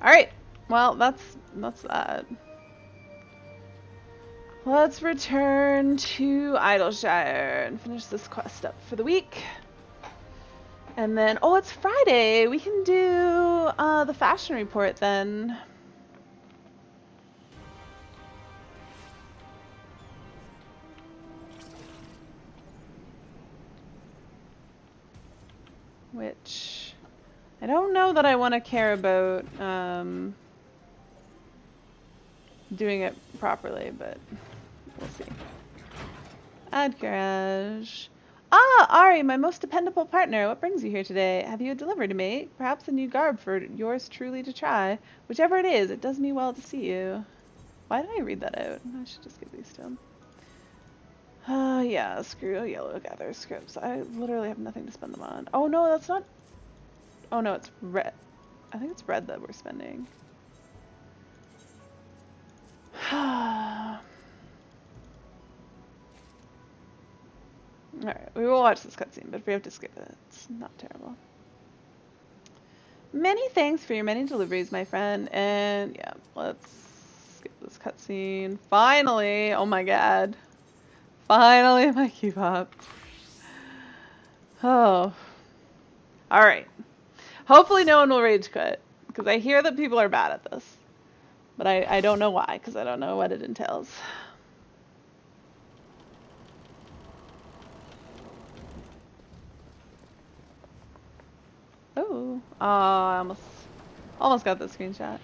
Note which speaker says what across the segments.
Speaker 1: Alright. Well, that's that. Let's return to Idleshire and finish this quest up for the week. And then, oh, it's Friday. We can do the fashion report then. Which I don't know that I want to care about doing it properly, but we'll see. Add garage. Ah, Ari, my most dependable partner. What brings you here today? Have you a delivery to make? Perhaps a new garb for yours truly to try. Whichever it is, it does me well to see you. Why did I read that out? I should just give these to him. Yeah, screw yellow gather scripts. I literally have nothing to spend them on. Oh no, that's not... Oh no, it's red. I think it's red that we're spending. Alright, we will watch this cutscene, but if we have to skip it, it's not terrible. Many thanks for your many deliveries, my friend. And yeah, let's skip this cutscene. Finally! Oh my god. Finally my key popped. Oh. Alright. Hopefully no one will rage quit, because I hear that people are bad at this. But I don't know why, because I don't know what it entails. Oh, I almost got the screenshot.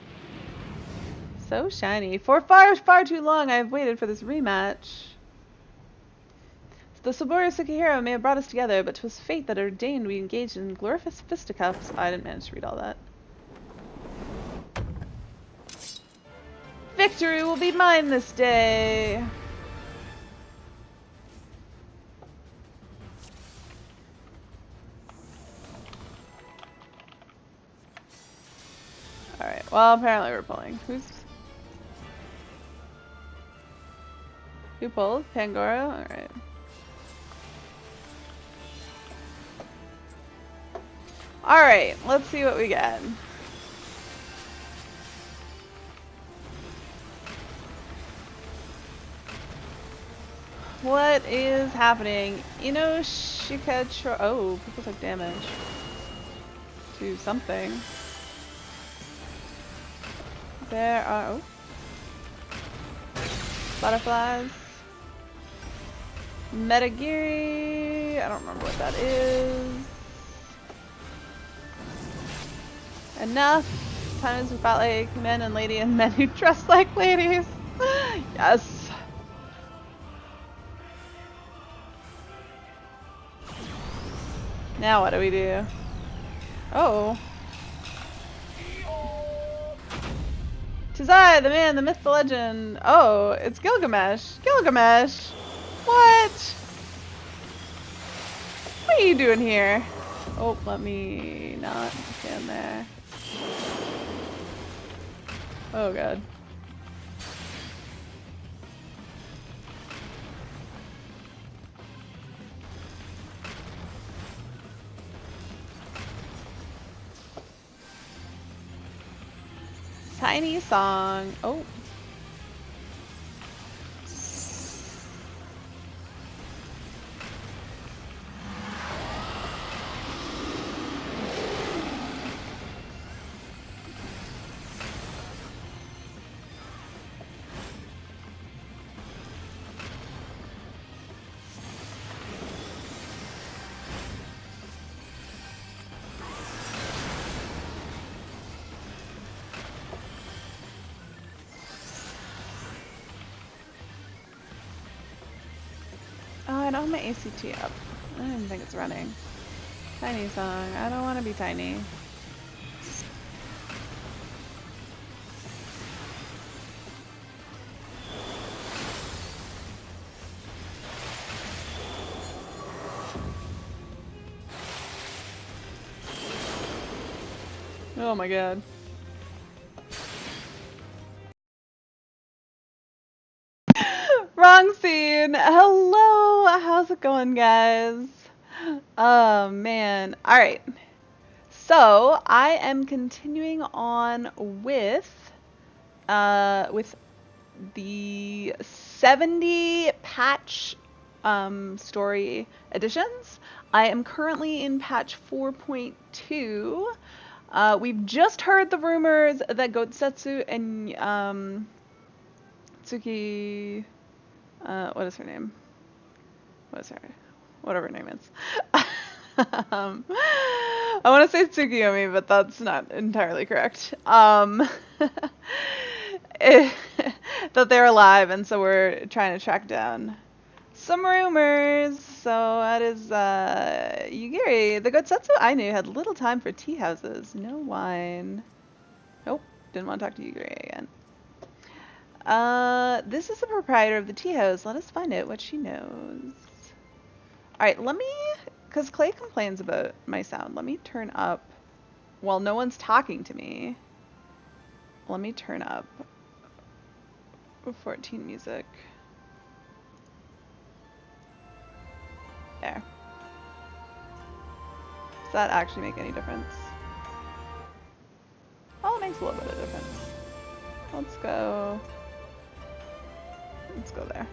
Speaker 1: So shiny. For far too long I have waited for this rematch. The Saboru Sukihiro may have brought us together, but 'twas fate that ordained we engaged in glorious fisticuffs. I didn't manage to read all that. Victory will be mine this day! Alright, well apparently we're pulling. Who pulled? Pangoro? Alright. Alright, let's see what we get. What is happening? Inoshika oh, people took damage. To something. There are butterflies. Metagiri, I don't remember what that is. Enough. Times we fought like men and lady and men who dress like ladies. Yes. Now what do we do? Oh. 'Tis I, the man, the myth, the legend. Oh, it's Gilgamesh. Gilgamesh! What? What are you doing here? Oh, let me not stand there. Oh god. Tiny song. Oh. Oh, I don't have my ACT up. I don't even think it's running. Tiny song. I don't want to be tiny. Oh my god. Wrong scene! Hello! How's it going, guys? Oh man. Alright. So I am continuing on with the 70 patch story editions. I am currently in patch 4.2. We've just heard the rumors that Gotsetsu and Tsuki, what is her name? What is her? Whatever her name is. I want to say Tsukiyomi, but that's not entirely correct. That they're alive, and so we're trying to track down some rumors. So that is Yugiri. The Gotsetsu I knew had little time for tea houses. No wine. Nope, didn't want to talk to Yugiri again. This is the proprietor of the tea house. Let us find out what she knows. Alright, let me, because Clay complains about my sound. Let me turn up, while no one's talking to me, let me turn up 14 music. There. Does that actually make any difference? Oh, it makes a little bit of difference. Let's go there.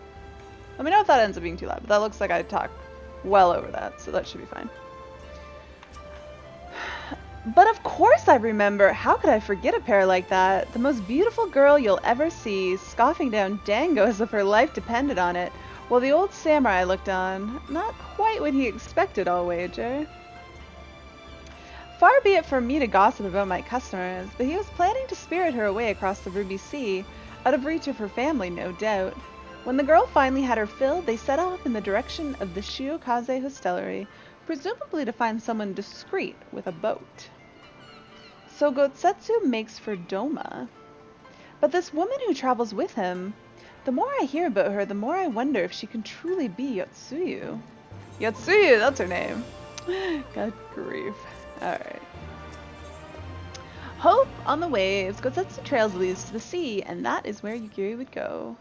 Speaker 1: Let me know if that ends up being too loud, but that looks like I talk well over that, so that should be fine. But of course I remember. How could I forget a pair like that? The most beautiful girl you'll ever see, scoffing down Dango as if her life depended on it, while the old samurai looked on. Not quite what he expected, I'll wager. Far be it from me to gossip about my customers, but he was planning to spirit her away across the Ruby Sea, out of reach of her family, no doubt. When the girl finally had her fill, they set off in the direction of the Shiokaze hostelry, presumably to find someone discreet with a boat. So Gotsetsu makes for Doma. But this woman who travels with him, the more I hear about her, the more I wonder if she can truly be Yotsuyu. Yotsuyu, that's her name. God grief. Alright. Hope on the waves, Gotsetsu trails leads to the sea, and that is where Yugiri would go.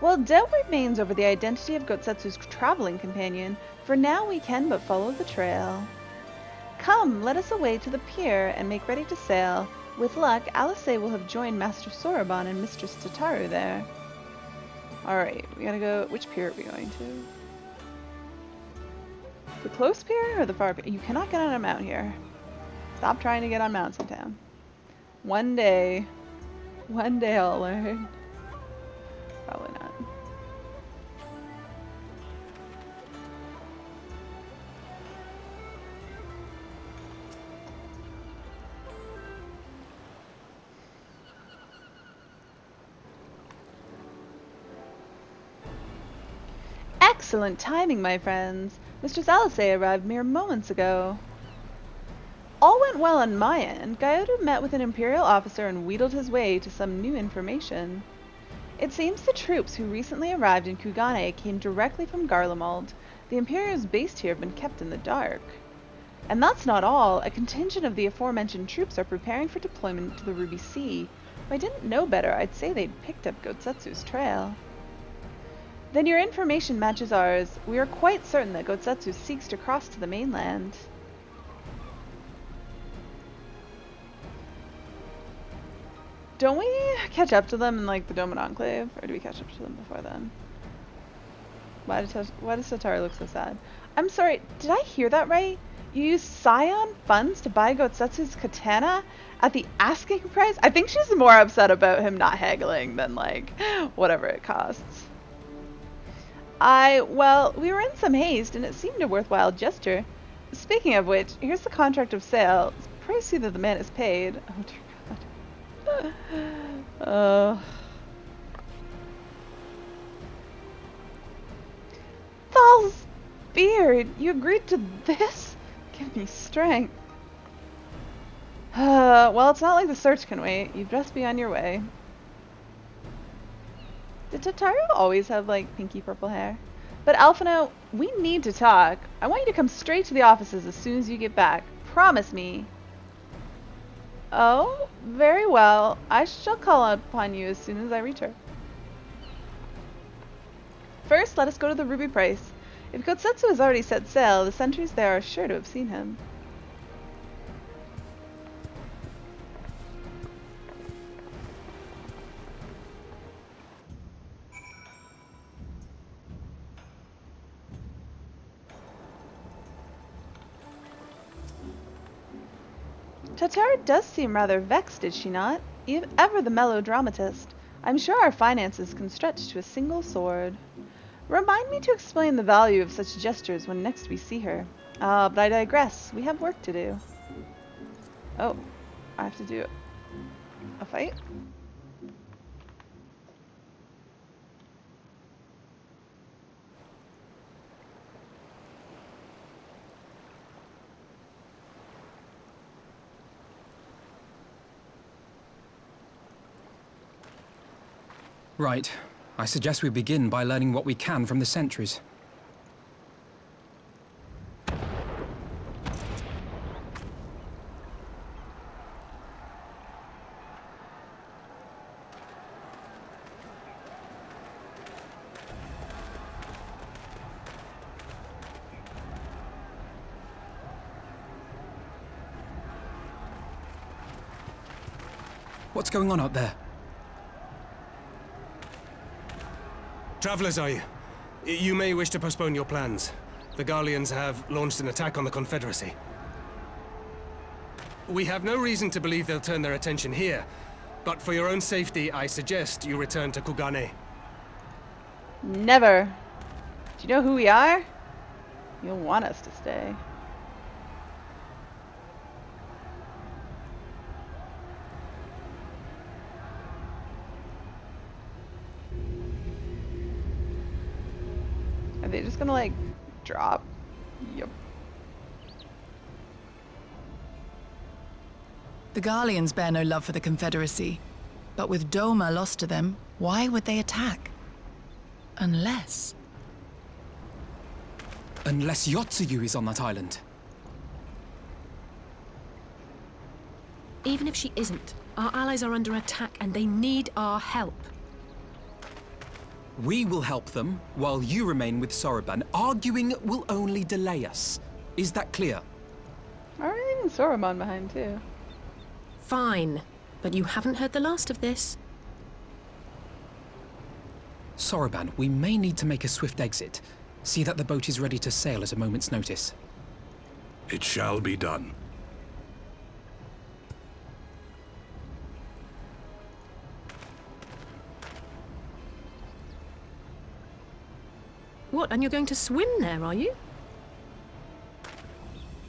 Speaker 1: While doubt remains over the identity of Gotsetsu's traveling companion, for now we can but follow the trail. Come, let us away to the pier and make ready to sail. With luck, Alice will have joined Master Soroban and Mistress Tataru there. Alright, we gotta go. Which pier are we going to? The close pier or the far pier? You cannot get on a mount here. Stop trying to get on mounts in town. One day I'll learn. Probably not. Excellent timing, my friends. Mistress Alice arrived mere moments ago. All went well on my end. Gyodu met with an Imperial officer and wheedled his way to some new information. It seems the troops who recently arrived in Kugane came directly from Garlemald. The Imperials based here have been kept in the dark. And that's not all. A contingent of the aforementioned troops are preparing for deployment to the Ruby Sea. If I didn't know better, I'd say they'd picked up Gotsetsu's trail. Then your information matches ours. We are quite certain that Gotsetsu seeks to cross to the mainland. Don't we catch up to them in, like, the Doman Enclave? Or do we catch up to them before then? Why does Tataru look so sad? I'm sorry, did I hear that right? You used Scion funds to buy Gotsetsu's katana at the asking price? I think she's more upset about him not haggling than, like, whatever it costs. Well, we were in some haste, and it seemed a worthwhile gesture. Speaking of which, here's the contract of sale. Pray see that the man is paid. Oh, dear God. Thal's beard, you agreed to this? Give me strength. Well, it's not like the search can wait. You'd best be on your way. Did Tataru always have, like, pinky purple hair? But Alphino, we need to talk. I want you to come straight to the offices as soon as you get back. Promise me. Oh, very well. I shall call upon you as soon as I return. First, let us go to the Ruby Price. If Gotsetsu has already set sail, the sentries there are sure to have seen him. Tatara does seem rather vexed, did she not? Ever the melodramatist. I'm sure our finances can stretch to a single sword. Remind me to explain the value of such gestures when next we see her. Ah, but I digress. We have work to do. Oh, I have to do a fight?
Speaker 2: Right. I suggest we begin by learning what we can from the sentries. What's going on out there?
Speaker 3: Travelers, are you? You may wish to postpone your plans. The Garleans have launched an attack on the Confederacy. We have no reason to believe they'll turn their attention here, but for your own safety, I suggest you return to Kugane.
Speaker 1: Never. Do you know who we are? You'll want us to stay. Are they just gonna like drop? Yep.
Speaker 4: The Garleans bear no love for the Confederacy, but with Doma lost to them, why would they attack? Unless
Speaker 2: Yotsuyu is on that island.
Speaker 5: Even if she isn't, our allies are under attack and they need our help.
Speaker 2: We will help them, while you remain with Soroban. Arguing will only delay us. Is that clear?
Speaker 1: Are we leaving Saruman behind too?
Speaker 5: Fine, but you haven't heard the last of this.
Speaker 2: Soroban, we may need to make a swift exit. See that the boat is ready to sail at a moment's notice.
Speaker 6: It shall be done.
Speaker 5: What, and you're going to swim there, are you?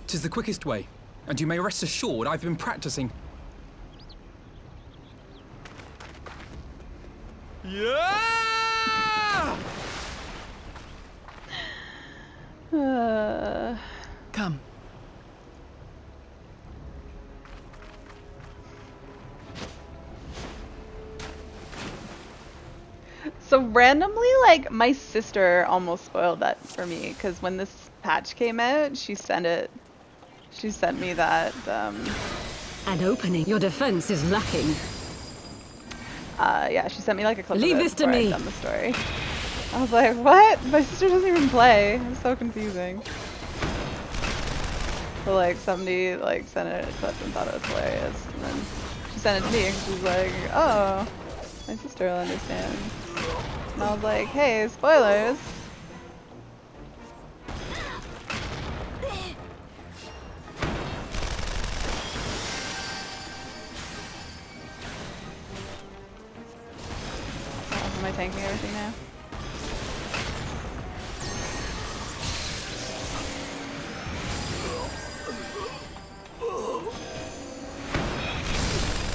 Speaker 2: 'Tis the quickest way, and you may rest assured I've been practicing. Yeah!
Speaker 4: come.
Speaker 1: So randomly, like, my sister almost spoiled that for me, because when this patch came out, she sent me that,
Speaker 7: An opening. Your defense is lacking.
Speaker 1: yeah, she sent me like a clip
Speaker 7: Leave
Speaker 1: of it
Speaker 7: this to
Speaker 1: before
Speaker 7: me.
Speaker 1: I'd done the story. I was like, what? My sister doesn't even play. It's so confusing. So like, somebody like sent it a clip and thought it was hilarious, and then she sent it to me, and she was like, oh, my sister will understand. And I was like, hey, spoilers. Oh, am I tanking everything now?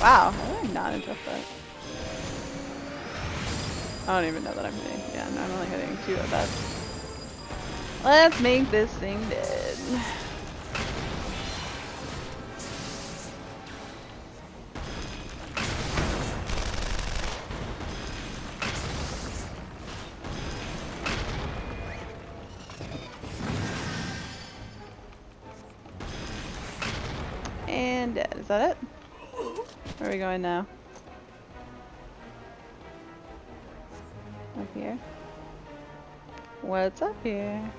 Speaker 1: Wow, how did I not interrupt that? I don't even know that I'm hitting. Yeah, no, I'm only hitting 2 of that. Let's make this thing dead. And dead. Is that it? Where are we going now? Up here? What's up here?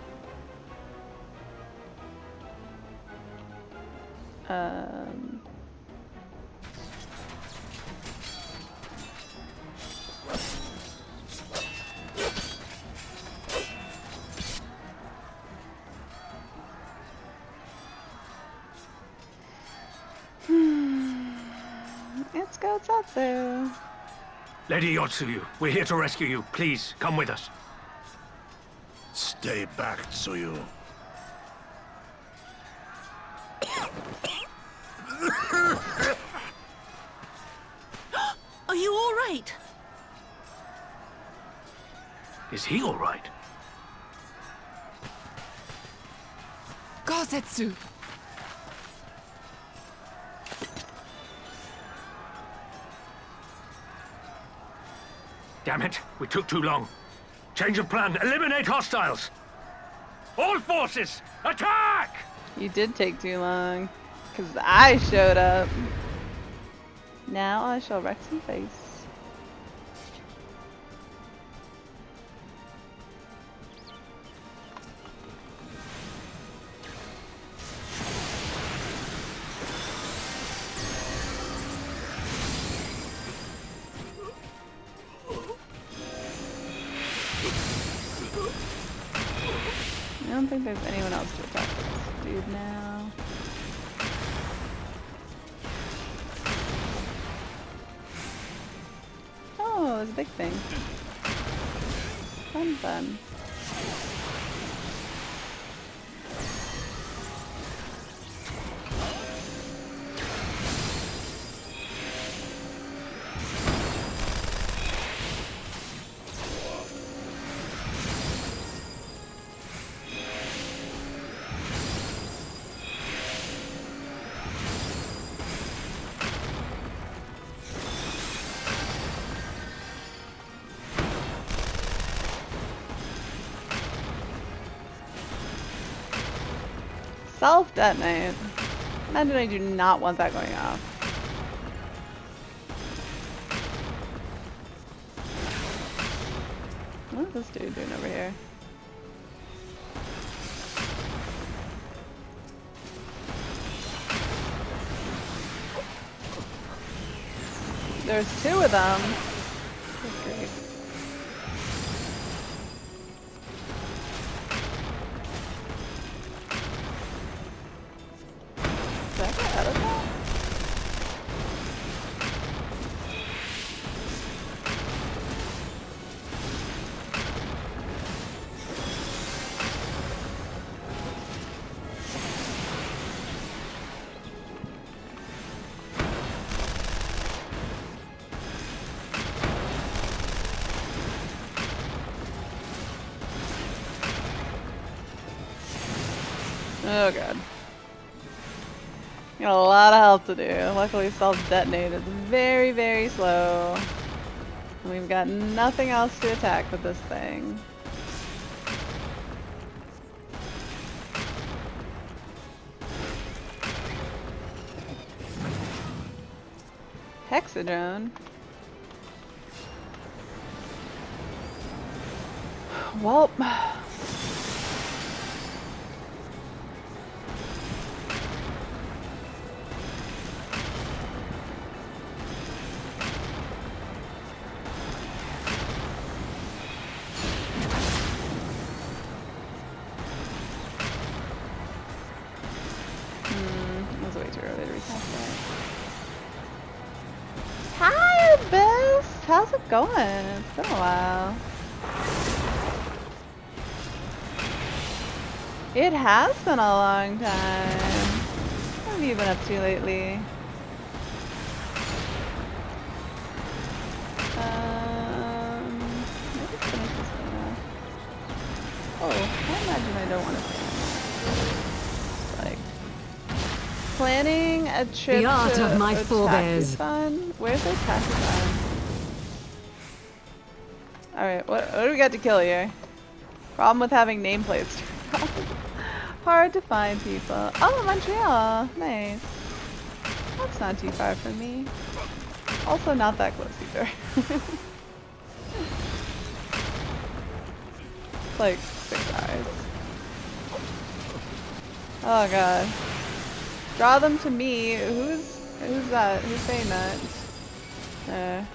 Speaker 1: It's go Tatsu.
Speaker 8: Lady Yotsuyu, we're here to rescue you. Please, come with us.
Speaker 6: Stay back, Tsuyu.
Speaker 5: Are you all right?
Speaker 8: Is he all right?
Speaker 4: Gozetsu!
Speaker 8: Damn it, we took too long. Change of plan. Eliminate hostiles. All forces, attack!
Speaker 1: You did take too long. Because I showed up. Now I shall wreck some face. I don't think there's anyone else to attack this dude now. Oh, it's a big thing. Fun, fun. Self-detonate. Imagine I do not want that going off. What is this dude doing over here? There's two of them. Good grief. Did I get out of that? Oh god. Got a lot of health to do. Luckily self-detonate is very, very slow. And we've got nothing else to attack with this thing. Hexadrone? Well... it was way too early to recast that. Hi, Abyss! How's it going? It's been a while. It has been a long time. What have you been up to lately? Maybe finish this thing off. Oh, I imagine I don't want to finish. Like, planning a trip
Speaker 7: The art
Speaker 1: to
Speaker 7: of my forebears.
Speaker 1: Otakusan? Where's Otakusan? Alright, what do we got to kill here? Problem with having nameplates. Hard to find people. Oh, Montreal! Nice. That's not too far from me. Also not that close either. It's like 6 hours. Oh god. Draw them to me. Who's that? Who's saying that?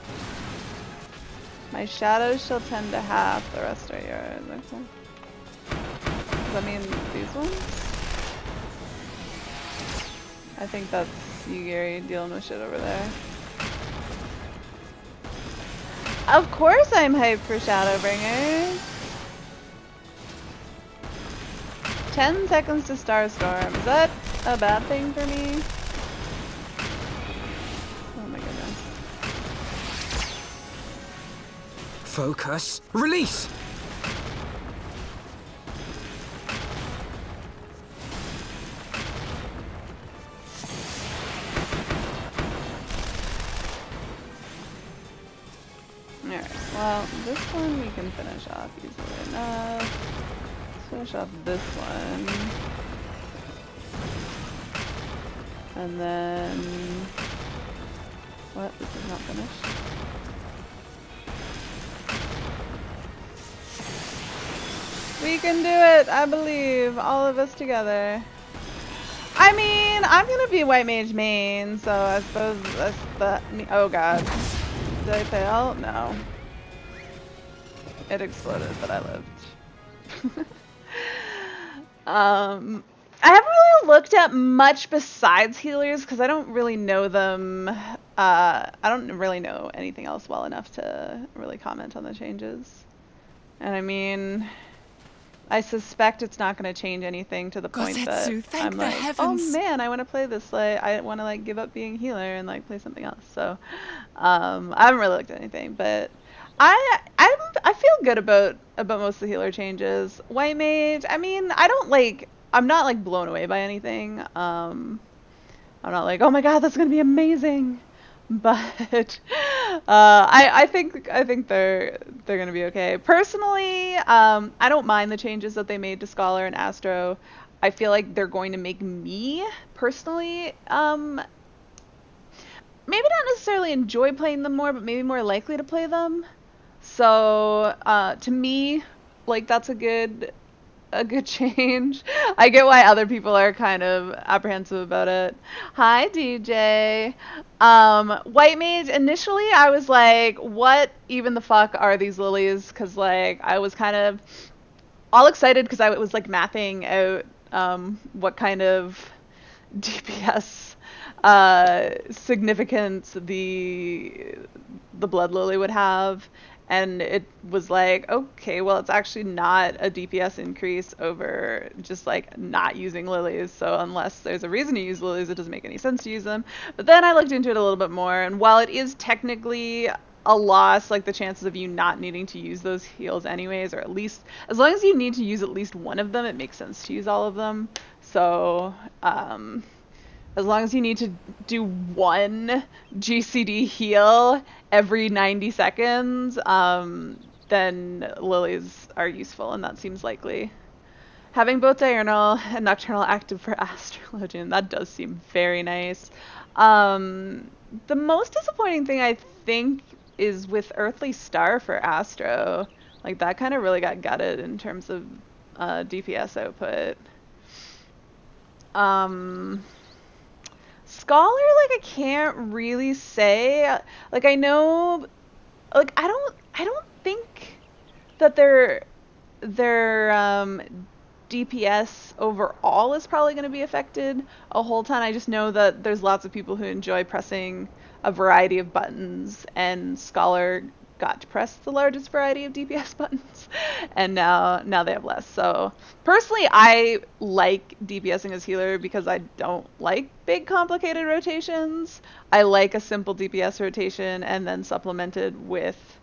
Speaker 1: My shadows shall tend to half, the rest are yours. Okay. Does that mean these ones? I think that's you, Gary, dealing with shit over there. Of course I'm hyped for Shadowbringers. 10 seconds to Starstorm. Is that a bad thing for me? Oh my goodness.
Speaker 2: Focus. Release!
Speaker 1: Alright, well, this one we can finish off easily enough. Let's finish off this one. And then... What? This is not finished? We can do it! I believe! All of us together. I mean, I'm gonna be White Mage main, so I suppose that's the... Oh god. Did I fail? No. It exploded, but I lived. I haven't really looked at much besides healers because I don't really know them. I don't really know anything else well enough to really comment on the changes. And I mean, I suspect it's not going to change anything to the point that
Speaker 4: Gosetsu, thank
Speaker 1: I'm
Speaker 4: the
Speaker 1: like,
Speaker 4: heavens.
Speaker 1: oh man, I want to play this. Like, I want to like give up being healer and like play something else. So, I haven't really looked at anything, but I feel good about most of the healer changes. White Mage, I mean, I'm not like blown away by anything. I'm not like, oh my god, that's gonna be amazing. But I think they're gonna be okay. Personally, I don't mind the changes that they made to Scholar and Astro. I feel like they're going to make me personally maybe not necessarily enjoy playing them more, but maybe more likely to play them. So to me, like that's a good change. I get why other people are kind of apprehensive about it. Hi DJ. White Mage, initially I was like, what even the fuck are these lilies? Because like I was kind of all excited because I was like mapping out what kind of DPS significance the blood lily would have, and it was like, okay, well it's actually not a DPS increase over just like not using lilies, so unless there's a reason to use lilies, it doesn't make any sense to use them. But then I looked into it a little bit more, and while it is technically a loss, like the chances of you not needing to use those heals anyways, or at least as long as you need to use at least one of them, it makes sense to use all of them. So as long as you need to do one GCD heal every 90 seconds, then lilies are useful, and that seems likely. Having both diurnal and nocturnal active for astrologian, that does seem very nice. The most disappointing thing I think is with Earthly Star for Astro. Like that kind of really got gutted in terms of DPS output. Scholar, like I can't really say. Like I know, like I don't think that their DPS overall is probably going to be affected a whole ton. I just know that there's lots of people who enjoy pressing a variety of buttons, and Scholar got to press the largest variety of DPS buttons, and now they have less. So personally, I like DPSing as healer because I don't like big complicated rotations. I like a simple DPS rotation and then supplemented with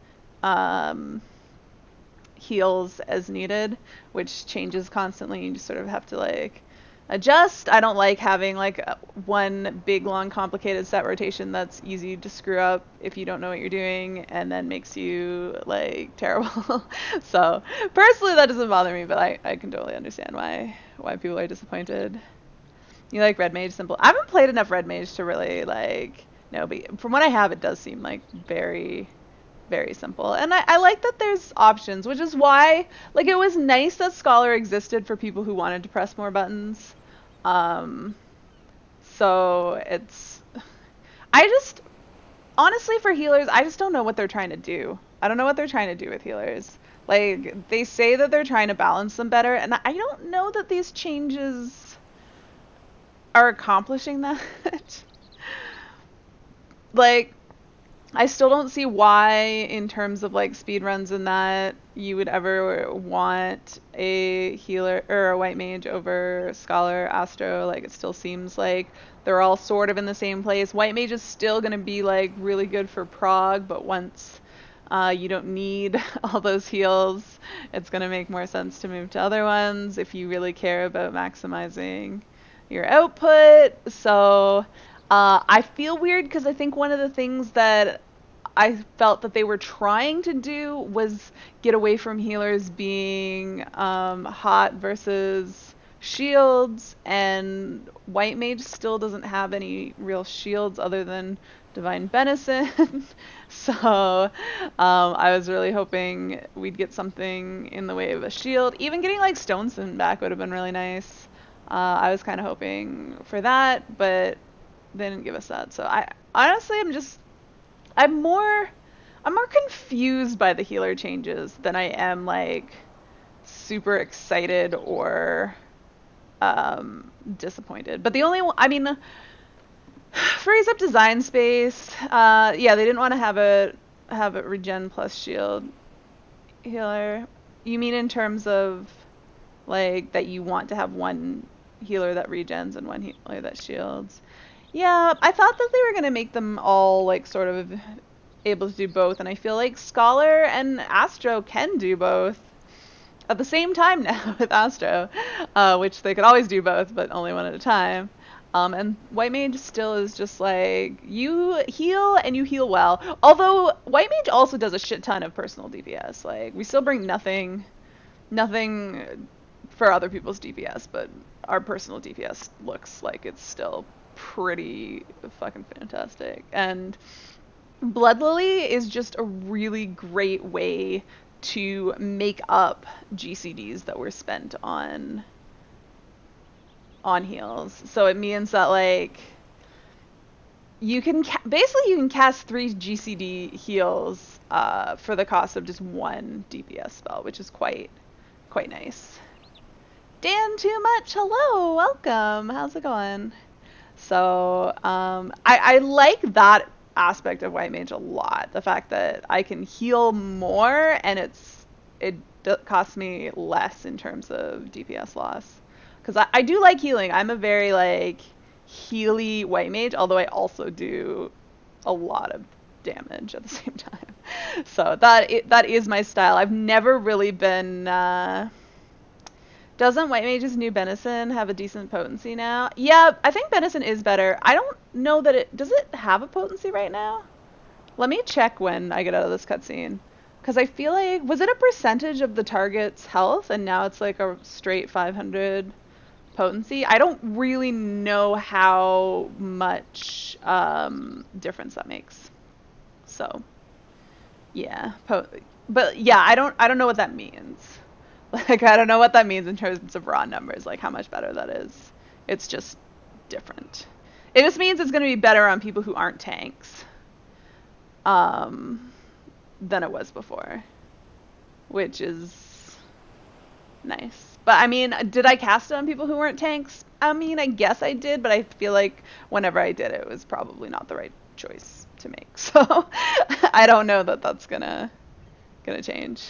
Speaker 1: heals as needed, which changes constantly. You just sort of have to like adjust. I don't like having like one big long complicated set rotation that's easy to screw up if you don't know what you're doing and then makes you like terrible. So personally that doesn't bother me, but I can totally understand why people are disappointed. You like Red Mage simple? I haven't played enough Red Mage to really like know, but from what I have it does seem like very simple, and I like that there's options, which is why like it was nice that Scholar existed for people who wanted to press more buttons. So it's, I just honestly for healers I just don't know what they're trying to do. I don't know what they're trying to do with healers. Like they say that they're trying to balance them better, and I don't know that these changes are accomplishing that. Like I still don't see why, in terms of like speed runs and that, you would ever want a healer or a white mage over scholar astro. Like, it still seems like they're all sort of in the same place. White mage is still gonna be like really good for prog, but once you don't need all those heals, it's gonna make more sense to move to other ones if you really care about maximizing your output. So I feel weird because I think one of the things that I felt that they were trying to do was get away from healers being hot versus shields, and White Mage still doesn't have any real shields other than Divine Benison. So I was really hoping we'd get something in the way of a shield. Even getting like Stoneson back would have been really nice. I was kind of hoping for that, but they didn't give us that. So I honestly, I'm more confused by the healer changes than I am like super excited or disappointed. But the only one, I mean, frees up design space. Yeah, they didn't want to have it regen plus shield healer. You mean in terms of like that you want to have one healer that regens and one healer that shields? Yeah, I thought that they were gonna make them all like sort of able to do both, and I feel like Scholar and Astro can do both at the same time now with Astro, which they could always do both, but only one at a time. And White Mage still is just like, you heal and you heal well. Although White Mage also does a shit ton of personal DPS. Like, we still bring nothing for other people's DPS, but our personal DPS looks like it's still pretty fucking fantastic. And Blood Lily is just a really great way to make up GCDs that were spent on heals. So it means that like you can basically you can cast 3 GCD heals for the cost of just 1 DPS spell, which is quite nice. Dan Too Much, hello, welcome. How's it going? So I like that aspect of White Mage a lot. The fact that I can heal more and it costs me less in terms of DPS loss. Because I do like healing. I'm a very like healy White Mage, although I also do a lot of damage at the same time. So that is my style. I've never really been doesn't White Mage's new Benison have a decent potency now? Yeah, I think Benison is better. I don't know that does it have a potency right now? Let me check when I get out of this cutscene. Because I feel like, was it a percentage of the target's health and now it's like a straight 500 potency? I don't really know how much difference that makes. So, yeah. But yeah, I don't know what that means. Like, I don't know what that means in terms of raw numbers, like how much better that is. It's just different. It just means it's going to be better on people who aren't tanks than it was before, which is nice. But I mean, did I cast it on people who weren't tanks? I mean, I guess I did, but I feel like whenever I did it was probably not the right choice to make. So I don't know that that's gonna change.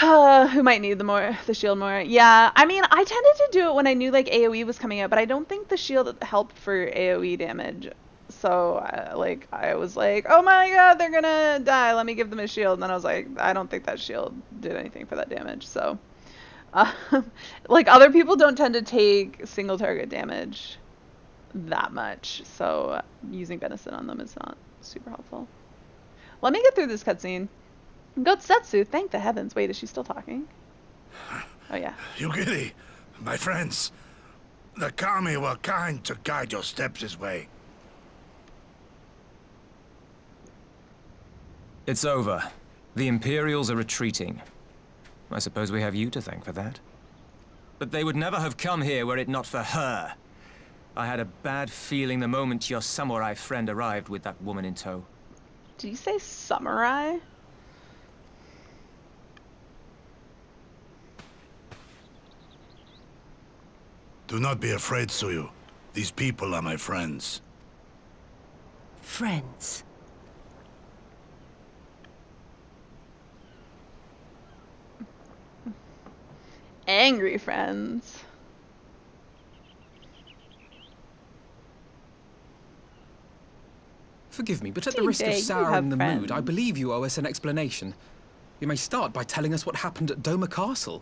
Speaker 1: Who might need the shield more? Yeah, I mean, I tended to do it when I knew like AoE was coming out, but I don't think the shield helped for AoE damage. So I was like, oh my god, they're gonna die. Let me give them a shield. And then I was like, I don't think that shield did anything for that damage. So, like other people don't tend to take single target damage that much. So using Benison on them is not super helpful. Let me get through this cutscene. Gotsetsu, thank the heavens. Wait, is she still talking? Oh, yeah.
Speaker 6: Yugiri, my friends, the Kami were kind to guide your steps this way.
Speaker 2: It's over. The Imperials are retreating. I suppose we have you to thank for that. But they would never have come here were it not for her. I had a bad feeling the moment your samurai friend arrived with that woman in tow.
Speaker 1: Did you say samurai?
Speaker 6: Do not be afraid, Suyu. These people are my friends.
Speaker 7: friends.
Speaker 1: Angry friends.
Speaker 9: Forgive me, but at the risk of
Speaker 1: TJ, you
Speaker 9: souring
Speaker 1: have
Speaker 9: the mood, I
Speaker 1: friends.
Speaker 9: believe you owe us an explanation. You may start by telling us what happened at Doma Castle.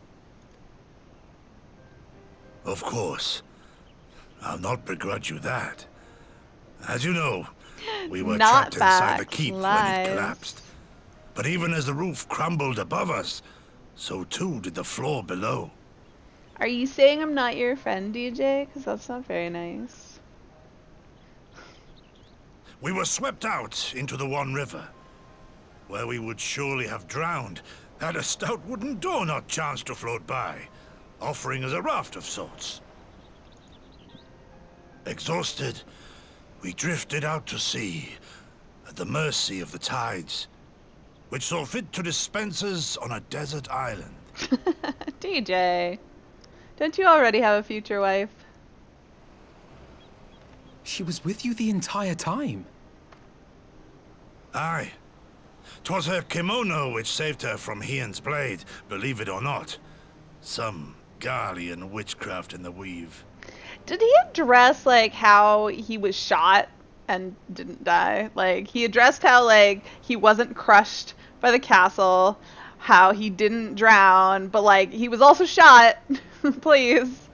Speaker 6: Of course. I'll not begrudge you that. As you know, we were
Speaker 1: Not
Speaker 6: trapped inside the
Speaker 1: facts,
Speaker 6: keep when
Speaker 1: lies.
Speaker 6: it collapsed. But even as the roof crumbled above us, so too did the floor below.
Speaker 1: Are you saying I'm not your friend, DJ? Because that's not very nice.
Speaker 6: We were swept out into the One River, where we would surely have drowned had a stout wooden door not chanced to float by, offering us a raft of sorts. Exhausted, we drifted out to sea, at the mercy of the tides, which saw fit to dispense us on a desert island.
Speaker 1: DJ, don't you already have a future wife?
Speaker 9: She was with you the entire time.
Speaker 6: Aye. 'Twas her kimono which saved her from Hien's blade, believe it or not. Some Garlean witchcraft in the weave.
Speaker 1: Did he address like how he was shot and didn't die? Like he addressed how like he wasn't crushed by the castle, how he didn't drown, but like he was also shot. Please.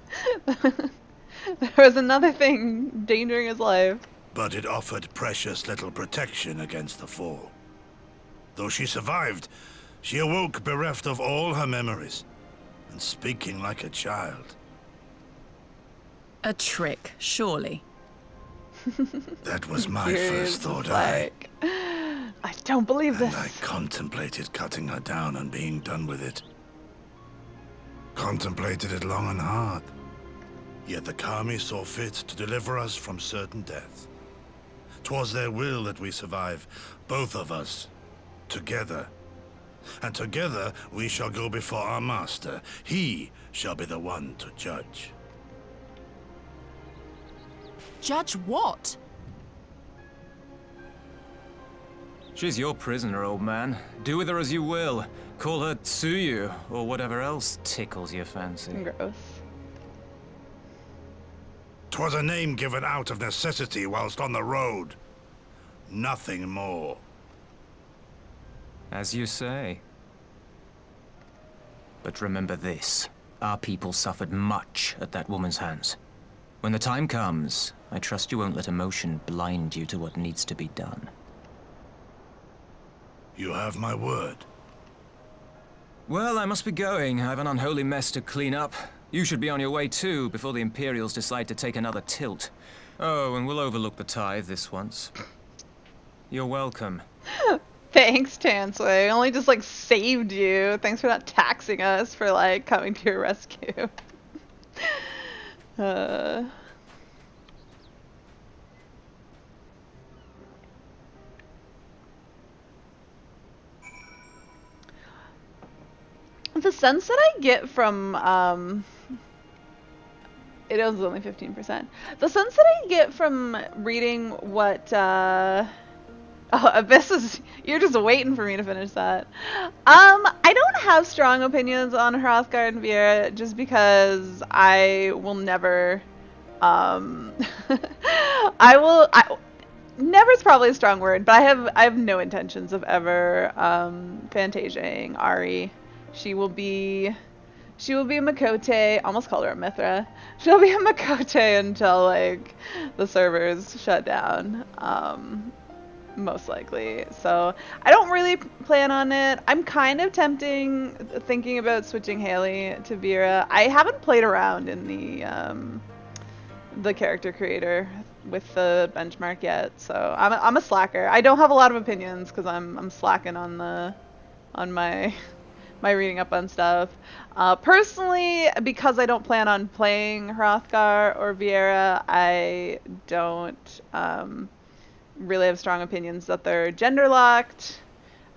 Speaker 1: There was another thing endangering his life.
Speaker 6: But it offered precious little protection against the fall. Though she survived, she awoke bereft of all her memories, and speaking like a child.
Speaker 4: A trick, surely.
Speaker 6: That was my
Speaker 1: Furious
Speaker 6: first thought,
Speaker 1: is like, I don't believe
Speaker 6: And
Speaker 1: this.
Speaker 6: I contemplated cutting her down and being done with it. Contemplated it long and hard. Yet the Kami saw fit to deliver us from certain death. 'Twas their will that we survive, both of us, together. And together we shall go before our master. He shall be the one to judge.
Speaker 4: Judge what?
Speaker 2: She's your prisoner, old man. Do with her as you will. Call her Tsuyu, or whatever else tickles your fancy.
Speaker 1: Gross.
Speaker 6: 'Twas a name given out of necessity whilst on the road. Nothing more.
Speaker 2: As you say. But remember this. Our people suffered much at that woman's hands. When the time comes, I trust you won't let emotion blind you to what needs to be done.
Speaker 6: You have my word.
Speaker 2: Well, I must be going. I have an unholy mess to clean up. You should be on your way too, before the Imperials decide to take another tilt. Oh, and we'll overlook the tithe this once. You're welcome.
Speaker 1: Thanks, Chancellor. I only just like saved you. Thanks for not taxing us for like coming to your rescue. The sense that I get from it was only 15%. The sense that I get from reading what oh, Abyss is, you're just waiting for me to finish that. I don't have strong opinions on Hrothgar and Viera just because I will never never is probably a strong word, but I have no intentions of ever Fantasiaing Ari. She will be a Makote. Almost called her a Mithra. She'll be a Makote until like the servers shut down. Most likely. So I don't really plan on it. I'm kind of thinking about switching Haley to Vera. I haven't played around in the character creator with the benchmark yet, so I'm a slacker. I don't have a lot of opinions because I'm slacking on my reading up on stuff. Personally, because I don't plan on playing Hrothgar or Viera, I don't really have strong opinions that they're gender locked.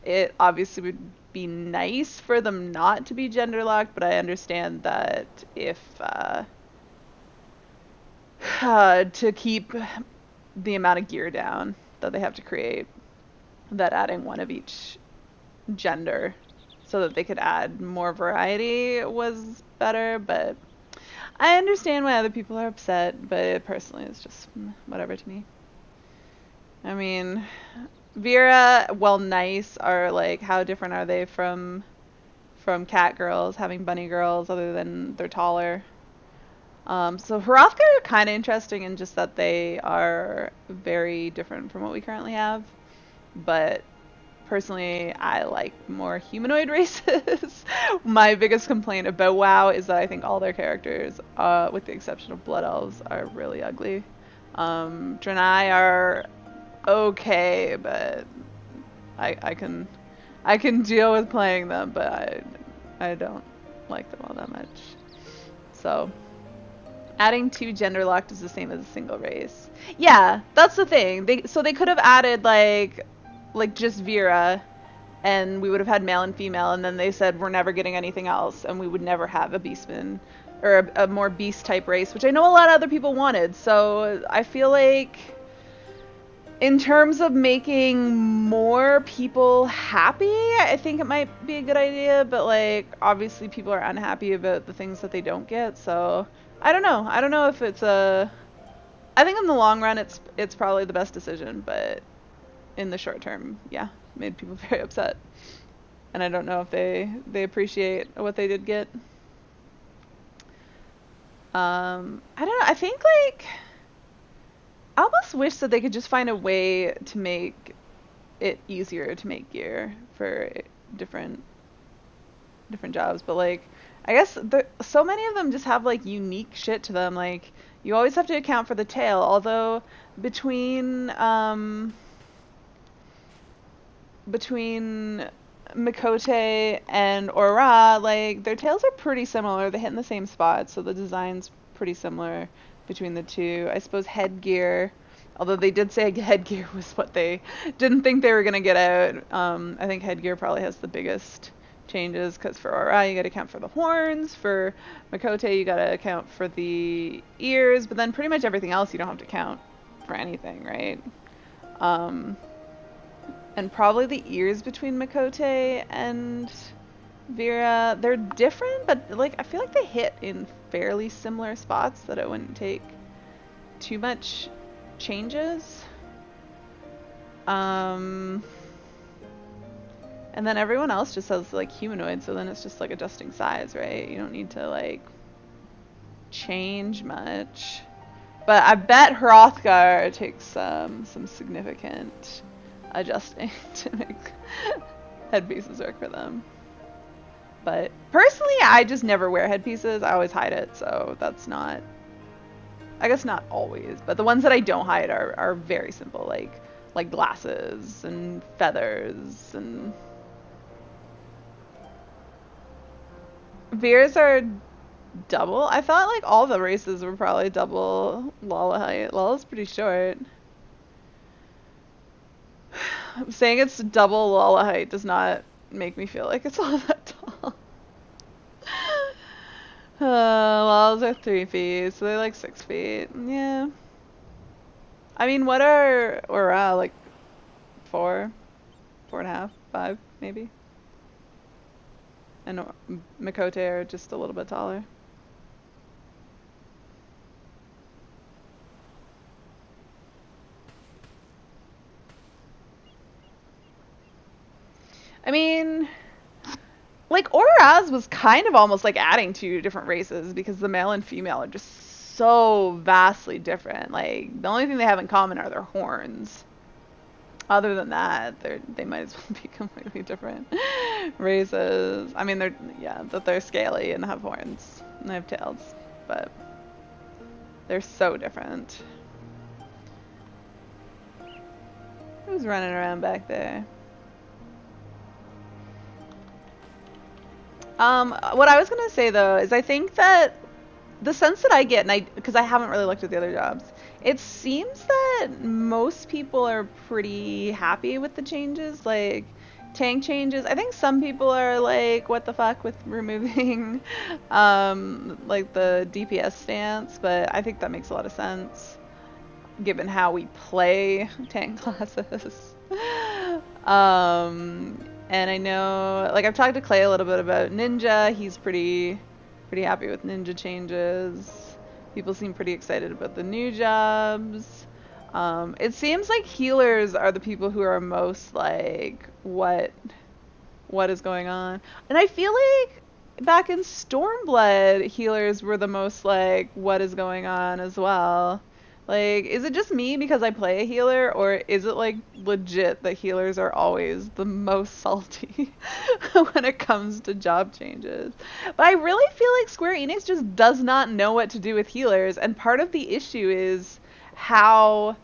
Speaker 1: It obviously would be nice for them not to be gender locked, but I understand that if to keep the amount of gear down. that they have to create, that adding one of each gender so that they could add more variety was better, but I understand why other people are upset, but personally it's just whatever to me. I mean, Vera, well, nice are like, how different are they from cat girls, having bunny girls, other than they're taller? So Hrothgar are kind of interesting in just that they are very different from what we currently have, but personally, I like more humanoid races. My biggest complaint about WoW is that I think all their characters, with the exception of Blood Elves, are really ugly. Draenei are okay, but I can deal with playing them, but I don't like them all that much. So adding 2 gender locked is the same as a single race. Yeah, that's the thing. They could have added like just Vera, and we would have had male and female, and then they said we're never getting anything else, and we would never have a beastman or a more beast type race, which I know a lot of other people wanted. So I feel like in terms of making more people happy, I think it might be a good idea, but like obviously people are unhappy about the things that they don't get, so I don't know. I don't know if it's I think in the long run it's probably the best decision, but in the short term, yeah, made people very upset. And I don't know if they appreciate what they did get. I don't know. I think like I almost wish that they could just find a way to make it easier to make gear for different jobs, but like I guess so many of them just have like unique shit to them. Like you always have to account for the tail, although between Mikote and Aura, like their tails are pretty similar. They hit in the same spot, so the design's pretty similar between the two. I suppose headgear, although they did say headgear was what they didn't think they were gonna get out. I think headgear probably has the biggest changes, because for Aura you gotta account for the horns, for Mikote you gotta account for the ears, but then pretty much everything else you don't have to count for anything, right? And probably the ears between Mikote and Vera, they're different, but like I feel like they hit in fairly similar spots, that it wouldn't take too much changes. And then everyone else just has like humanoid, so then it's just like adjusting size, right? You don't need to like change much. But I bet Hrothgar takes some significant adjusting to make headpieces work for them. But personally, I just never wear headpieces. I always hide it, so that's not, I guess not always, but the ones that I don't hide are very simple, like glasses and feathers. And Veers are double. I thought like all the races were probably double Lala height. Lala's pretty short. Saying it's double Lala height does not make me feel like it's all that tall. Lalas are 3 feet, so they're like 6 feet. Yeah. I mean, what are Aura, like 4, 4.5, 5 maybe? And Mikote are just a little bit taller. I mean, like Aura's was kind of almost like adding 2 different races, because the male and female are just so vastly different. Like the only thing they have in common are their horns. Other than that, they might as well be completely different races. I mean, they're scaly and have horns and they have tails, but they're so different. Who's running around back there? What I was gonna say though is I think that the sense that I get, and because I haven't really looked at the other jobs, it seems that most people are pretty happy with the changes, like tank changes. I think some people are like, what the fuck with removing like the DPS stance, but I think that makes a lot of sense. given how we play tank classes. And I know, like, I've talked to Clay a little bit about Ninja. He's pretty happy with Ninja changes. People seem pretty excited about the new jobs. It seems like healers are the people who are most like, what is going on? And I feel like back in Stormblood, healers were the most like, what is going on as well. Like, is it just me because I play a healer, or is it like legit that healers are always the most salty when it comes to job changes? But I really feel like Square Enix just does not know what to do with healers, and part of the issue is how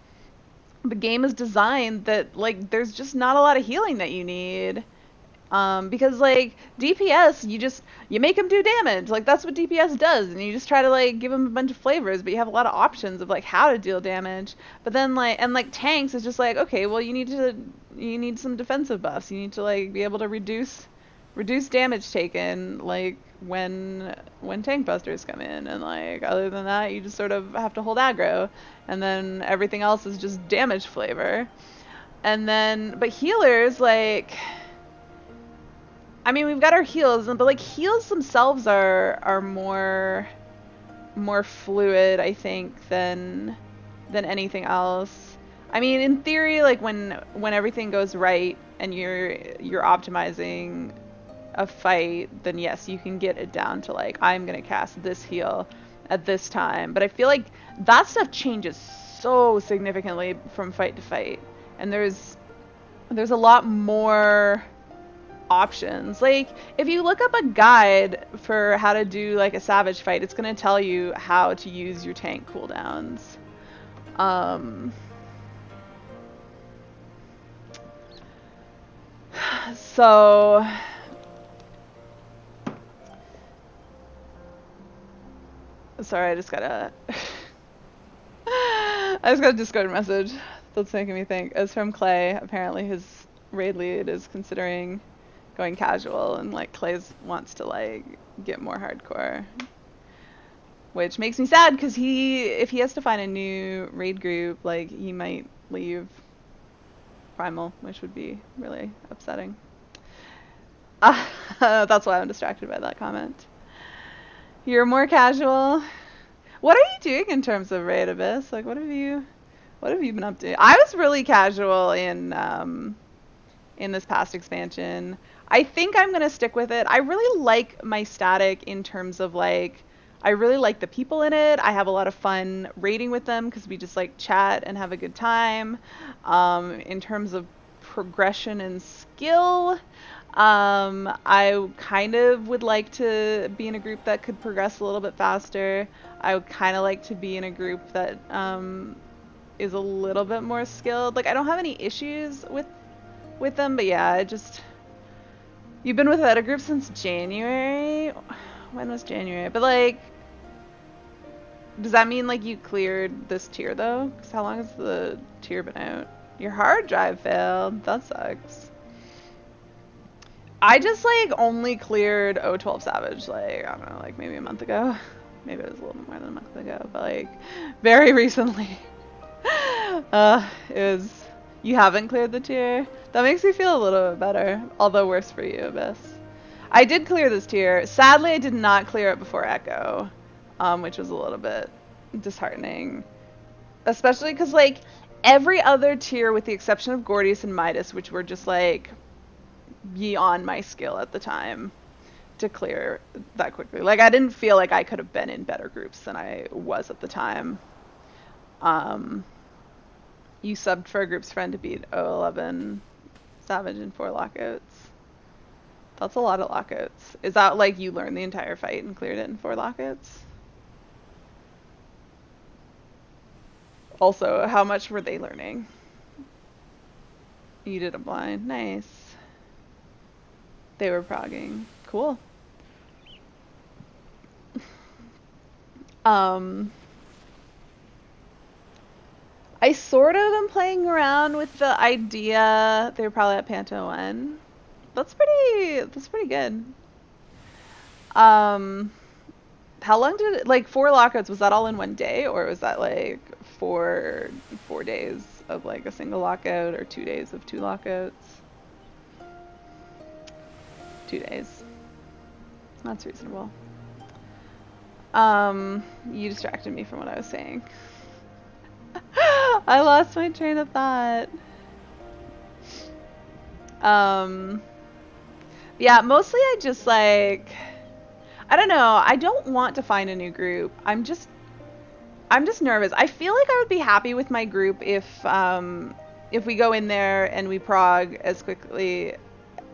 Speaker 1: the game is designed that like there's just not a lot of healing that you need. Because like DPS, you make them do damage, like that's what DPS does, and you just try to like give them a bunch of flavors, but you have a lot of options of like how to deal damage. But then like tanks is just like, okay, well you need some defensive buffs, you need to like be able to reduce damage taken like when tank busters come in, and like other than that you just sort of have to hold aggro, and then everything else is just damage flavor. And then but healers, like, I mean, we've got our heals, but like heals themselves are more fluid, I think, than anything else. I mean, in theory, like when everything goes right and you're optimizing a fight, then yes, you can get it down to like, I'm gonna cast this heal at this time. But I feel like that stuff changes so significantly from fight to fight, and there's a lot more options. Like, if you look up a guide for how to do like a savage fight, it's gonna tell you how to use your tank cooldowns. So sorry, I just got a Discord message that's making me think. It's from Clay. Apparently his raid lead is considering going casual, and like Clay's wants to like get more hardcore, which makes me sad because if he has to find a new raid group, like he might leave Primal, which would be really upsetting. That's why I'm distracted by that comment. You're more casual. What are you doing in terms of raid, Abyss? Like, what have you been up to? I was really casual in this past expansion. I think I'm gonna stick with it. I really like my static in terms of like, I really like the people in it. I have a lot of fun raiding with them because we just like chat and have a good time. In terms of progression and skill, I kind of would like to be in a group that could progress a little bit faster. I would kind of like to be in a group that is a little bit more skilled. Like, I don't have any issues with them, but yeah, you've been with that group since January? When was January? But like, does that mean like you cleared this tier though? Because how long has the tier been out? Your hard drive failed. That sucks. I just like only cleared O12 Savage like, I don't know, like maybe a month ago. Maybe it was a little bit more than a month ago, but like very recently. You haven't cleared the tier? That makes me feel a little bit better, although worse for you, Abyss. I did clear this tier. Sadly, I did not clear it before Echo, which was a little bit disheartening. Especially because, like, every other tier, with the exception of Gordius and Midas, which were just, like, beyond my skill at the time to clear that quickly. Like, I didn't feel like I could have been in better groups than I was at the time. You subbed for a group's friend to beat 011 Savage in 4 lockouts. That's a lot of lockouts. Is that like you learned the entire fight and cleared it in 4 lockouts? Also, how much were they learning? You did a blind. Nice. They were progging. Cool. I sort of am playing around with the idea. They were probably at Panto 1. That's pretty good. How long did it, like 4 lockouts, was that all in one day, or was that like 4 days of like a single lockout or 2 days of 2 lockouts. 2 days. That's reasonable. You distracted me from what I was saying. I lost my train of thought. Yeah, mostly I just like, I don't know, I don't want to find a new group. I'm just nervous. I feel like I would be happy with my group if we go in there and we prog as quickly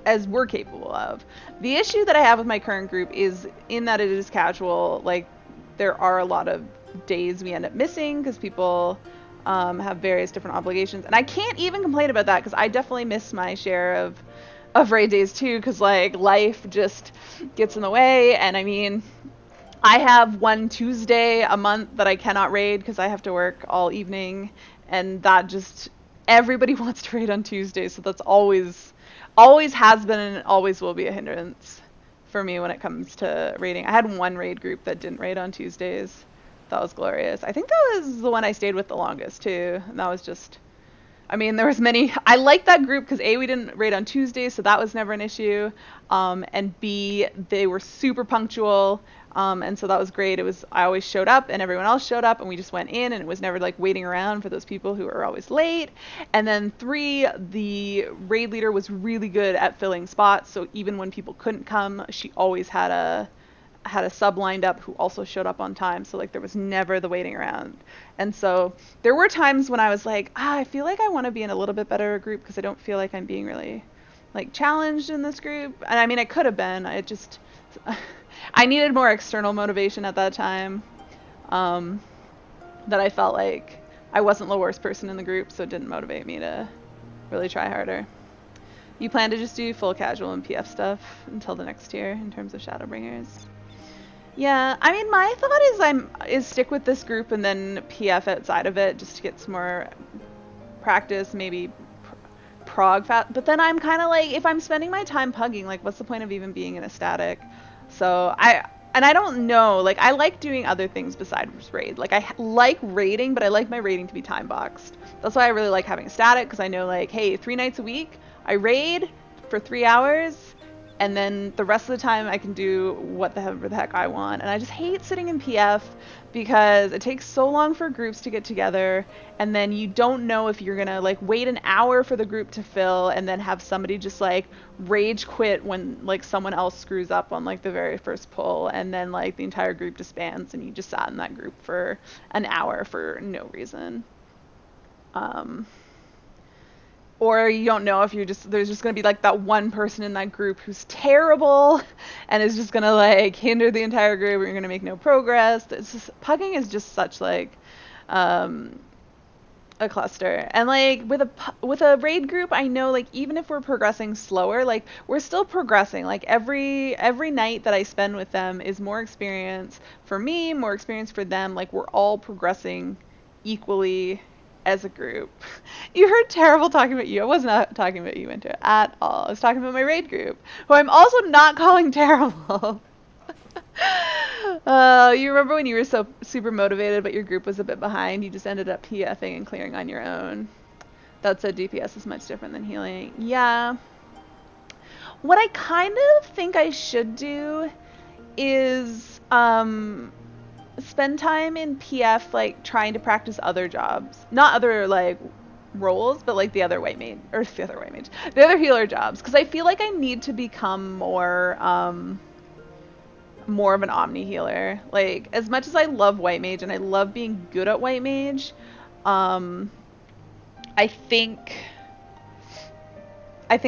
Speaker 1: as we're capable of. The issue that I have with my current group is in that it is casual. Like, there are a lot of days we end up missing because people have various different obligations, and I can't even complain about that because I definitely miss my share of raid days too, because like life just gets in the way. And I mean, I have one Tuesday a month that I cannot raid because I have to work all evening, and that just, everybody wants to raid on Tuesday, so that's always has been and always will be a hindrance for me when it comes to raiding. I had one raid group that didn't raid on Tuesdays. That was glorious. I think that was the one I stayed with the longest too, and that was just, I mean, there was many. I liked that group because A, we didn't raid on Tuesdays, so that was never an issue, and B, they were super punctual, and so that was great. It was, I always showed up and everyone else showed up and we just went in, and it was never like waiting around for those people who were always late. And then 3, the raid leader was really good at filling spots, so even when people couldn't come, she always had a sub lined up who also showed up on time, so like there was never the waiting around. And so there were times when I was like, I feel like I want to be in a little bit better group because I don't feel like I'm being really like challenged in this group. And I mean, I could have been, I just I needed more external motivation at that time, that I felt like I wasn't the worst person in the group, so it didn't motivate me to really try harder. You plan to just do full casual and PF stuff until the next tier in terms of Shadowbringers? Yeah, I mean, my thought is stick with this group and then PF outside of it just to get some more practice, maybe prog fast. But then I'm kind of like, if I'm spending my time pugging, like, what's the point of even being in a static? So I don't know, like, I like doing other things besides raid. Like, I like raiding, but I like my raiding to be time boxed. That's why I really like having a static, because I know, like, hey, 3 nights a week, I raid for 3 hours, and then the rest of the time I can do whatever the heck I want. And I just hate sitting in PF because it takes so long for groups to get together, and then you don't know if you're gonna like wait an hour for the group to fill and then have somebody just like rage quit when like someone else screws up on like the very first pull, and then like the entire group disbands and you just sat in that group for an hour for no reason. Or you don't know if there's just going to be like that one person in that group who's terrible and is just going to like hinder the entire group, or you're going to make no progress. It's just, pugging is just such like a cluster. And like with a raid group, I know like even if we're progressing slower, like we're still progressing. Like every night that I spend with them is more experience for me, more experience for them. Like we're all progressing equally as a group. You heard terrible talking about you. I was not talking about you, Winter, at all. I was talking about my raid group, who I'm also not calling terrible. You remember when you were so super motivated, but your group was a bit behind? You just ended up PFing and clearing on your own. That said, DPS is much different than healing. Yeah. What I kind of think I should do is spend time in PF like trying to practice other jobs, not other like roles, but like the other healer jobs, because I feel like I need to become more of an omni healer. Like as much as I love white mage and I love being good at white mage, I think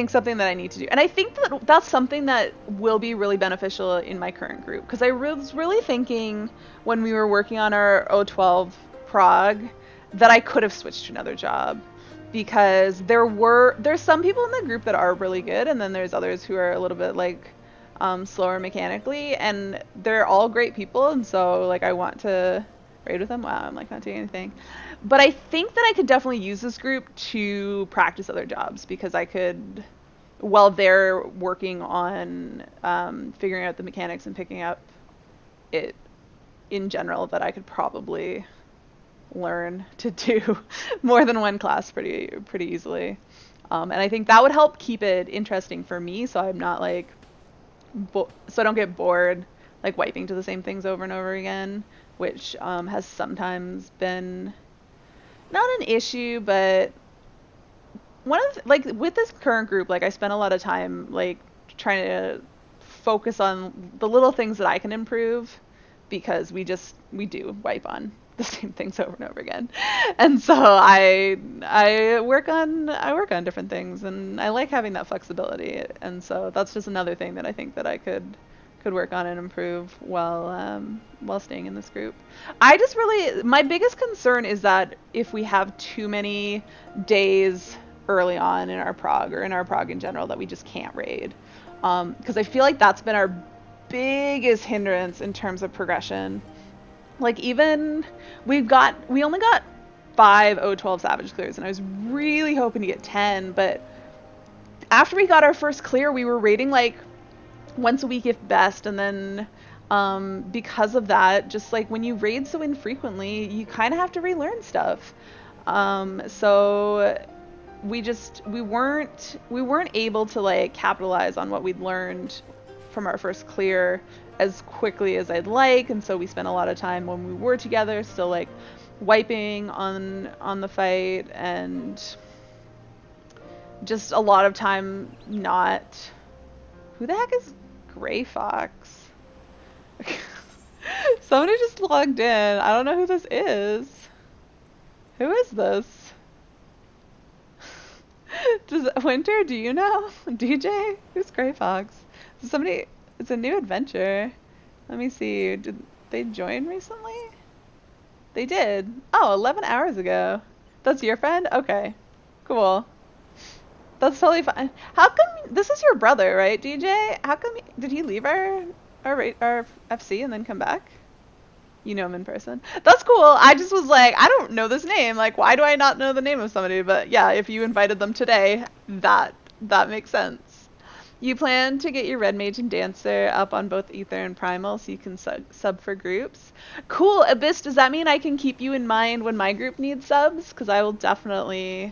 Speaker 1: something that I need to do, and I think that that's something that will be really beneficial in my current group, because I was really thinking when we were working on our O12 prog that I could have switched to another job, because there's some people in the group that are really good, and then there's others who are a little bit like slower mechanically, and they're all great people, and so like I want to raid with them. Wow, I'm like not doing anything. But I think that I could definitely use this group to practice other jobs, because I could, while they're working on figuring out the mechanics and picking up it in general, that I could probably learn to do more than one class pretty easily. And I think that would help keep it interesting for me, so I'm not like, so I don't get bored like wiping to the same things over and over again, which has sometimes been not an issue, but one of like with this current group, like I spent a lot of time like trying to focus on the little things that I can improve, because we do wipe on the same things over and over again. And so I work on different things, and I like having that flexibility. And so that's just another thing that I think that I could work on and improve while staying in this group. I just really, my biggest concern is that if we have too many days early on in our prog, or in our prog in general, that we just can't raid. Because I feel like that's been our biggest hindrance in terms of progression. Like even we only got 5 O12 Savage clears, and I was really hoping to get 10, but after we got our first clear, we were raiding like once a week if best, and then because of that, just like when you raid so infrequently, you kind of have to relearn stuff. So we weren't able to like capitalize on what we'd learned from our first clear as quickly as I'd like, and so we spent a lot of time when we were together still like wiping on the fight, and just a lot of time not. Who the heck is Gray Fox? Somebody just logged in. I don't know who this is. Who is this? Winter, do you know? DJ? Who's Gray Fox? Somebody, it's a new adventure. Let me see. Did they join recently? They did. Oh, 11 hours ago. That's your friend? Okay. Cool. That's totally fine. How come, this is your brother, right, DJ? How come, did he leave our FC and then come back? You know him in person. That's cool. I just was like, I don't know this name. Like, why do I not know the name of somebody? But yeah, if you invited them today, that makes sense. You plan to get your Red Mage and Dancer up on both Ether and Primal so you can sub for groups. Cool. Abyss, does that mean I can keep you in mind when my group needs subs? Because I will definitely...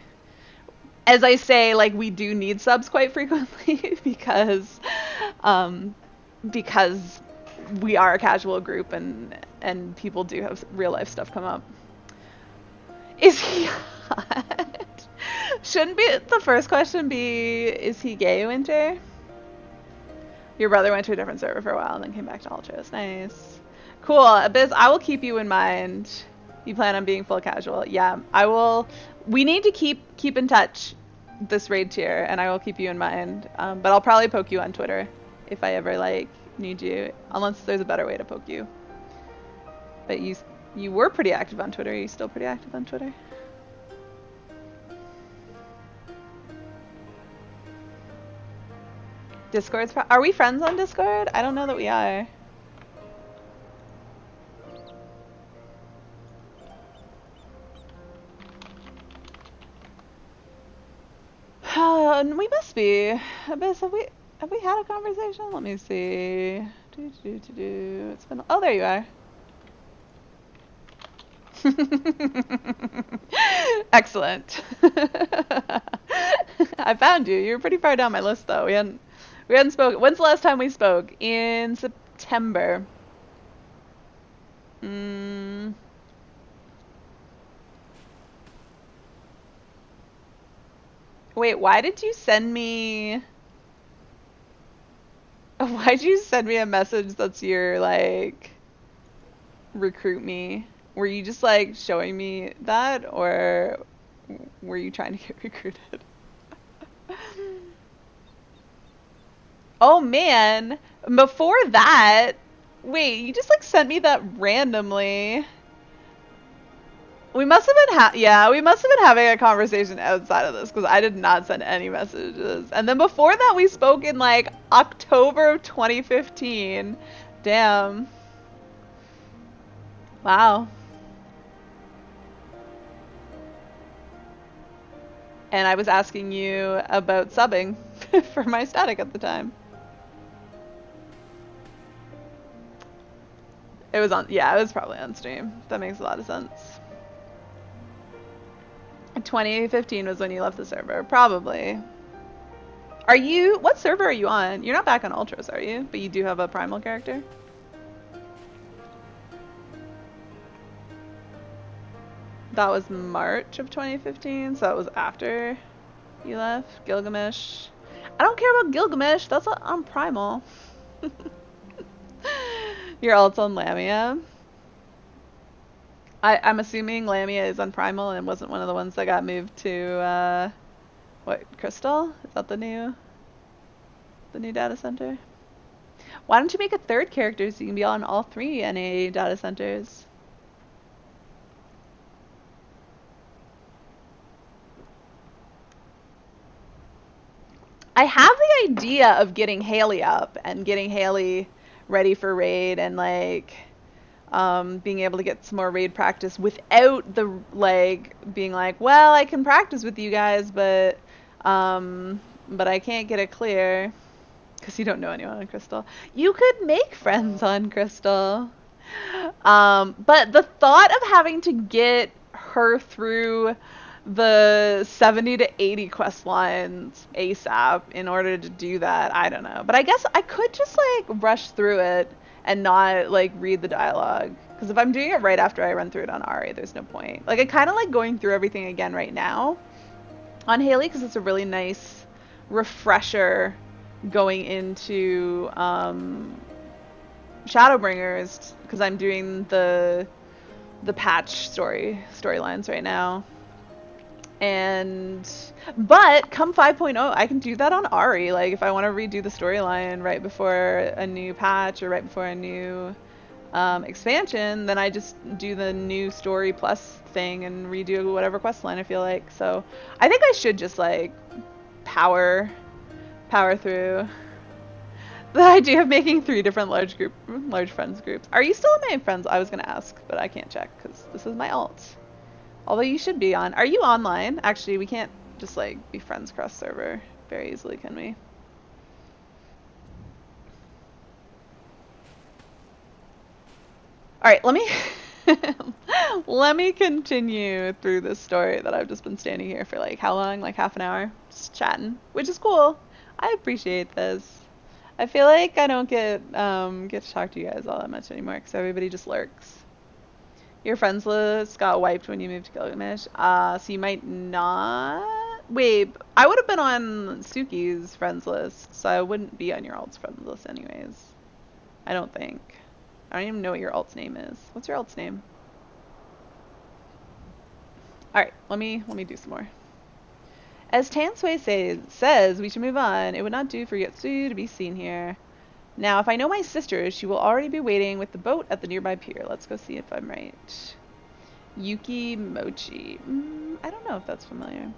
Speaker 1: As I say, like, we do need subs quite frequently because we are a casual group, and people do have real life stuff come up. Is he hot? Shouldn't be the first question be, is he gay, Winter? Your brother went to a different server for a while and then came back to Ultros. Nice. Cool. Abyss, I will keep you in mind. You plan on being full casual? Yeah, I will. We need to keep in touch this raid tier, and I will keep you in mind. But I'll probably poke you on Twitter if I ever like need you, unless there's a better way to poke you. But you were pretty active on Twitter. Are you still pretty active on Twitter? Discord's are we friends on Discord? I don't know that we are. We must be. Abyss, have we had a conversation? Let me see. It's been. Oh, there you are. Excellent. I found you. You're pretty far down my list, though. We hadn't spoken. When's the last time we spoke? In September. Wait, why did you send me... Why'd you send me a message that's your, like, recruit me? Were you just, like, showing me that, or were you trying to get recruited? Oh, man. Before that... Wait, you just, like, sent me that randomly. We must have been we must have been having a conversation outside of this, because I did not send any messages. And then before that, we spoke in like October of 2015. Damn. Wow. And I was asking you about subbing for my static at the time. It was on, yeah, it was probably on stream. That makes a lot of sense. 2015 was when you left the server, probably. Are you, what server are you on? You're not back on Ultros, are you? But you do have a primal character? That was March of 2015, so that was after you left. Gilgamesh. I don't care about Gilgamesh, that's on primal. Your ult's on Lamia. I'm assuming Lamia is on primal and wasn't one of the ones that got moved to, what, Crystal? Is that the new data center? Why don't you make a third character so you can be on all 3 NA data centers? I have the idea of getting Haley up and getting Haley ready for raid and like being able to get some more raid practice without the like being like, well, I can practice with you guys, but I can't get it clear because you don't know anyone on Crystal. You could make friends on Crystal, but the thought of having to get her through the 70 to 80 quest lines ASAP in order to do that, I don't know. But I guess I could just like rush through it and not like read the dialogue. Because if I'm doing it right after I run through it on Ari, there's no point. Like I kind of like going through everything again right now on Haley because it's a really nice refresher going into Shadowbringers because I'm doing the patch storylines right now. But come 5.0, I can do that on Ari. Like if I want to redo the storyline right before a new patch or right before a new expansion, then I just do the new story plus thing and redo whatever quest line I feel like. So I think I should just like power through. The idea of making 3 different large friends groups. Are you still in my friends? I was gonna ask, but I can't check because this is my alt. Although you should be on. Are you online? Actually, we can't just like be friends cross server very easily, can we? All right, let me let me continue through this story that I've just been standing here for like how long? Like half an hour, just chatting, which is cool. I appreciate this. I feel like I don't get to talk to you guys all that much anymore because everybody just lurks. Your friends list got wiped when you moved to Gilgamesh. So you might not. Wait, I would have been on Suki's friends list, so I wouldn't be on your alt's friends list anyways. I don't think. I don't even know what your alt's name is. What's your alt's name? Alright, let me do some more. As Tansui says, we should move on. It would not do for Yetsu to be seen here. Now, if I know my sister, she will already be waiting with the boat at the nearby pier. Let's go see if I'm right. Yuki Mochi. I don't know if that's familiar.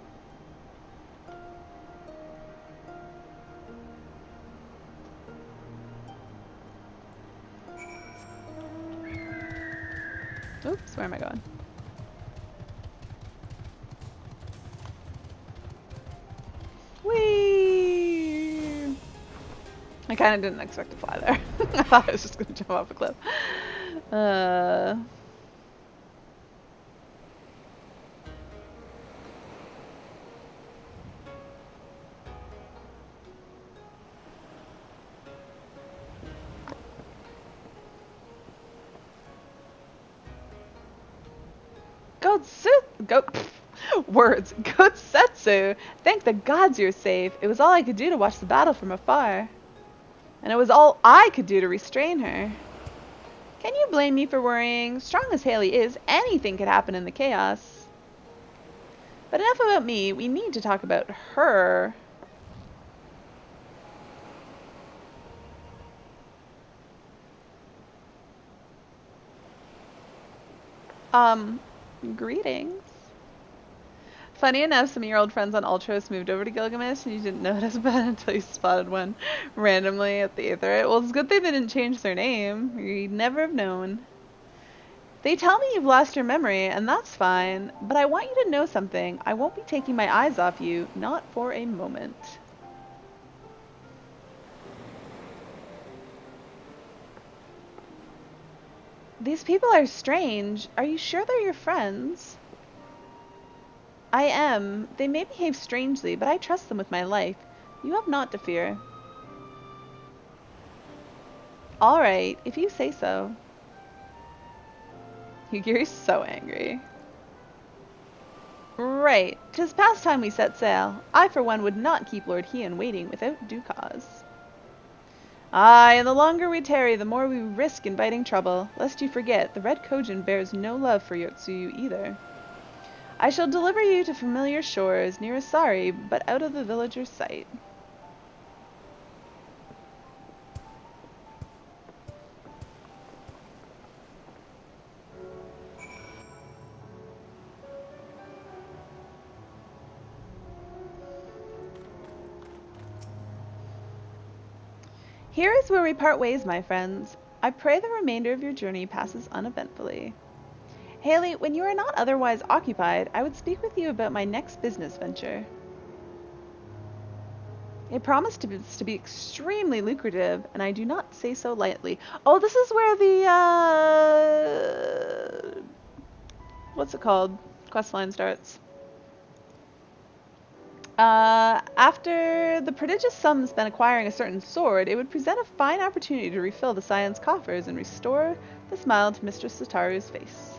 Speaker 1: Oops, where am I going? Whee! I kind of didn't expect to fly there. I thought I was just going to jump off a cliff. Gotsetsu! Thank the gods you're safe. It was all I could do to watch the battle from afar. And it was all I could do to restrain her. Can you blame me for worrying? Strong as Haley is, anything could happen in the chaos. But enough about me. We need to talk about her. Greetings. Funny enough, some of your old friends on Ultros moved over to Gilgamesh and you didn't notice about it until you spotted one randomly at the Aetherite. Well, it's good they didn't change their name. You'd never have known. They tell me you've lost your memory, and that's fine, but I want you to know something. I won't be taking my eyes off you, not for a moment. These people are strange. Are you sure they're your friends? I am. They may behave strangely, but I trust them with my life. You have naught to fear. All right, if you say so. Yugiri's so angry. Right. 'Tis past time we set sail. I, for one, would not keep Lord Hien waiting without due cause. Aye, and the longer we tarry, the more we risk inviting trouble. Lest you forget, the Red Kojin bears no love for Yotsuyu either. I shall deliver you to familiar shores, near Asari, but out of the villager's sight. Here is where we part ways, my friends. I pray the remainder of your journey passes uneventfully. Haley, when you are not otherwise occupied, I would speak with you about my next business venture. It promised to be extremely lucrative, and I do not say so lightly. Oh, this is where the, what's it called? Questline starts. After the prodigious sum spent acquiring a certain sword, it would present a fine opportunity to refill the Scion's coffers and restore the smile to Mistress Sataru's face.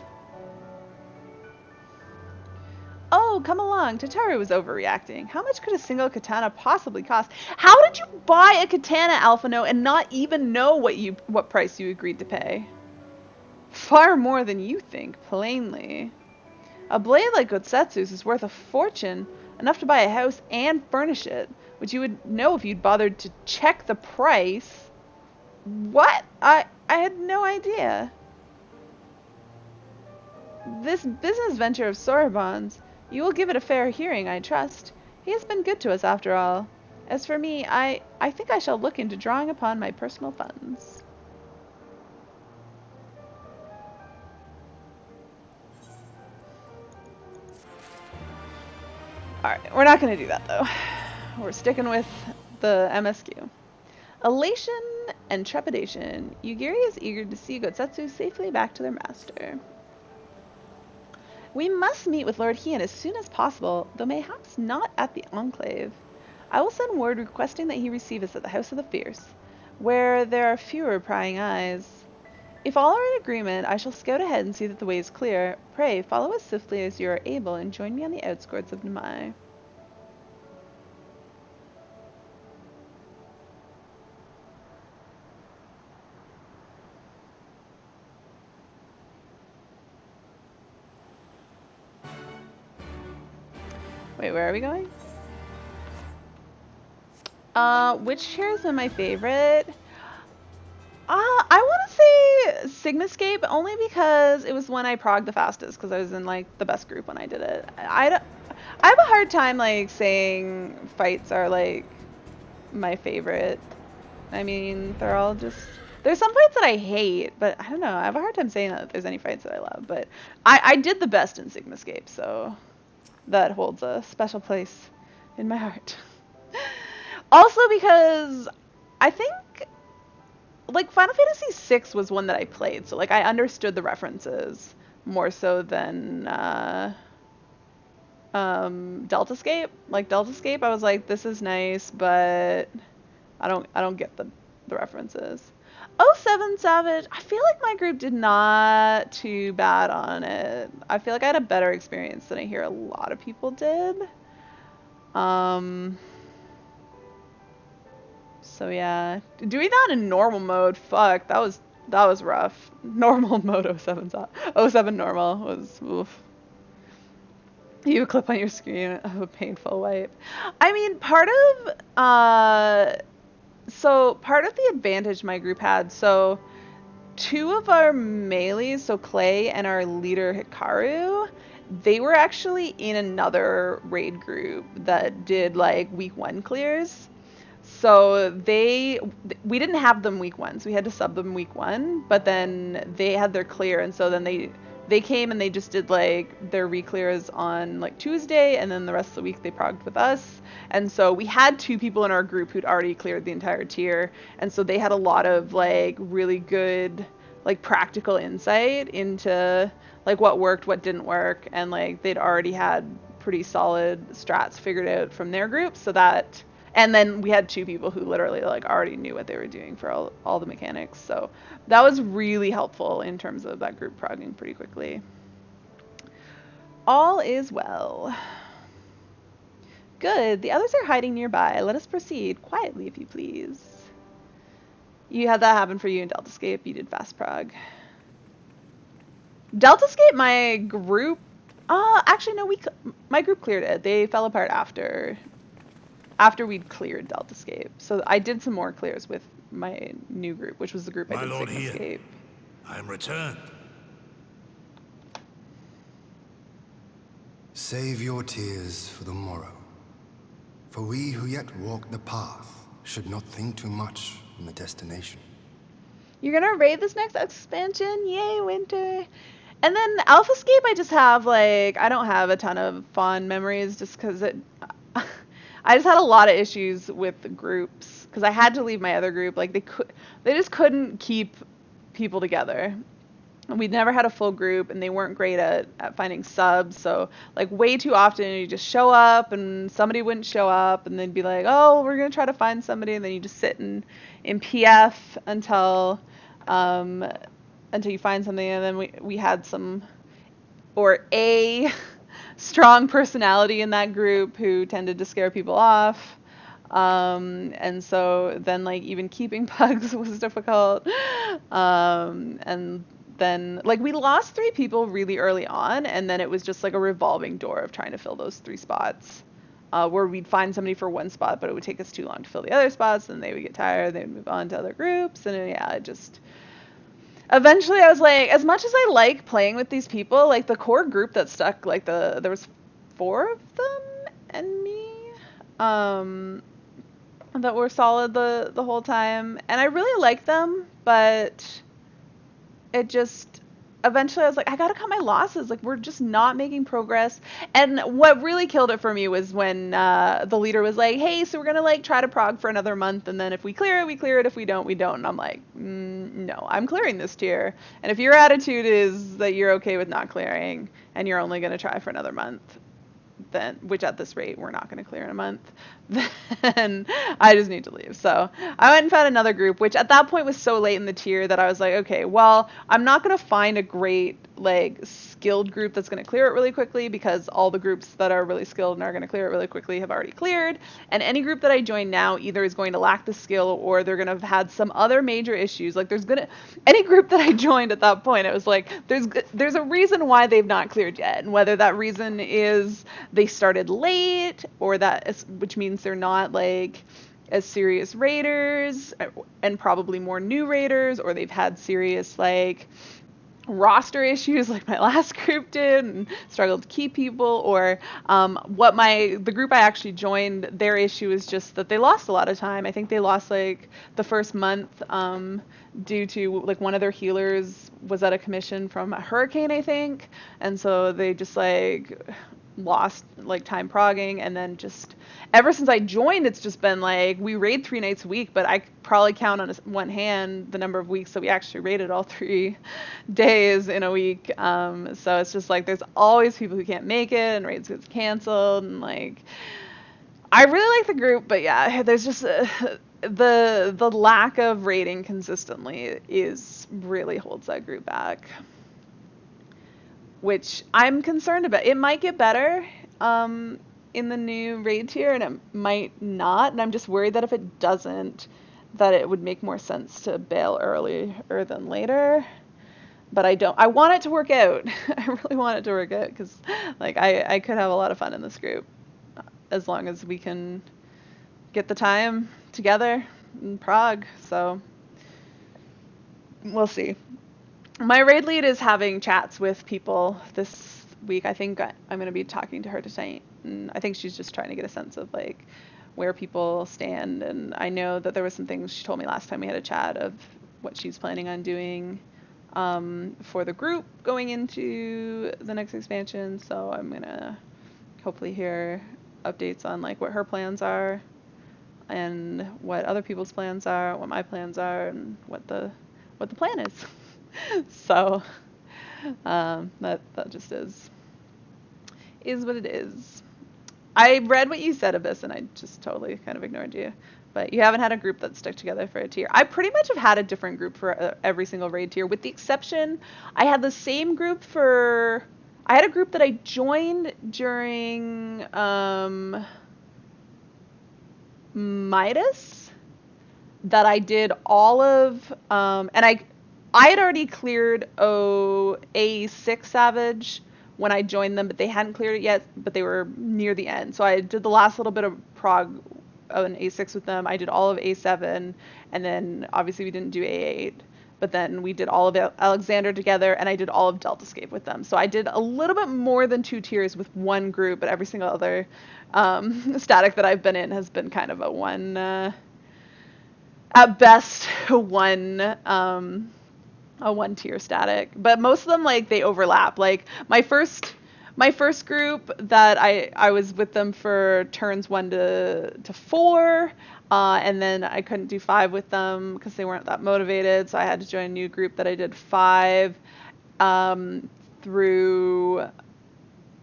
Speaker 1: Oh, come along. Tataru was overreacting. How much could a single katana possibly cost? How did you buy a katana, Alphino, and not even know what price you agreed to pay? Far more than you think, plainly. A blade like Gotsetsu's is worth a fortune, enough to buy a house and furnish it, which you would know if you'd bothered to check the price. What? I had no idea. This business venture of Soraban's, you will give it a fair hearing, I trust. He has been good to us after all. As for me, I think I shall look into drawing upon my personal funds. Alright, we're not going to do that though. We're sticking with the MSQ. Elation and trepidation. Yugiri is eager to see Gotsetsu safely back to their master. We must meet with Lord Hien as soon as possible, though mayhaps not at the Enclave. I will send word requesting that he receive us at the House of the Fierce, where there are fewer prying eyes. If all are in agreement, I shall scout ahead and see that the way is clear. Pray, follow as swiftly as you are able and join me on the outskirts of Namai. Wait, where are we going? Which chair is my favorite? I want to say Sigmascape only because it was when I progged the fastest, because I was in like the best group when I did it. I have a hard time like saying fights are like my favorite. I mean, they're all just, there's some fights that I hate, but I don't know. I have a hard time saying that there's any fights that I love, but I did the best in Sigmascape, so that holds a special place in my heart. Also because I think like Final Fantasy VI was one that I played, so like I understood the references more so than Deltascape. Like Deltascape, I was like, this is nice, but I don't get the references. Oh, 07 Savage, I feel like my group did not too bad on it. I feel like I had a better experience than I hear a lot of people did. So yeah, doing that in normal mode, fuck, that was rough. Normal mode 07 normal was oof. You clip on your screen of a painful wipe. I mean, part of the advantage my group had, so two of our melees, so Clay and our leader Hikaru, they were actually in another raid group that did like week 1 clears. So we didn't have them week 1, so we had to sub them week 1, but then they had their clear, and so then they came and they just did like their re-clears on like Tuesday, and then the rest of the week they progged with us. And so we had 2 people in our group who'd already cleared the entire tier, and so they had a lot of like really good like practical insight into like what worked, what didn't work, and like they'd already had pretty solid strats figured out from their group, so that, and then we had 2 people who literally like already knew what they were doing for all the mechanics, so that was really helpful in terms of that group progging pretty quickly. All is well. Good, the others are hiding nearby. Let us proceed quietly, if you please. You had that happen for you in Deltascape. You did fast prog. Deltascape, my group. Actually, no. My group cleared it. They fell apart after we'd cleared Deltascape. So I did some more clears with my new group, which was the group I did Sigmascape.
Speaker 6: I am returned.
Speaker 10: Save your tears for the morrow. For we who yet walk the path should not think too much on the destination.
Speaker 1: You're gonna raid this next expansion? Yay, winter! And then Alphascape, I just have like, I don't have a ton of fond memories just because I just had a lot of issues with the groups because I had to leave my other group. Like they just couldn't keep people together. We'd never had a full group, and they weren't great at finding subs, so like way too often you just show up and somebody wouldn't show up, and they'd be like, oh, we're gonna try to find somebody, and then you just sit in PF until you find something, and then we had some, or a strong personality in that group who tended to scare people off. And so then like even keeping pugs was difficult. And then like we lost 3 people really early on, and then it was just like a revolving door of trying to fill those 3 spots. Where we'd find somebody for one spot, but it would take us too long to fill the other spots, and they would get tired, they would move on to other groups, and yeah, it just eventually I was like, as much as I like playing with these people, like the core group that stuck, like there was 4 of them and me, that were solid the whole time, and I really liked them, but it just eventually I was like, I gotta cut my losses. Like we're just not making progress. And what really killed it for me was when the leader was like, hey, so we're gonna like try to prog for another month, and then if we clear it, we clear it. If we don't, we don't. And I'm like, no, I'm clearing this tier. And if your attitude is that you're okay with not clearing and you're only gonna try for another month, then, which at this rate we're not going to clear in a month, then I just need to leave. So I went and found another group, which at that point was so late in the tier that I was like, okay, well, I'm not going to find a great like skilled group that's going to clear it really quickly, because all the groups that are really skilled and are going to clear it really quickly have already cleared, and any group that I join now either is going to lack the skill or they're going to have had some other major issues. Like any group that I joined at that point, it was like there's a reason why they've not cleared yet, and whether that reason is they started late, or which means they're not like as serious raiders, and probably more new raiders, or they've had serious like roster issues like my last group did and struggled to keep people, or the group I actually joined, their issue is just that they lost a lot of time. I think they lost like the first month due to like one of their healers was at a commission from a hurricane, I think, and so they just like lost like time progging. And then just ever since I joined, it's just been like we raid 3 nights a week, but I probably count on one hand the number of weeks that we actually raided all 3 days in a week. So it's just like there's always people who can't make it, and raids gets canceled, and like I really like the group, but yeah, there's just the lack of raiding consistently is really holds that group back, which I'm concerned about. It might get better in the new raid tier, and it might not, and I'm just worried that if it doesn't, that it would make more sense to bail earlier than later. But I want it to work out. I really want it to work out, because like I could have a lot of fun in this group as long as we can get the time together in Prague. So we'll see. My raid lead is having chats with people this week. I think I'm going to be talking to her tonight, and I think she's just trying to get a sense of like where people stand. And I know that there was some things she told me last time we had a chat of what she's planning on doing for the group going into the next expansion. So I'm going to hopefully hear updates on like what her plans are, and what other people's plans are, what my plans are, and what the plan is. So that just is Is what it is. I read what you said, Abyss, and I just totally kind of ignored you. But you haven't had a group that stuck together for a tier. I pretty much have had a different group for every single raid tier, with the exception I had the same group for. I had a group that I joined during Midas that I did all of, and I had already cleared A6 Savage when I joined them, but they hadn't cleared it yet, but they were near the end. So I did the last little bit of prog of an A6 with them. I did all of A7, and then obviously we didn't do A8, but then we did all of Alexander together, and I did all of Deltascape with them. So I did a little bit more than 2 tiers with one group, but every single other static that I've been in has been kind of a one, at best, a 1 tier static. But most of them, like, they overlap. Like my first group that I was with them for turns 1 to 4, and then I couldn't do 5 with them because they weren't that motivated, so I had to join a new group that I did 5 through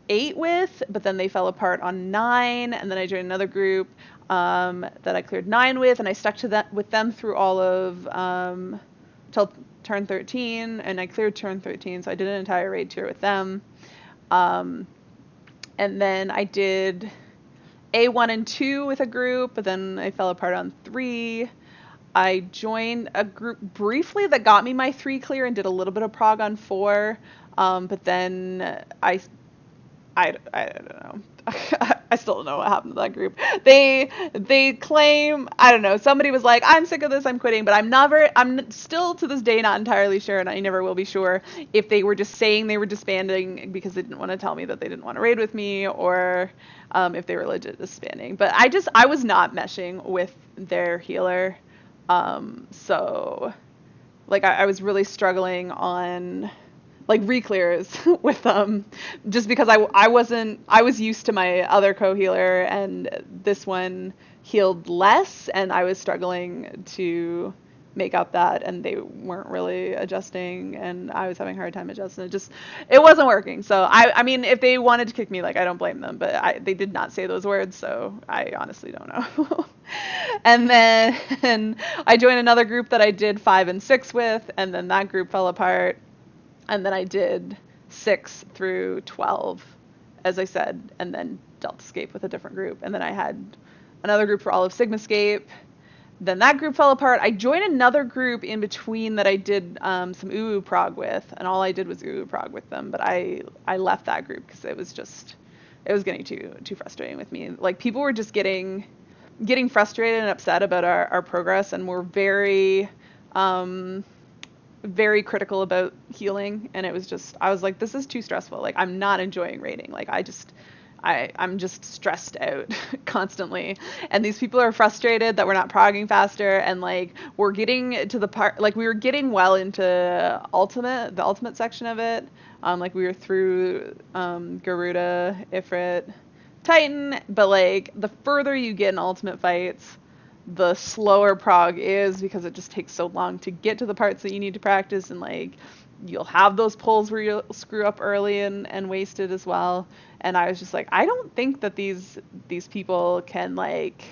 Speaker 1: 8 with, but then they fell apart on 9, and then I joined another group that I cleared 9 with, and I stuck to that with them through all of till turn 13, and I cleared turn 13, so I did an entire raid tier with them. And then I did A1 and 2 with a group, but then I fell apart on 3. I joined a group briefly that got me my 3 clear and did a little bit of prog on 4, but then I don't know. I still don't know what happened to that group. They claim, I don't know, somebody was like, I'm sick of this, I'm quitting, but I'm still to this day not entirely sure, and I never will be sure if they were just saying they were disbanding because they didn't want to tell me that they didn't want to raid with me, or if they were legit disbanding. But I was not meshing with their healer, so like I was really struggling on like re-clears with them, just because I was used to my other co-healer, and this one healed less, and I was struggling to make up that, and they weren't really adjusting, and I was having a hard time adjusting. It wasn't working. So I mean, if they wanted to kick me, like, I don't blame them, but they did not say those words, so I honestly don't know. And then I joined another group that I did 5 and 6 with, and then that group fell apart. And then I did 6 through 12, as I said, and then Deltascape with a different group. And then I had another group for all of Sigmascape. Then that group fell apart. I joined another group in between that I did some UU prog with, and all I did was UU prog with them. But I left that group because it was getting too frustrating with me. Like, people were just getting frustrated and upset about our progress, and were very very critical about healing, and I was like, this is too stressful. Like, I'm not enjoying raiding. Like, I'm just stressed out constantly, and these people are frustrated that we're not progging faster, and like we're getting to the part, like we were getting well into the ultimate section of it, like we were through Garuda, Ifrit, Titan, but like the further you get in ultimate fights, the slower prog is, because it just takes so long to get to the parts that you need to practice, and like you'll have those pulls where you'll screw up early and waste it as well. And I was just like, I don't think that these people can like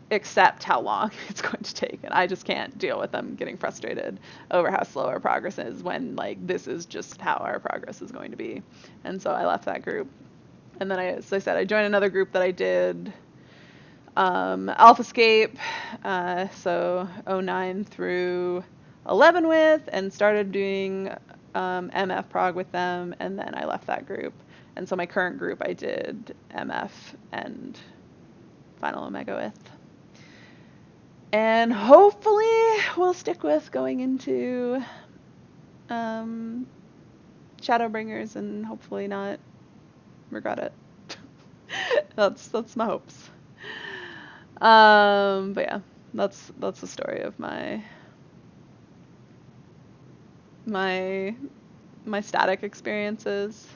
Speaker 1: accept how long it's going to take, and I just can't deal with them getting frustrated over how slow our progress is, when like this is just how our progress is going to be. And so I left that group, and then as I said, I joined another group that I did Alphascape, so 09 through 11 with, and started doing MF prog with them, and then I left that group. And so my current group I did MF and Final Omega with. And hopefully we'll stick with going into Shadowbringers, and hopefully not regret it. That's my hopes. But yeah, that's the story of my static experiences.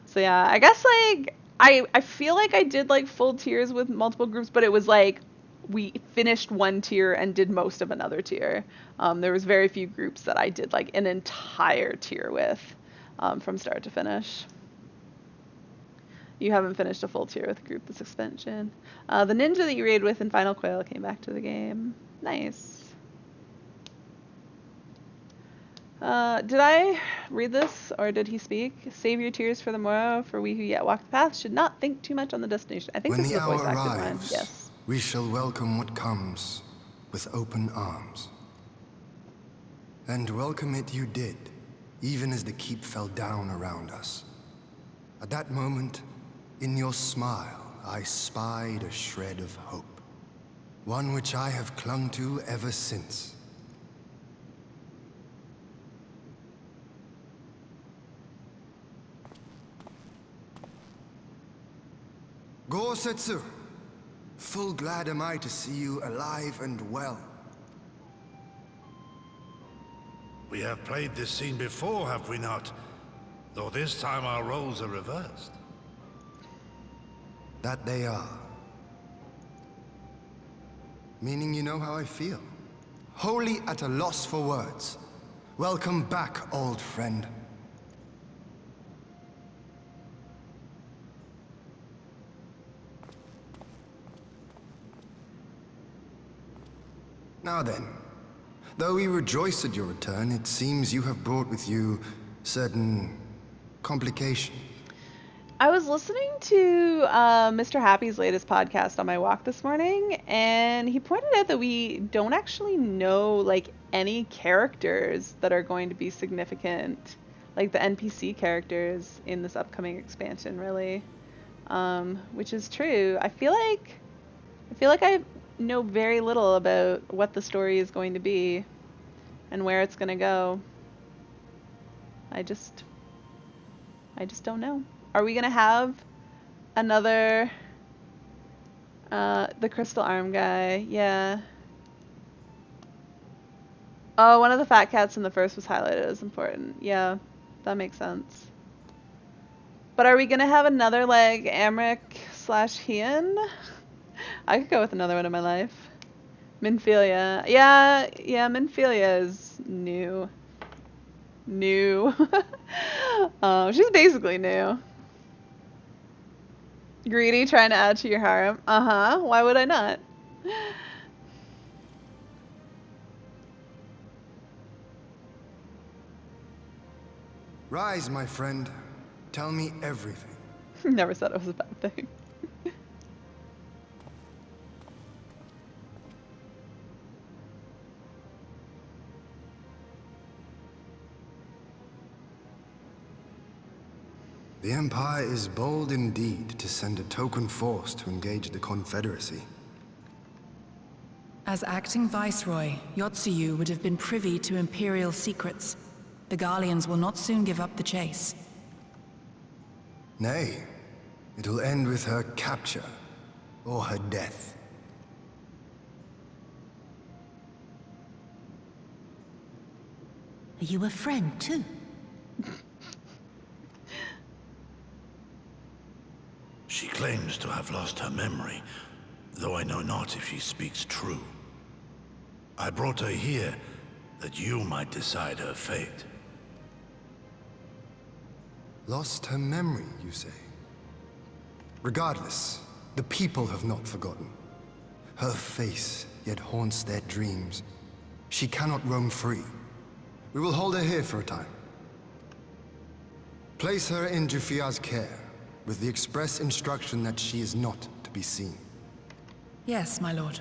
Speaker 1: So yeah, I guess like I feel like I did like full tiers with multiple groups, but it was like we finished one tier and did most of another tier. There was very few groups that I did like an entire tier with, from start to finish. You haven't finished a full tier with a group this expansion. The ninja that you raid with in Final Quail came back to the game. Nice. Did I read this, or did he speak? Save your tears for the morrow, for we who yet walk the path should not think too much on the destination. I think
Speaker 10: When
Speaker 1: this is
Speaker 10: the
Speaker 1: a voice
Speaker 10: hour
Speaker 1: acted one.
Speaker 10: arrives,
Speaker 1: Yes.
Speaker 10: we shall welcome what comes with open arms. And welcome it you did, even as the keep fell down around us. At that moment, in your smile, I spied a shred of hope. One which I have clung to ever since. Gosetsu, full glad am I to see you alive and well.
Speaker 6: We have played this scene before, have we not? Though this time our roles are reversed.
Speaker 10: That they are. Meaning you know how I feel. Wholly at a loss for words. Welcome back, old friend. Now then, though we rejoice at your return, it seems you have brought with you certain complications.
Speaker 1: I was listening to Mr. Happy's latest podcast on my walk this morning, and he pointed out that we don't actually know like any characters that are going to be significant, like the NPC characters in this upcoming expansion, really, which is true. I feel like I know very little about what the story is going to be and where it's going to go. I just don't know. Are we going to have another the crystal arm guy? Yeah. Oh, one of the fat cats in the first was highlighted as important. Yeah, that makes sense. But are we going to have another like Amric / Hien? I could go with another one in my life. Minfilia. Yeah, Minfilia is new. She's basically new. Greedy trying to add to your harem. Uh-huh. Why would I not?
Speaker 10: Rise, my friend. Tell me everything.
Speaker 1: Never said it was a bad thing.
Speaker 10: The Empire is bold indeed to send a token force to engage the Confederacy.
Speaker 4: As acting Viceroy, Yotsuyu would have been privy to Imperial secrets. The Garleans will not soon give up the chase.
Speaker 10: Nay, it will end with her capture, or her death.
Speaker 7: Are you a friend, too?
Speaker 6: She claims to have lost her memory, though I know not if she speaks true. I brought her here that you might decide her fate.
Speaker 10: Lost her memory, you say? Regardless, the people have not forgotten. Her face yet haunts their dreams. She cannot roam free. We will hold her here for a time. Place her in Jufia's care, with the express instruction that she is not to be seen.
Speaker 4: Yes, my lord.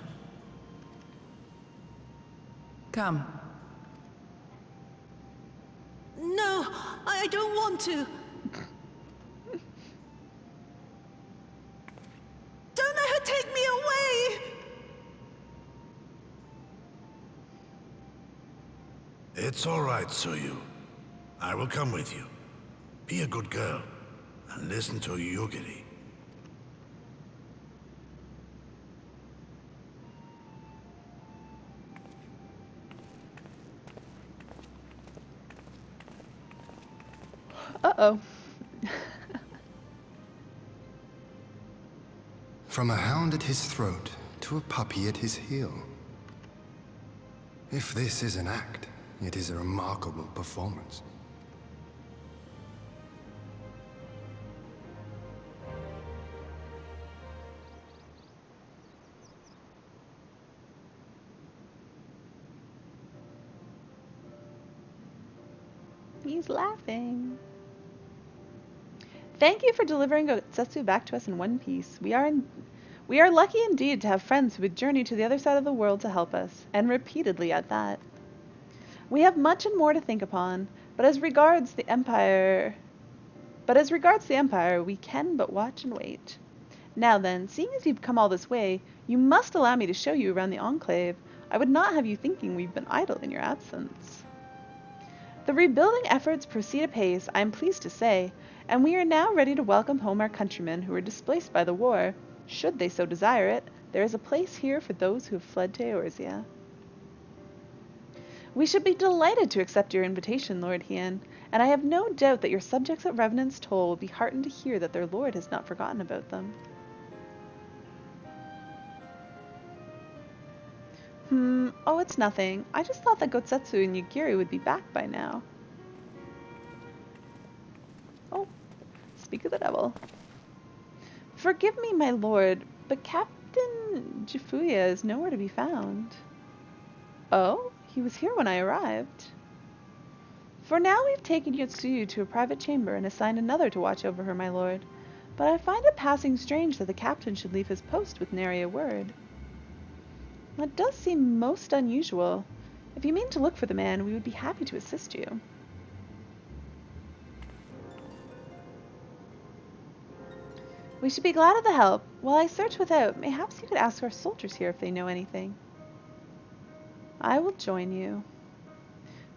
Speaker 4: Come.
Speaker 7: No, I don't want to. Don't let her take me away!
Speaker 6: It's all right, Suyu. I will come with you. Be a good girl, and listen to Yugiri.
Speaker 1: Uh-oh.
Speaker 10: From a hound at his throat to a puppy at his heel. If this is an act, it is a remarkable performance.
Speaker 1: Everybody's laughing. Thank you for delivering Otsetsu back to us in one piece. We are lucky indeed to have friends who would journey to the other side of the world to help us, and repeatedly at that. We have much and more to think upon, but as regards the Empire, we can but watch and wait. Now then, seeing as you've come all this way, you must allow me to show you around the Enclave. I would not have you thinking we've been idle in your absence. The rebuilding efforts proceed apace, I am pleased to say, and we are now ready to welcome home our countrymen who were displaced by the war. Should they so desire it, there is a place here for those who have fled to Eorzea. We should be delighted to accept your invitation, Lord Hien, and I have no doubt that your subjects at Revenant's Toll will be heartened to hear that their lord has not forgotten about them. Oh, it's nothing. I just thought that Gotsetsu and Yagiri would be back by now. Oh, speak of the devil. Forgive me, my lord, but Captain Jifuya is nowhere to be found. Oh, he was here when I arrived. For now we've taken Yotsuyu to a private chamber and assigned another to watch over her, my lord. But I find it passing strange that the captain should leave his post with nary a word. That does seem most unusual. If you mean to look for the man, we would be happy to assist you. We should be glad of the help. While I search without, mayhaps you could ask our soldiers here if they know anything. I will join you.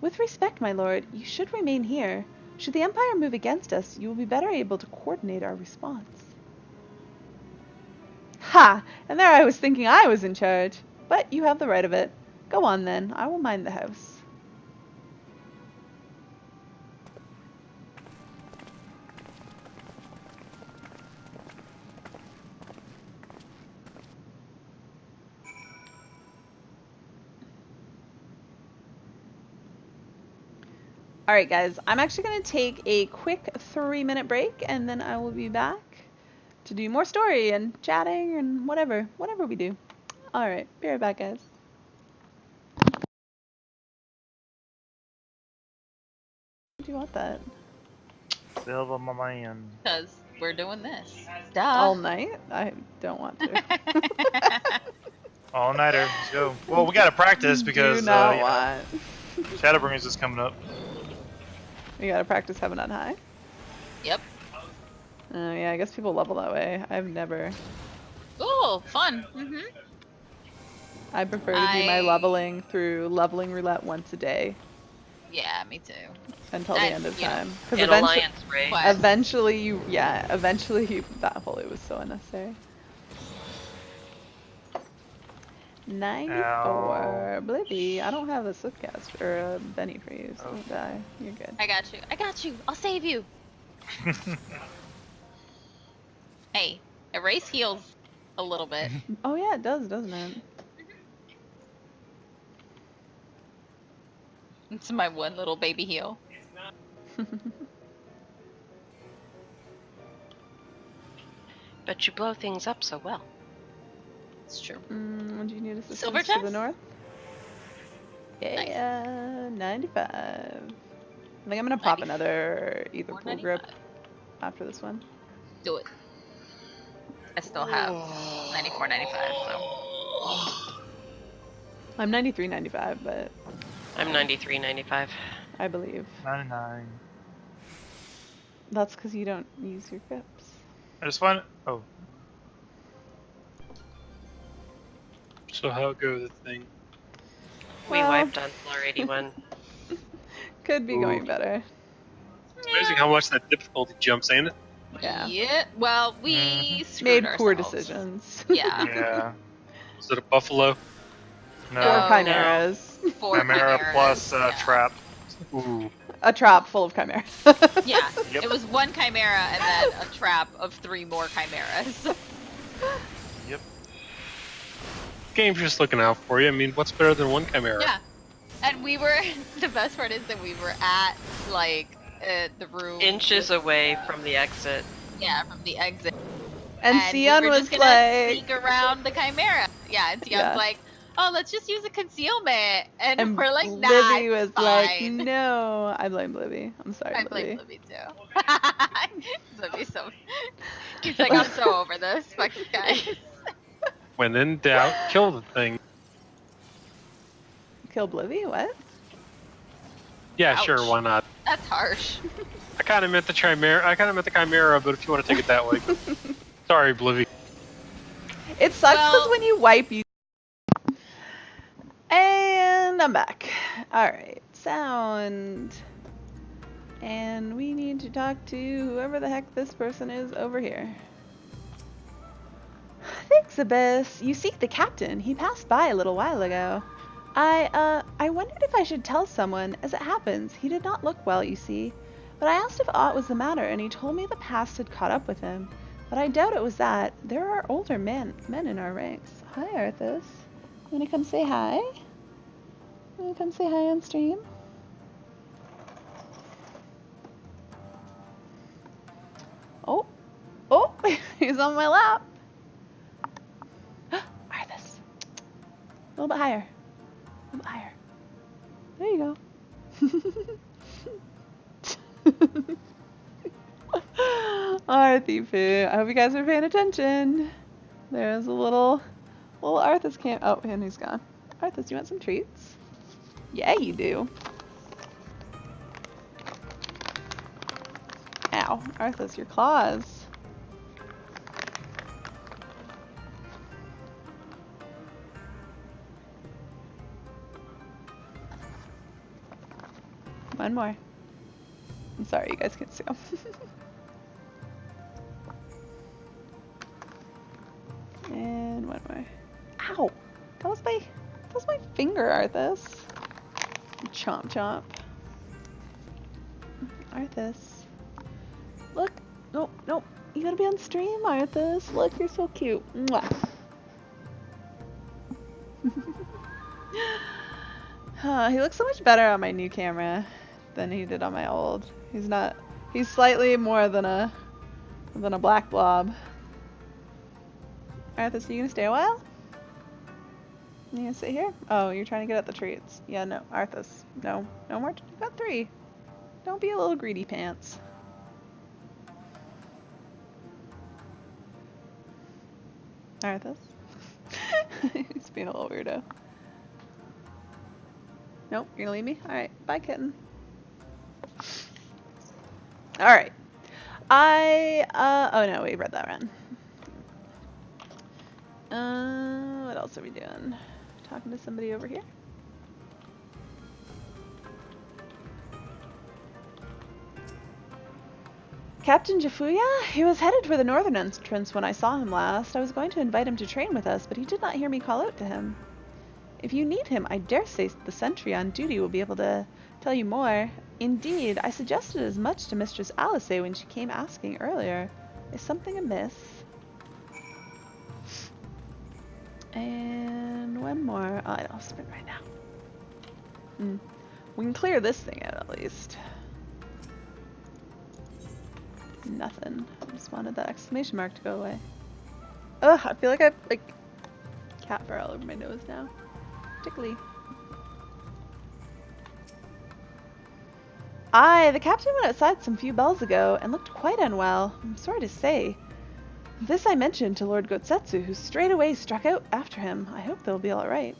Speaker 1: With respect, my lord, you should remain here. Should the Empire move against us, you will be better able to coordinate our response. Ha! And there I was thinking I was in charge. But you have the right of it. Go on then, I will mind the house. Alright guys, I'm actually going to take a quick 3-minute break and then I will be back to do more story and chatting and whatever we do. Alright, be right back guys. Do you want that?
Speaker 11: Silver my man.
Speaker 12: Because we're doing this. Duh.
Speaker 1: All night? I don't want to.
Speaker 11: All nighter. Let's go. Well, we gotta practice because
Speaker 1: do not want.
Speaker 11: Shadowbringers is coming up.
Speaker 1: We gotta practice Heaven on High?
Speaker 12: Yep.
Speaker 1: Yeah, I guess people level that way. I've never.
Speaker 12: Oh, fun.
Speaker 1: I prefer to do my leveling through leveling roulette once a day.
Speaker 12: Yeah, me too.
Speaker 1: Until the end of time.
Speaker 13: An alliance raid.
Speaker 1: Eventually you, that whole, it was so unnecessary. 94. Blibby, I don't have a Swiftcast or a Benny for you, so don't die. You're good.
Speaker 12: I got you. I got you. I'll save you. Hey, erase heals a little bit.
Speaker 1: Oh yeah, it does, doesn't it?
Speaker 12: It's my one little baby heal.
Speaker 13: But you blow things up so well.
Speaker 12: It's true.
Speaker 1: What do you need assistance
Speaker 12: Silver
Speaker 1: to
Speaker 12: chest?
Speaker 1: the north? Yeah,
Speaker 12: Nice.
Speaker 1: 95. I think I'm gonna pop another either pool grip
Speaker 12: 495.
Speaker 1: after this one.
Speaker 12: Do it. I still have 94, 95, so.
Speaker 1: I'm 93, 95, but
Speaker 13: I'm 93, 95.
Speaker 1: I believe.
Speaker 11: 99.
Speaker 1: That's because you don't use your grips.
Speaker 11: I just want. Oh.
Speaker 14: So how go the thing?
Speaker 13: We
Speaker 1: Well.
Speaker 13: wiped on floor 81.
Speaker 1: Could be going better.
Speaker 14: It's amazing how much that difficulty jumps, ain't it?
Speaker 1: Yeah.
Speaker 12: Yeah, well, we screwed
Speaker 1: Made poor
Speaker 12: ourselves.
Speaker 1: decisions.
Speaker 12: Yeah.
Speaker 11: Yeah.
Speaker 14: Was it a buffalo?
Speaker 11: No.
Speaker 1: Or chimeras.
Speaker 12: 4
Speaker 11: Chimera
Speaker 12: chimeras,
Speaker 11: plus
Speaker 12: yeah.
Speaker 11: trap.
Speaker 14: Ooh.
Speaker 1: A trap full of chimeras.
Speaker 12: Yeah,
Speaker 11: Yep.
Speaker 12: it was 1 chimera and then a trap of 3 more chimeras.
Speaker 11: Yep.
Speaker 14: Game's just looking out for you. I mean, what's better than one chimera?
Speaker 12: Yeah, and we were, the best part is that we were at, like, the room.
Speaker 13: Inches away from the exit.
Speaker 12: Yeah, from the exit.
Speaker 1: And
Speaker 12: we
Speaker 1: Sion
Speaker 12: were
Speaker 1: was
Speaker 12: just gonna
Speaker 1: like,
Speaker 12: sneak around the chimera. Yeah, and Sion's
Speaker 1: Yeah.
Speaker 12: like, oh, let's just use a concealment. And we're like, nah,
Speaker 1: Libby was
Speaker 12: it's
Speaker 1: like,
Speaker 12: fine.
Speaker 1: no. I blame Libby. I'm sorry,
Speaker 12: I
Speaker 1: Libby.
Speaker 12: blame Libby too. Libby's so. He's like, I'm so over this. Fuck you guys.
Speaker 14: When in doubt, kill the thing.
Speaker 1: Kill Libby? What?
Speaker 14: Yeah,
Speaker 12: Ouch.
Speaker 14: sure, why not?
Speaker 12: That's harsh.
Speaker 14: I kind of meant the Chimera. I kind of meant the Chimera, but if you want to take it that way. Sorry, Blivy.
Speaker 1: It sucks because
Speaker 12: Well-
Speaker 1: when you wipe, you. And I'm back. Alright, sound. And we need to talk to whoever the heck this person is over here. Thanks, Abyss. You seek the captain. He passed by a little while ago. I wondered if I should tell someone. As it happens, he did not look well, you see. But I asked if aught was the matter, and he told me the past had caught up with him. But I doubt it was that. There are older men in our ranks. Hi, Arthas. You wanna come say hi? You wanna come say hi on stream? Oh, oh, he's on my lap. Arthas. A little bit higher. A little bit higher. There you go. Arthy, I hope you guys are paying attention. There's a little Arthas camp. Oh, and he's gone. Arthas, you want some treats? Yeah, you do. Ow, Arthas, your claws. One more. I'm sorry, you guys can't see him. And one more. Ow! That was my finger, Arthas. Chomp chomp. Arthas. Look. Nope, nope. You gotta be on stream, Arthas. Look, you're so cute. Mwah. He looks so much better on my new camera than he did on my old. He's slightly more than a black blob. Arthas, are you gonna stay a while? You gonna sit here? Oh, you're trying to get at the treats. Yeah, no, Arthas. No. No more. You got 3. Don't be a little greedy pants. Arthas? He's being a little weirdo. Nope, you're gonna leave me? Alright, bye kitten. Alright. Oh no, we read that run. What else are we doing? Talking to somebody over here? Captain Jafuya? He was headed for the northern entrance when I saw him last. I was going to invite him to train with us, but he did not hear me call out to him. If you need him, I dare say the sentry on duty will be able to tell you more. Indeed, I suggested as much to Mistress Alice when she came asking earlier. Is something amiss? And one more. Oh, I'll sprint right now. We can clear this thing out at least. Nothing. I just wanted that exclamation mark to go away. Ugh, I feel like I have like cat fur all over my nose now. Tickly. Aye, the captain went outside some few bells ago and looked quite unwell. I'm sorry to say. This I mentioned to Lord Gotsetsu, who straight away struck out after him. I hope they'll be alright.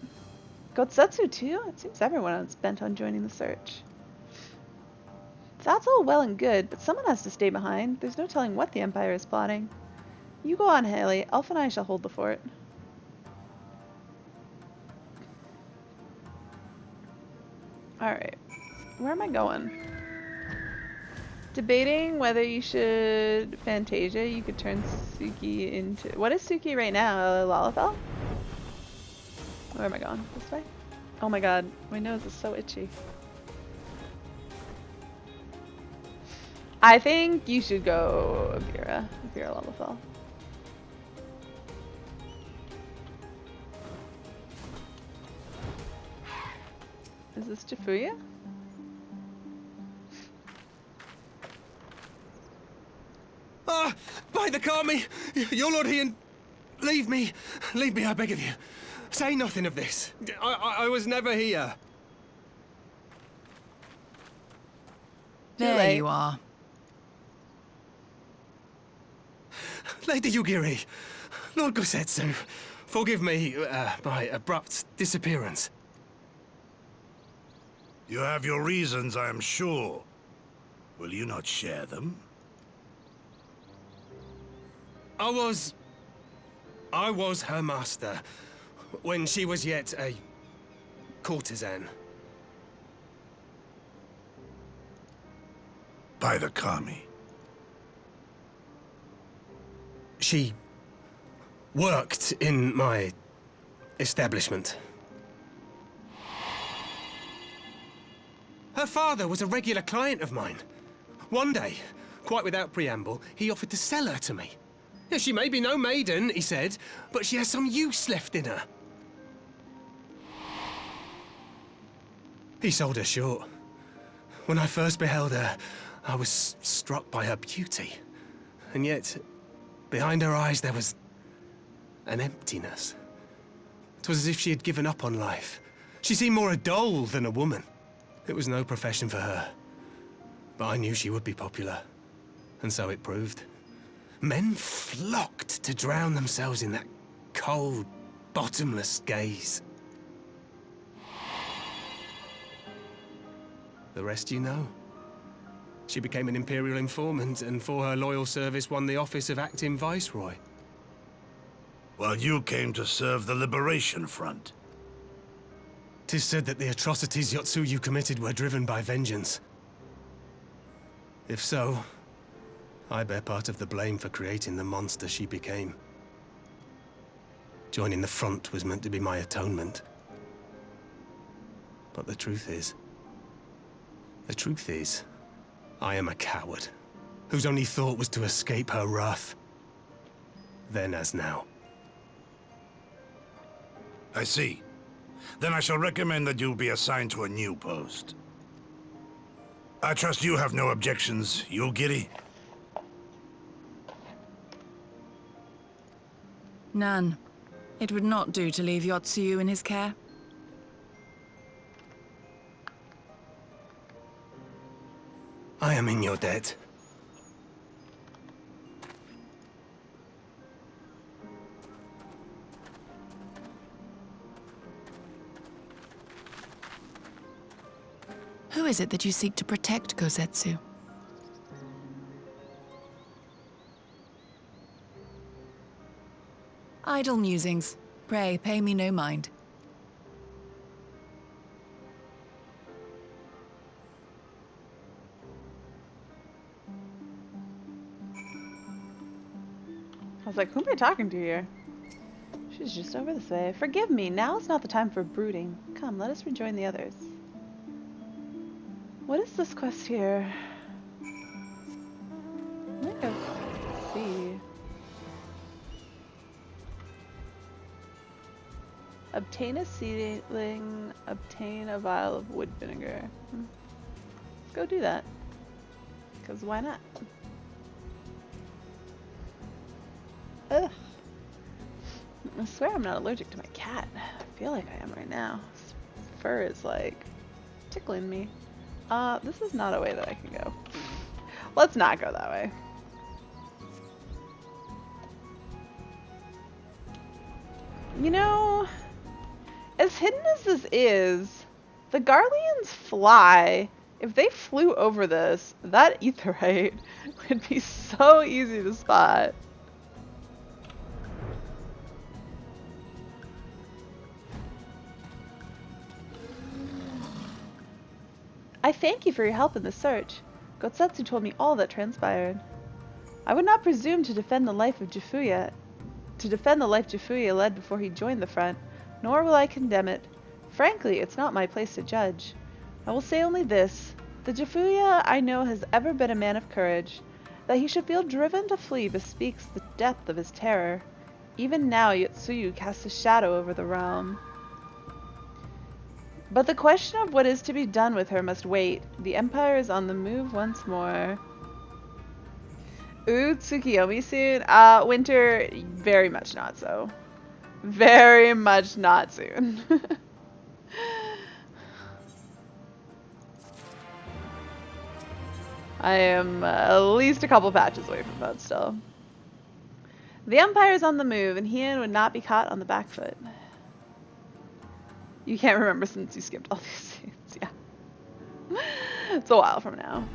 Speaker 1: Gotsetsu too? It seems everyone is bent on joining the search. That's all well and good, but someone has to stay behind. There's no telling what the Empire is plotting. You go on, Haley. Elf and I shall hold the fort. Alright. Where am I going? Debating whether you should Fantasia. You could turn Suki into... What is Suki right now? Lalafell? Where am I going? This way? Oh my god. My nose is so itchy. I think you should go Avira. Avira Lalafell. Is this Jafuya?
Speaker 3: Ah! By the Kami! Your Lord Ian! Leave me, I beg of you. Say nothing of this. I was never here.
Speaker 4: There you are.
Speaker 3: Lady Yugiri, Lord Gosetsu, forgive me my abrupt disappearance.
Speaker 6: You have your reasons, I am sure. Will you not share them?
Speaker 3: I was her master when she was yet a courtesan.
Speaker 6: By the Kami.
Speaker 3: She worked in my establishment. Her father was a regular client of mine. One day, quite without preamble, he offered to sell her to me. Yeah, she may be no maiden, he said, but she has some use left in her. He sold her short. When I first beheld her, I was struck by her beauty. And yet, behind her eyes there was an emptiness. It was as if she had given up on life. She seemed more a doll than a woman. It was no profession for her. But I knew she would be popular. And so it proved. Men flocked to drown themselves in that cold, bottomless gaze. The rest you know. She became an Imperial informant, and for her loyal service won the office of Acting Viceroy.
Speaker 6: While you came to serve the Liberation Front.
Speaker 3: 'Tis said that the atrocities Yotsuyu committed were driven by vengeance. If so, I bear part of the blame for creating the monster she became. Joining the front was meant to be my atonement. But the truth is, I am a coward, whose only thought was to escape her wrath. Then as now.
Speaker 6: I see. Then I shall recommend that you be assigned to a new post. I trust you have no objections, Yugiri?
Speaker 4: None. It would not do to leave Yotsuyu in his care.
Speaker 3: I am in your debt.
Speaker 4: Who is it that you seek to protect, Kosetsu? Idle musings. Pray, pay me no mind.
Speaker 1: I was like, who am I talking to here? She's just over this way. Forgive me, now is not the time for brooding. Come, let us rejoin the others. What is this quest here? I think let's see. Obtain a seedling, obtain a vial of wood vinegar. Let's go do that. Because why not? Ugh. I swear I'm not allergic to my cat. I feel like I am right now. His fur is like tickling me. This is not a way that I can go. Let's not go that way. You know, as hidden as this is, the Garleans fly. If they flew over this, that aetheryte would be so easy to spot. I thank you for your help in the search. Gotsetsu told me all that transpired. I would not presume to defend the life of Jifuya, led before he joined the front, nor will I condemn it. Frankly, it's not my place to judge. I will say only this. The Jifuya I know has ever been a man of courage. That he should feel driven to flee bespeaks the depth of his terror. Even now Yotsuyu casts a shadow over the realm. But the question of what is to be done with her must wait. The Empire is on the move once more. Ooh, Tsukiyomi soon? Winter, very much not so. Very much not soon. I am at least a couple patches away from that still. The Empire's on the move, and Hien would not be caught on the back foot. You can't remember since you skipped all these scenes, yeah. It's a while from now.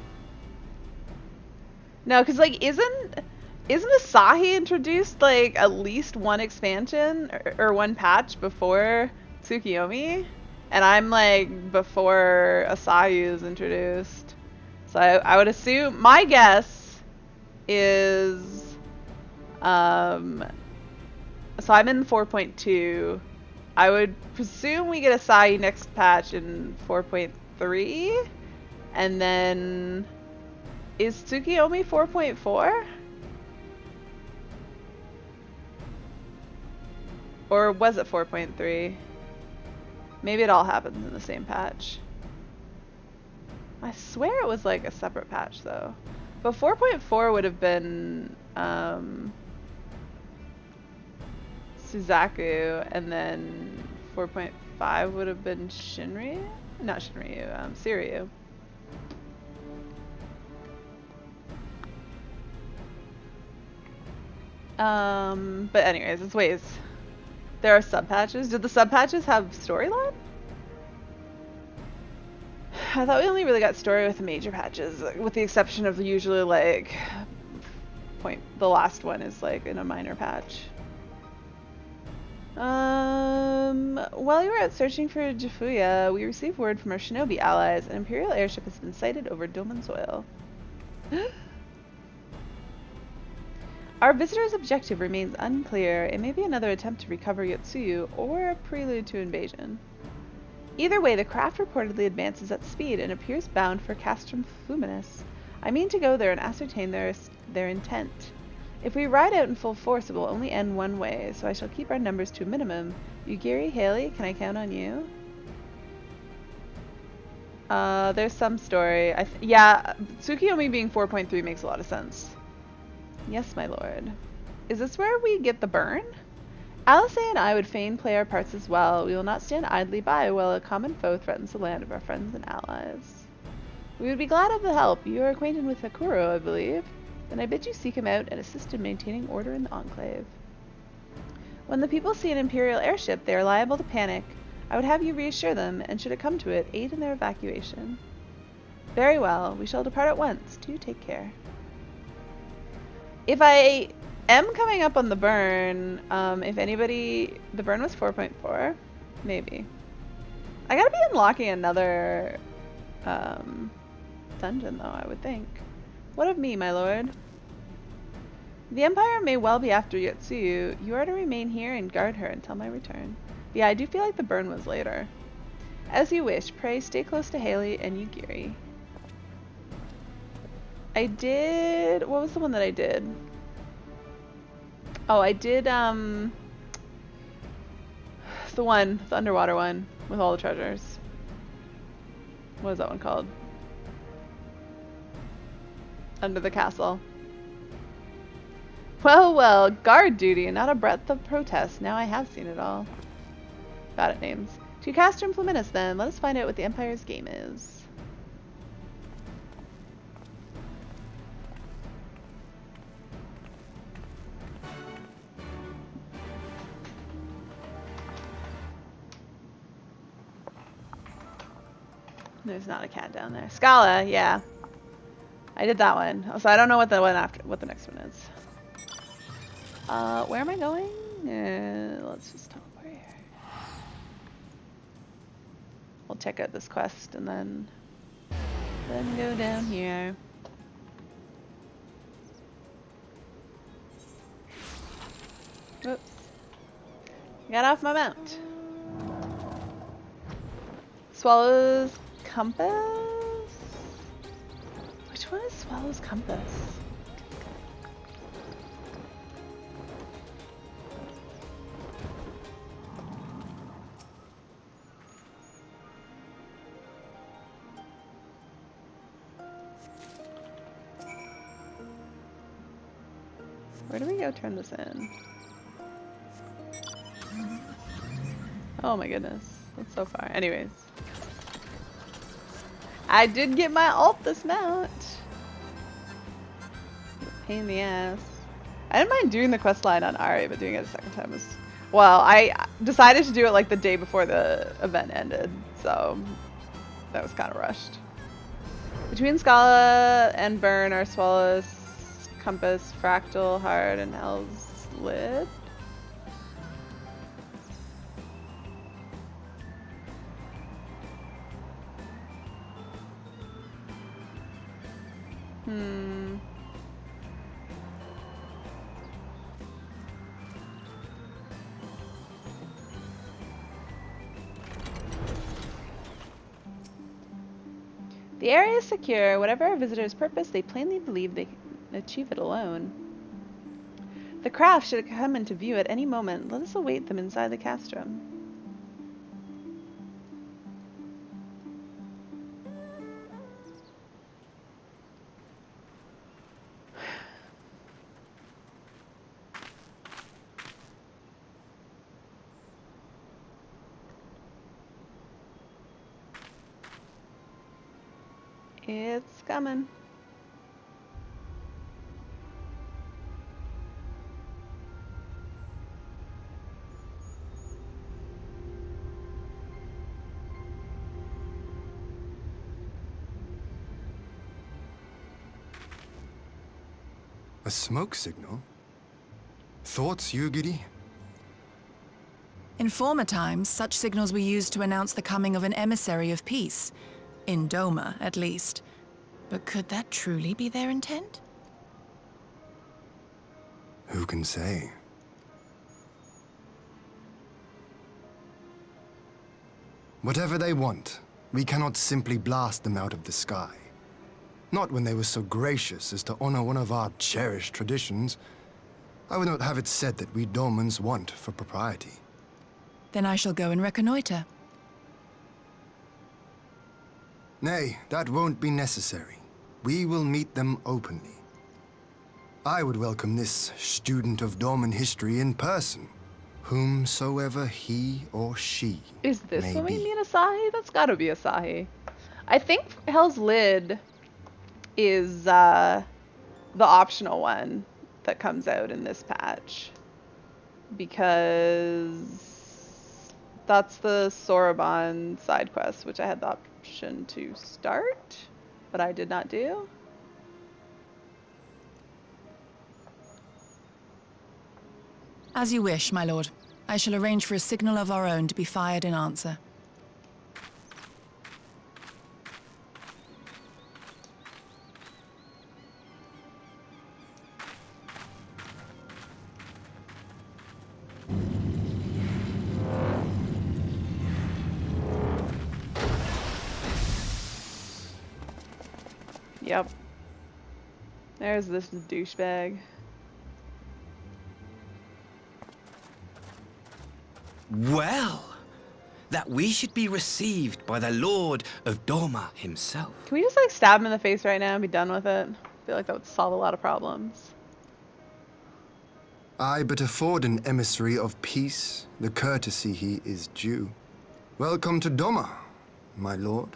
Speaker 1: No, because, like, isn't Asahi introduced, like, at least one expansion or one patch before Tsukiyomi? And I'm, like, before Asahi is introduced. So I would assume, my guess is, so I'm in 4.2. I would presume we get Asahi next patch in 4.3. And then, is Tsukiyomi 4.4? Or was it 4.3? Maybe it all happens in the same patch. I swear it was like a separate patch though. But 4.4 would have been Suzaku, and then 4.5 would have been Shinryu? Not Shinryu, Siryu. But anyways, it's ways. There are sub-patches. Did the sub-patches have storyline? I thought we only really got story with the major patches, with the exception of usually like the last one is like in a minor patch. While you were out searching for Jifuya, we received word from our shinobi allies. An Imperial airship has been sighted over Doman soil. Our visitor's objective remains unclear. It may be another attempt to recover Yotsuyu or a prelude to invasion. Either way, the craft reportedly advances at speed and appears bound for Castrum Fluminus. I mean to go there and ascertain their intent. If we ride out in full force, it will only end one way, so I shall keep our numbers to a minimum. Yugiri, Haley, can I count on you? There's some story. Yeah, Tsukiyomi being 4.3 makes a lot of sense. Yes, my lord. Is this where we get the burn? Alice and I would fain play our parts as well. We will not stand idly by while a common foe threatens the land of our friends and allies. We would be glad of the help. You are acquainted with Hakuro, I believe. Then I bid you seek him out and assist in maintaining order in the Enclave. When the people see an Imperial airship, they are liable to panic. I would have you reassure them, and should it come to it, aid in their evacuation. Very well. We shall depart at once. Do take care. If I am coming up on the burn, if anybody... The burn was 4.4? Maybe. I gotta be unlocking another dungeon, though, I would think. What of me, my lord? The Empire may well be after Yotsuyu. You are to remain here and guard her until my return. Yeah, I do feel like the burn was later. As you wish. Pray stay close to Haley and Yugiri. I did... What was the one that I did? Oh, I did, the underwater one, with all the treasures. What is that one called? Under the castle. Well, well, guard duty and not a breath of protest. Now I have seen it all. Got it, names. To Castrum Fluminus, then. Let us find out what the Empire's game is. There's not a cat down there. Scala, yeah. I did that one. So I don't know what the one after, what the next one is. Where am I going? Let's just teleport here. We'll check out this quest and then go down here. Whoops. Got off my mount. Swallow's compass? Which one is Swallow's compass? Where do we go turn this in? Oh my goodness. That's so far. Anyways. I did get my ult dismount. Pain in the ass. I didn't mind doing the quest line on Ari, but doing it a second time was... Well, I decided to do it like the day before the event ended, so that was kind of rushed. Between Scala and Burn are Swallows, Compass, Fractal, Hard, and Hell's Lid. The area is secure. Whatever our visitors' purpose, they plainly believe they can achieve it alone. The craft should come into view at any moment. Let us await them inside the castrum. It's coming.
Speaker 10: A smoke signal? Thoughts, Yugiri?
Speaker 4: In former times, such signals were used to announce the coming of an emissary of peace. In Doma, at least. But could that truly be their intent?
Speaker 10: Who can say? Whatever they want, we cannot simply blast them out of the sky. Not when they were so gracious as to honor one of our cherished traditions. I would not have it said that we Domans want for propriety.
Speaker 4: Then I shall go and reconnoiter.
Speaker 10: Nay, that won't be necessary. We will meet them openly. I would welcome this student of Dorman history in person, whomsoever he or she
Speaker 1: Is this
Speaker 10: may
Speaker 1: when we
Speaker 10: be.
Speaker 1: meet Asahi? That's gotta be Asahi. I think Hell's Lid is the optional one that comes out in this patch. Because that's the Soroban side quest, which I had the option to start, but I did not do.
Speaker 4: As you wish, my lord. I shall arrange for a signal of our own to be fired in answer.
Speaker 1: Yep. There's this douchebag.
Speaker 15: Well, that we should be received by the Lord of Doma himself.
Speaker 1: Can we just like stab him in the face right now and be done with it? I feel like that would solve a lot of problems.
Speaker 10: I but afford an emissary of peace the courtesy he is due. Welcome to Doma, my lord.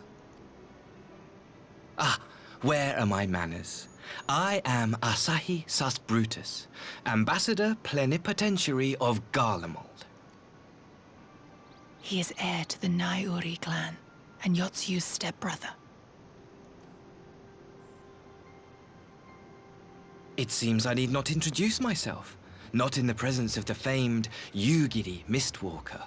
Speaker 15: Ah, where are my manners? I am Asahi Sus Brutus, ambassador plenipotentiary of Garlemald.
Speaker 4: He is heir to the Naiuri clan, and Yotsu's stepbrother.
Speaker 15: It seems I need not introduce myself, not in the presence of the famed Yugiri Mistwalker.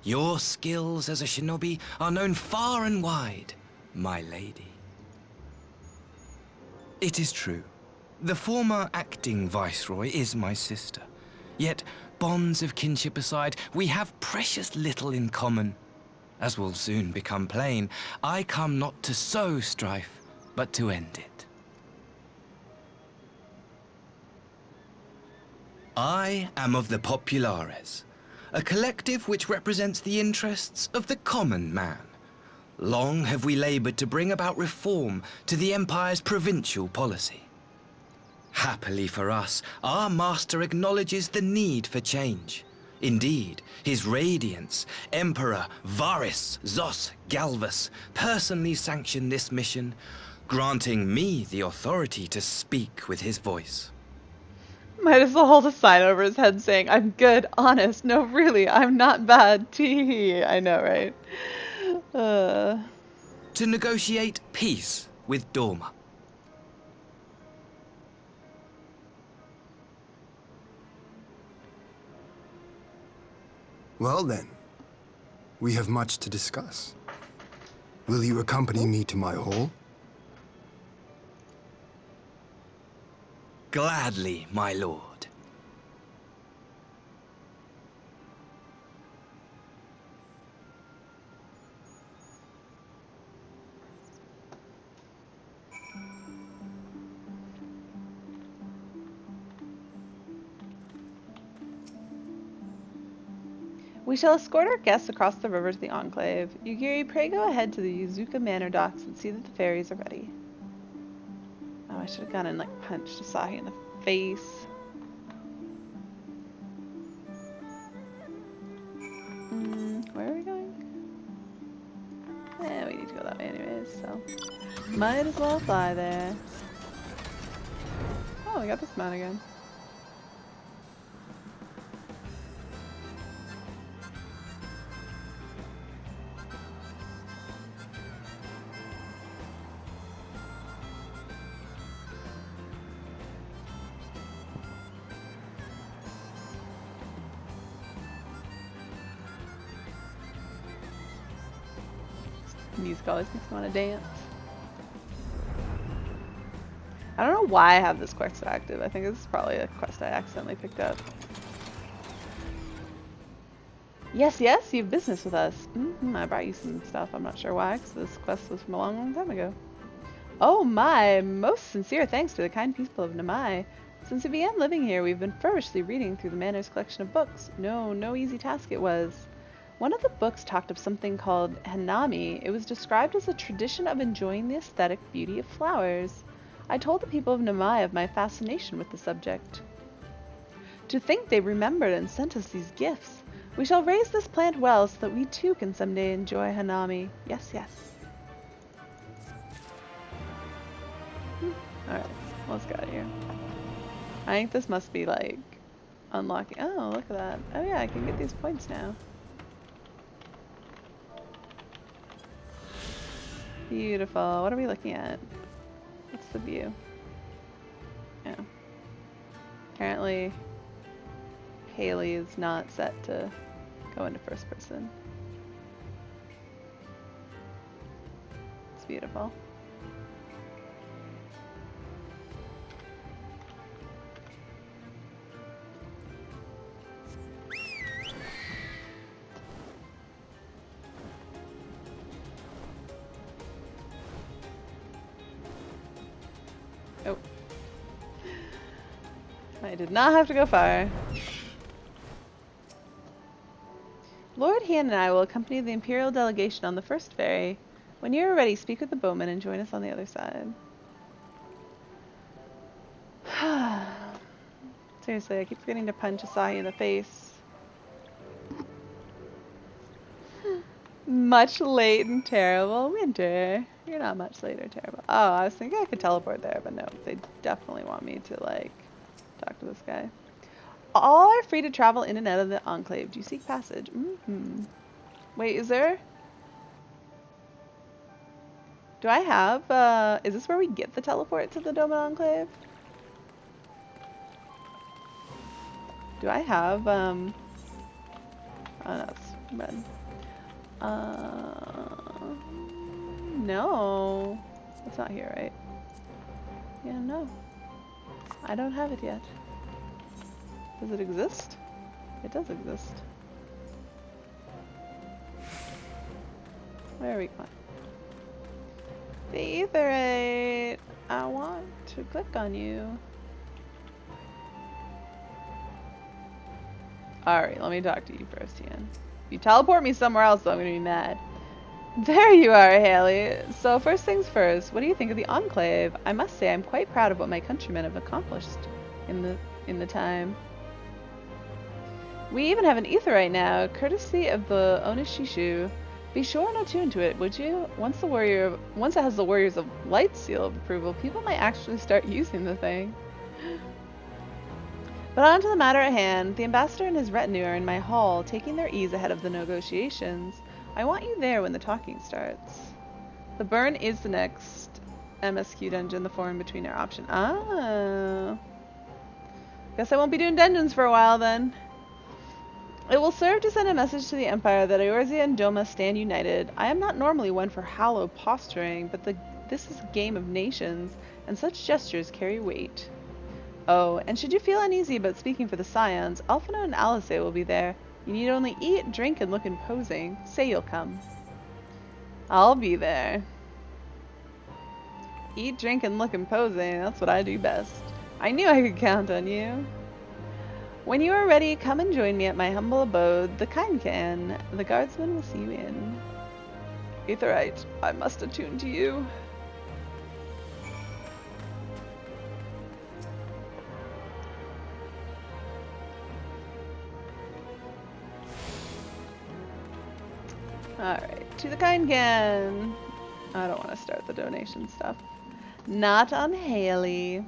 Speaker 15: Your skills as a shinobi are known far and wide, my lady. It is true. The former acting viceroy is my sister. Yet, bonds of kinship aside, we have precious little in common. As will soon become plain, I come not to sow strife, but to end it. I am of the Populares, a collective which represents the interests of the common man. Long have we labored to bring about reform to the Empire's provincial policy. Happily for us, our master acknowledges the need for change. Indeed, his radiance, Emperor Varys Zos Galvus, personally sanctioned this mission, granting me the authority to speak with his voice.
Speaker 1: Might as well hold a sign over his head saying, "I'm good, honest, no really, I'm not bad, tee." I know, right?
Speaker 15: To negotiate peace with Dorma.
Speaker 10: Well then, we have much to discuss. Will you accompany me to my hall?
Speaker 15: Gladly, my lord.
Speaker 1: We shall escort our guests across the river to the Enclave. Yugiri, pray go ahead to the Yuzuka Manor docks and see that the ferries are ready. Oh, I should have gone and like punched Asahi in the face. Where are we going? Yeah, we need to go that way anyways, so might as well fly there. Oh, we got this mount again. Music always makes me want to dance. I don't know why I have this quest active. I think this is probably a quest I accidentally picked up. Yes, yes, you have business with us. I brought you some stuff. I'm not sure why, because this quest was from a long, long time ago. Oh my, most sincere thanks to the kind people of Namai. Since we began living here, we've been feverishly reading through the manor's collection of books. No easy task it was. One of the books talked of something called Hanami. It was described as a tradition of enjoying the aesthetic beauty of flowers. I told the people of Namai of my fascination with the subject. To think they remembered and sent us these gifts. We shall raise this plant well so that we too can someday enjoy Hanami. Yes, yes. Alright, let's get out of here. I think this must be like unlocking. Oh, look at that. Oh yeah, I can get these points now. Beautiful. What are we looking at? What's the view? Yeah. Apparently, Haley is not set to go into first person. It's beautiful. Oh. I did not have to go far. Lord Han and I will accompany the Imperial delegation on the first ferry. When you are ready, speak with the bowman and join us on the other side. Seriously, I keep forgetting to punch Asahi in the face. Much late and terrible winter. You're not much late or terrible. Oh, I was thinking I could teleport there, but no, they definitely want me to, like, talk to this guy. All are free to travel in and out of the Enclave. Do you seek passage? Wait, is there? Do I have, is this where we get the teleport to the Doma Enclave? Do I have, oh no, it's red. No. It's not here, right? Yeah, no. I don't have it yet. Does it exist? It does exist. Where are we going? The Aetherite! I want to click on you. Alright, let me talk to you first, Ian. If you teleport me somewhere else, though, I'm gonna be mad. There you are, Haley. So first things first, what do you think of the Enclave? I must say I'm quite proud of what my countrymen have accomplished in the time. We even have an aetheryte now, courtesy of the Onishishu. Be sure and attune to it, would you? Once it has the Warriors of Light seal of approval, people might actually start using the thing. But on to the matter at hand. The ambassador and his retinue are in my hall, taking their ease ahead of the negotiations. I want you there when the talking starts. The burn is the next MSQ dungeon, the foreign between our option. Ah. Guess I won't be doing dungeons for a while then. It will serve to send a message to the Empire that Eorzea and Doma stand united. I am not normally one for hollow posturing, but this is a game of nations, and such gestures carry weight. Oh, and should you feel uneasy about speaking for the Scions, Alphinaud and Alice will be there. You need only eat, drink, and look imposing. Say you'll come. I'll be there. Eat, drink, and look imposing. That's what I do best. I knew I could count on you. When you are ready, come and join me at my humble abode, the Kainkan. The guardsman will see you in. Aetheryte, I must attune to you. Alright, to the Kainkan. I don't want to start the donation stuff. Not on Haley.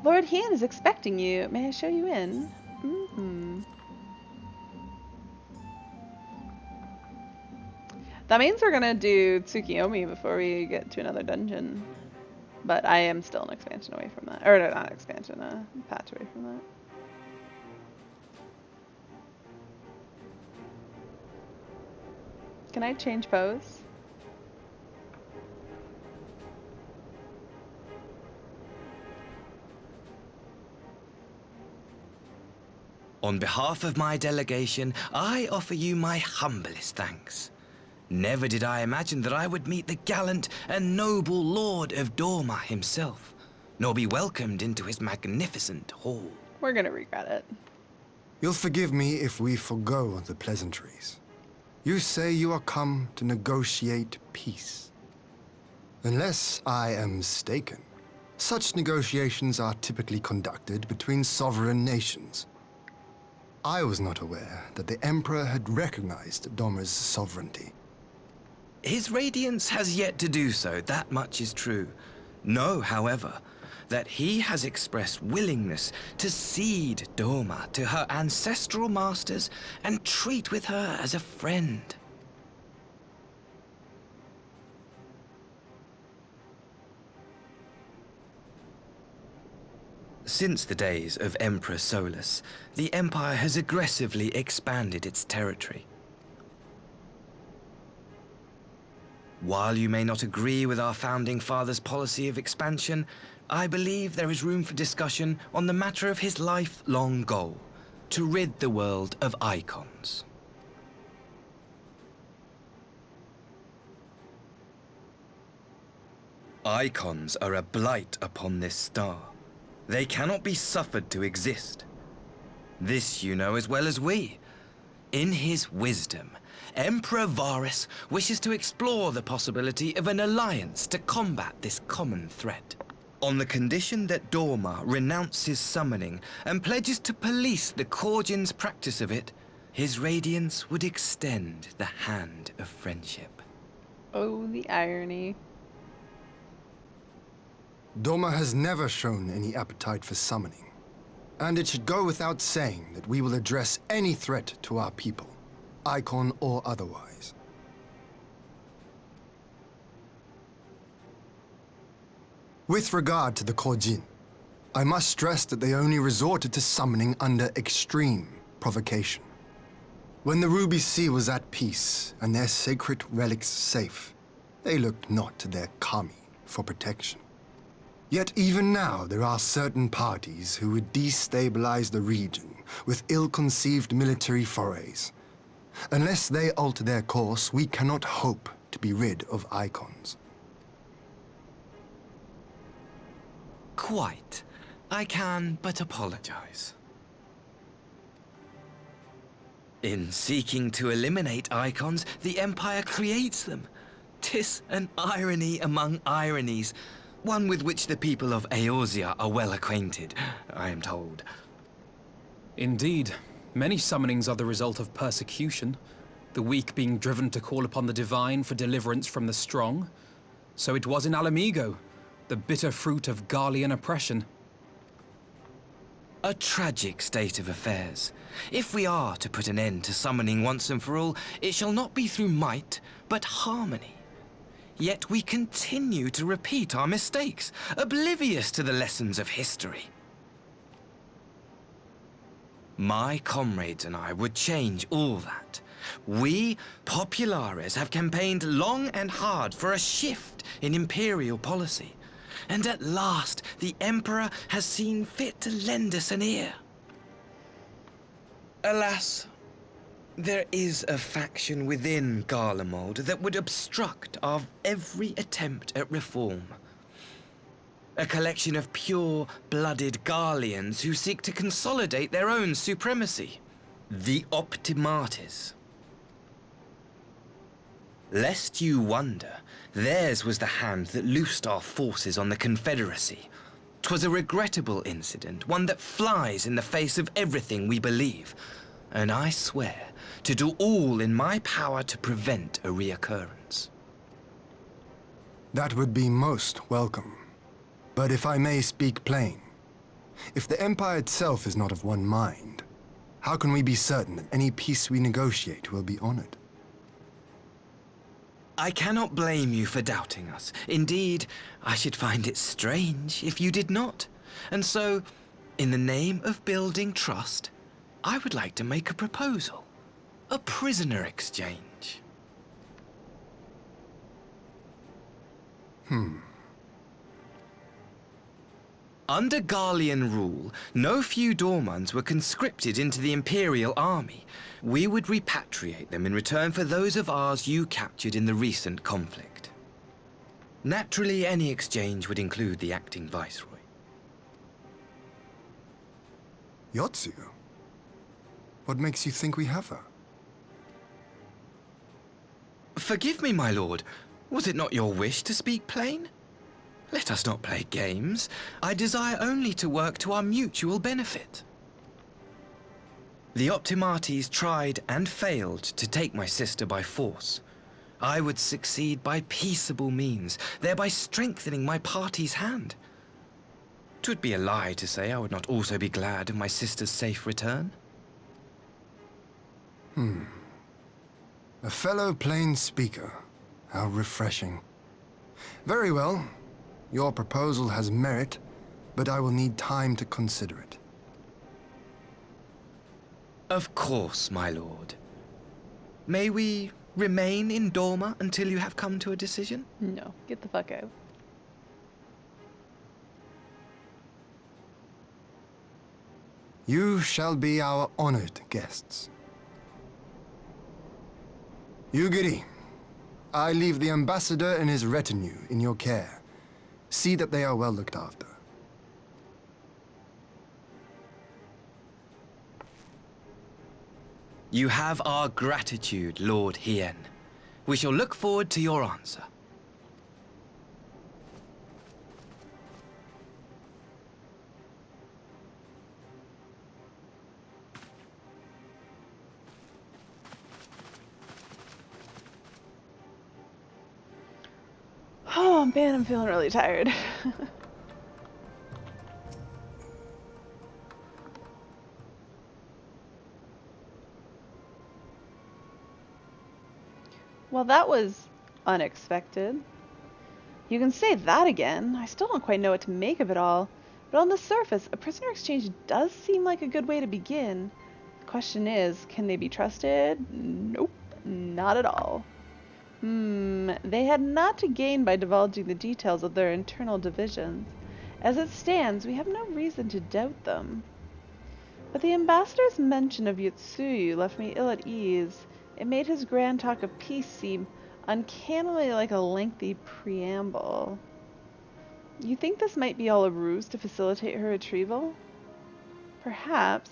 Speaker 1: Lord Hien is expecting you. May I show you in? That means we're gonna do Tsukiyomi before we get to another dungeon. But I am still an expansion away from that. Or not expansion, a patch away from that. Can I change pose?
Speaker 15: On behalf of my delegation, I offer you my humblest thanks. Never did I imagine that I would meet the gallant and noble Lord of Dorma himself, nor be welcomed into his magnificent hall.
Speaker 1: We're gonna regret it.
Speaker 10: You'll forgive me if we forgo the pleasantries. You say you are come to negotiate peace. Unless I am mistaken, such negotiations are typically conducted between sovereign nations. I was not aware that the Emperor had recognized Doma's sovereignty.
Speaker 15: His Radiance has yet to do so, that much is true. Know, however, that he has expressed willingness to cede Doma to her ancestral masters and treat with her as a friend. Since the days of Emperor Solus, the Empire has aggressively expanded its territory. While you may not agree with our founding father's policy of expansion, I believe there is room for discussion on the matter of his lifelong goal, to rid the world of icons. Icons are a blight upon this star. They cannot be suffered to exist. This you know as well as we. In his wisdom, Emperor Varus wishes to explore the possibility of an alliance to combat this common threat. On the condition that Dorma renounces summoning and pledges to police the Korgin's practice of it, his Radiance would extend the hand of friendship.
Speaker 1: Oh, the irony.
Speaker 10: Doma has never shown any appetite for summoning, and it should go without saying that we will address any threat to our people, icon or otherwise. With regard to the Korjin, I must stress that they only resorted to summoning under extreme provocation. When the Ruby Sea was at peace and their sacred relics safe, they looked not to their kami for protection. Yet even now there are certain parties who would destabilize the region with ill-conceived military forays. Unless they alter their course, we cannot hope to be rid of icons.
Speaker 15: Quite. I can but apologize. In seeking to eliminate icons, the Empire creates them. 'Tis an irony among ironies. one with which the people of Eorzea are well acquainted, I am told.
Speaker 9: Indeed. Many summonings are the result of persecution, the weak being driven to call upon the divine for deliverance from the strong. So it was in Alamigo, the bitter fruit of Garlean oppression.
Speaker 15: A tragic state of affairs. If we are to put an end to summoning once and for all, it shall not be through might, but harmony. Yet we continue to repeat our mistakes, oblivious to the lessons of history. My comrades and I would change all that. We, Populares, have campaigned long and hard for a shift in imperial policy. And at last, the Emperor has seen fit to lend us an ear. Alas, there is a faction within Garlemald that would obstruct our every attempt at reform. A collection of pure-blooded Garleans who seek to consolidate their own supremacy. The Optimates. Lest you wonder, theirs was the hand that loosed our forces on the Confederacy. 'Twas a regrettable incident, one that flies in the face of everything we believe. And I swear to do all in my power to prevent a reoccurrence.
Speaker 10: That would be most welcome. But if I may speak plain, if the Empire itself is not of one mind, how can we be certain that any peace we negotiate will be honored?
Speaker 15: I cannot blame you for doubting us. Indeed, I should find it strange if you did not. And so, in the name of building trust, I would like to make a proposal. A prisoner exchange. Under Garlean rule, no few Dormans were conscripted into the Imperial Army. We would repatriate them in return for those of ours you captured in the recent conflict. Naturally, any exchange would include the acting Viceroy.
Speaker 10: Yotsu? What makes you think we have her?
Speaker 15: Forgive me, my lord. Was it not your wish to speak plain? Let us not play games. I desire only to work to our mutual benefit. The Optimates tried and failed to take my sister by force. I would succeed by peaceable means, thereby strengthening my party's hand. 'Twould be a lie to say I would not also be glad of my sister's safe return.
Speaker 10: A fellow plain speaker. How refreshing. Very well. Your proposal has merit, but I will need time to consider it.
Speaker 15: Of course, my lord. May we remain in Dorma until you have come to a decision?
Speaker 1: No, get the fuck out.
Speaker 10: You shall be our honored guests. Yugiri, I leave the ambassador and his retinue in your care. See that they are well looked after.
Speaker 15: You have our gratitude, Lord Hien. We shall look forward to your answer.
Speaker 1: Oh man, I'm feeling really tired. Well, that was unexpected. You can say that again. I still don't quite know what to make of it all. But on the surface, a prisoner exchange does seem like a good way to begin. The question is, can they be trusted? Nope, not at all. They had not to gain by divulging the details of their internal divisions. As it stands, we have no reason to doubt them. But the ambassador's mention of Yotsuyu left me ill at ease. It made his grand talk of peace seem uncannily like a lengthy preamble. You think this might be all a ruse to facilitate her retrieval? Perhaps,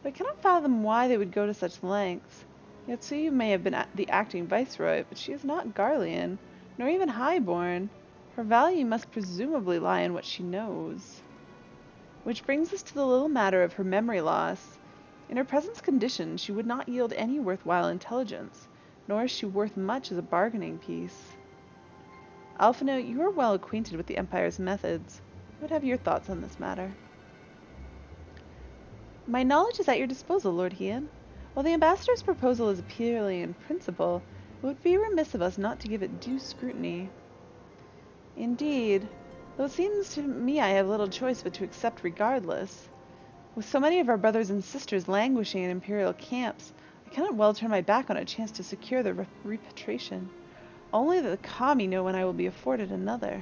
Speaker 1: but I cannot fathom why they would go to such lengths. Yotsuyu may have been the acting viceroy, but she is not Garlean, nor even highborn. Her value must presumably lie in what she knows. Which brings us to the little matter of her memory loss. In her present condition, she would not yield any worthwhile intelligence, nor is she worth much as a bargaining piece. Alphino, you are well acquainted with the Empire's methods. What have your thoughts on this matter? My knowledge is at your disposal, Lord Hien. While the Ambassador's proposal is purely in principle, it would be remiss of us not to give it due scrutiny. Indeed, though it seems to me I have little choice but to accept regardless. With so many of our brothers and sisters languishing in Imperial camps, I cannot well turn my back on a chance to secure their repatriation. Only that the Kami know when I will be afforded another.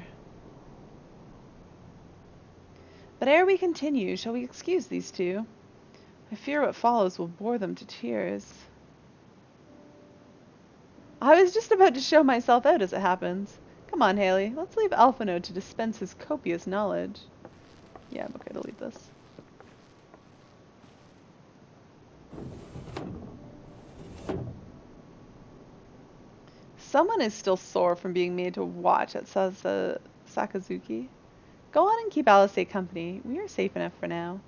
Speaker 1: But ere we continue, shall we excuse these two? I fear what follows will bore them to tears. I was just about to show myself out as it happens. Come on, Haley, let's leave Alphino to dispense his copious knowledge. Yeah, I'm okay to leave this. Someone is still sore from being made to watch at Sakazuki. Go on and keep Alice company. We are safe enough for now.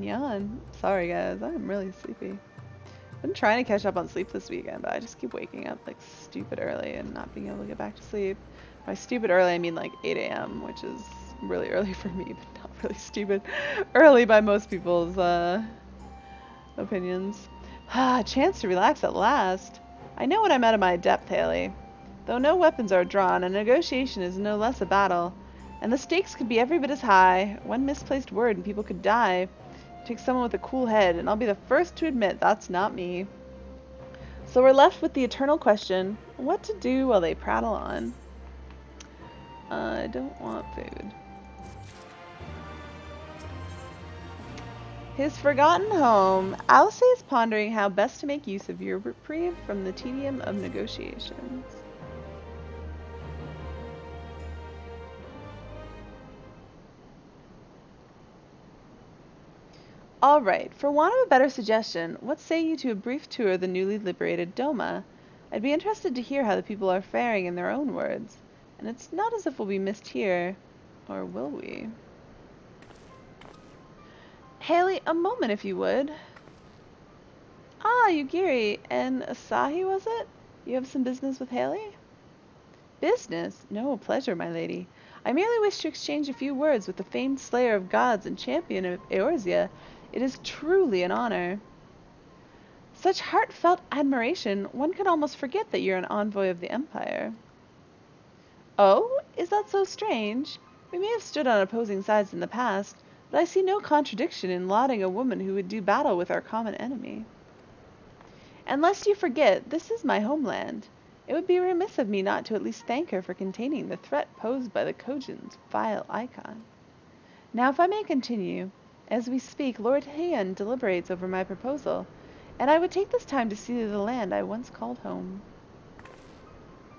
Speaker 1: Yawn. Sorry guys, I'm really sleepy. I've been trying to catch up on sleep this weekend, but I just keep waking up like stupid early and not being able to get back to sleep. By stupid early, I mean like 8 a.m., which is really early for me, but not really stupid. Early by most people's opinions. A chance to relax at last. I know when I'm out of my depth, Haley. Though no weapons are drawn, a negotiation is no less a battle. And the stakes could be every bit as high. One misplaced word and people could die. Take someone with a cool head, and I'll be the first to admit that's not me. So we're left with the eternal question, what to do while they prattle on? I don't want food. His forgotten home. Alice is pondering how best to make use of your reprieve from the tedium of negotiations. Alright, for want of a better suggestion, what say you to a brief tour of the newly liberated Doma? I'd be interested to hear how the people are faring in their own words. And it's not as if we'll be missed here. Or will we? Haley, a moment if you would. Ah, Yugiri, and Asahi was it? You have some business with Haley? Business? No, pleasure, my lady. I merely wish to exchange a few words with the famed slayer of gods and champion of Eorzea. It is truly an honor. Such heartfelt admiration, one could almost forget that you're an envoy of the Empire. Oh, is that so strange? We may have stood on opposing sides in the past, but I see no contradiction in lauding a woman who would do battle with our common enemy. And lest you forget, this is my homeland. It would be remiss of me not to at least thank her for containing the threat posed by the Kojin's vile icon. Now if I may continue, as we speak, Lord Hien deliberates over my proposal, and I would take this time to see the land I once called home.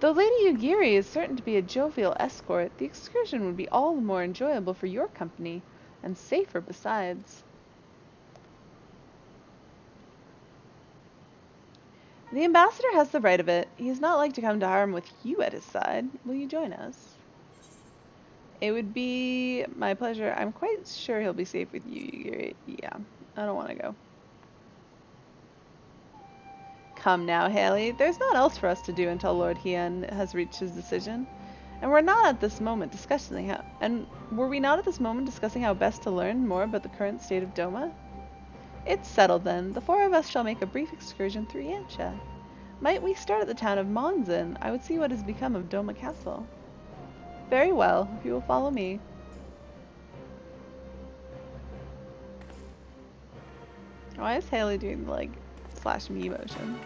Speaker 1: Though Lady Yugiri is certain to be a jovial escort, the excursion would be all the more enjoyable for your company, and safer besides. The ambassador has the right of it. He is not like to come to harm with you at his side. Will you join us? It would be my pleasure. I'm quite sure he'll be safe with you. Yeah, I don't want to go. Come now, Haley. There's naught else for us to do until Lord Hien has reached his decision. And we're not at this moment discussing how... And were we not at this moment discussing how best to learn more about the current state of Doma? It's settled then. The four of us shall make a brief excursion through Yancha. Might we start at the town of Monzin? I would see what has become of Doma Castle. Very well, if you will follow me. Why is Haley doing the, like, slash me motion?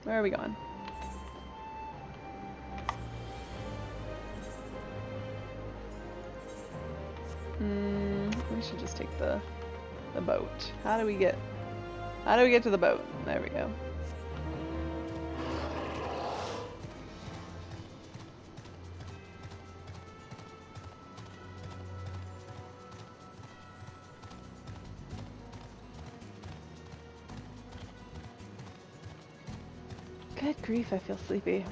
Speaker 1: Where are we going? We should just take the boat. How do we get to the boat? There we go. Good grief, I feel sleepy.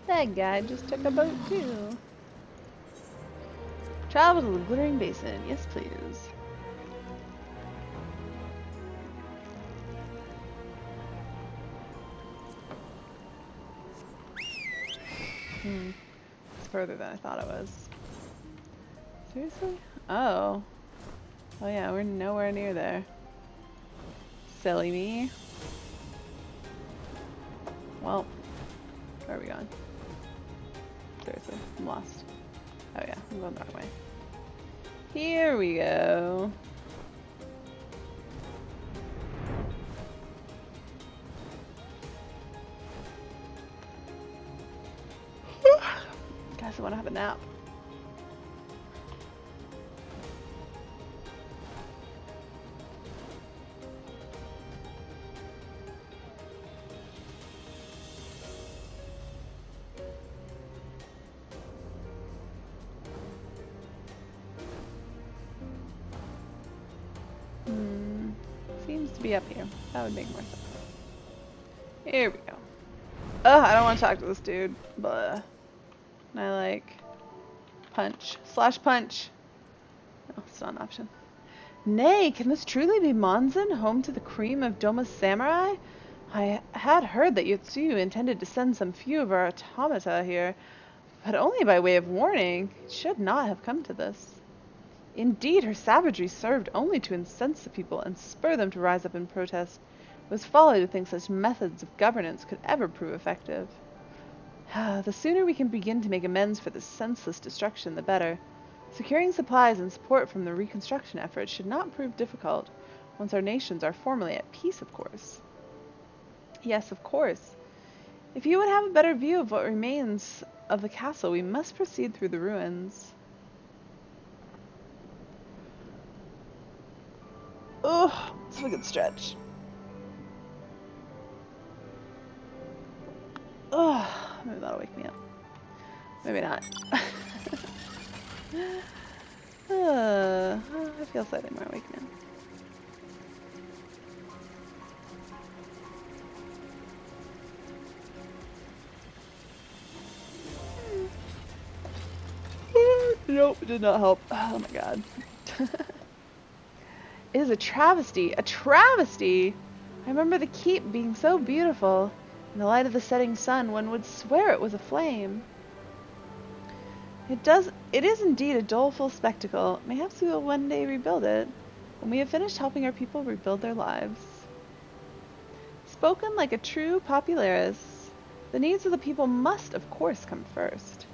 Speaker 1: That guy just took a boat too. Travel to the Glittering Basin. Yes, please. It's further than I thought it was. Seriously? Oh. Oh yeah, we're nowhere near there. Silly me. Well, where are we going? Seriously, I'm lost. Oh yeah, I'm going the wrong way. Here we go. Guess I want to have a nap. Seems to be up here. That would make more sense. Here we go. Ugh, I don't want to talk to this dude. Blah. And I like punch. Slash punch. No, it's not an option. Nay, can this truly be Monzon, home to the cream of Doma's samurai? I had heard that Yotsuyu intended to send some few of our automata here, but only by way of warning. It should not have come to this. Indeed, her savagery served only to incense the people and spur them to rise up in protest. It was folly to think such methods of governance could ever prove effective. The sooner we can begin to make amends for this senseless destruction, the better. Securing supplies and support from the reconstruction effort should not prove difficult, once our nations are formally at peace, of course. Yes, of course. If you would have a better view of what remains of the castle, we must proceed through the ruins. Oh, it's a good stretch. Oh, maybe that'll wake me up. Maybe not. I feel slightly more awake now. Nope, it did not help. Oh my god. It is a travesty. A travesty! I remember the keep being so beautiful. In the light of the setting sun, one would swear it was aflame. It is indeed a doleful spectacle. Perhaps we will one day rebuild it, when we have finished helping our people rebuild their lives. Spoken like a true popularis, the needs of the people must, of course, come first.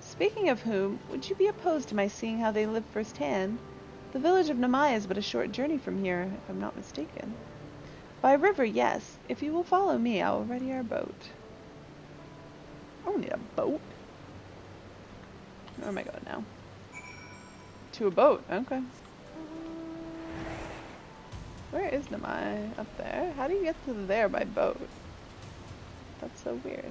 Speaker 1: Speaking of whom, would you be opposed to my seeing how they live firsthand? The village of Namai is but a short journey from here, if I'm not mistaken. By river, yes. If you will follow me, I will ready our boat. I don't need a boat. Where am I going now? To a boat, okay. Where is Namai? Up there? How do you get to there by boat? That's so weird.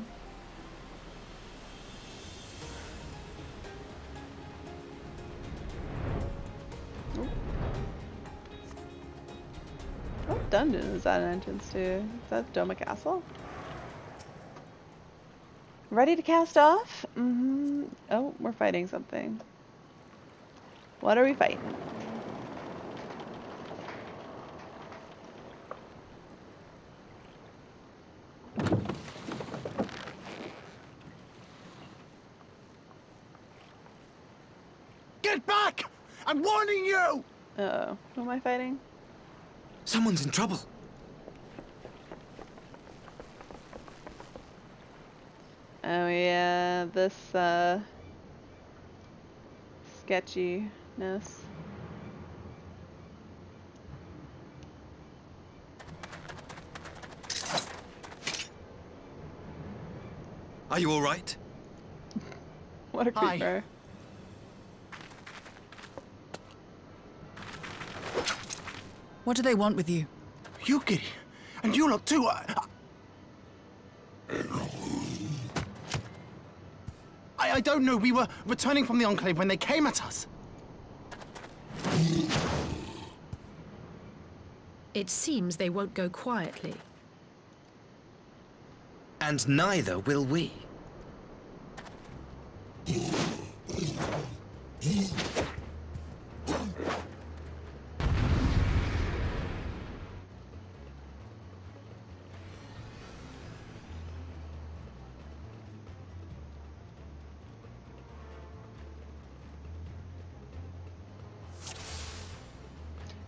Speaker 1: Ooh. What dungeon is that an entrance to? Is that Doma Castle? Ready to cast off? Oh, we're fighting something. What are we fighting?
Speaker 3: Get back! I'm warning you!
Speaker 1: Uh-oh. Who am I fighting?
Speaker 15: Someone's in trouble.
Speaker 1: Oh yeah, this sketchiness.
Speaker 15: Are you all right?
Speaker 1: What a creeper.
Speaker 4: What do they want with you?
Speaker 3: Yuki, and you lot too. I don't know. We were returning from the Enclave when they came at us.
Speaker 5: It seems they won't go quietly.
Speaker 15: And neither will we.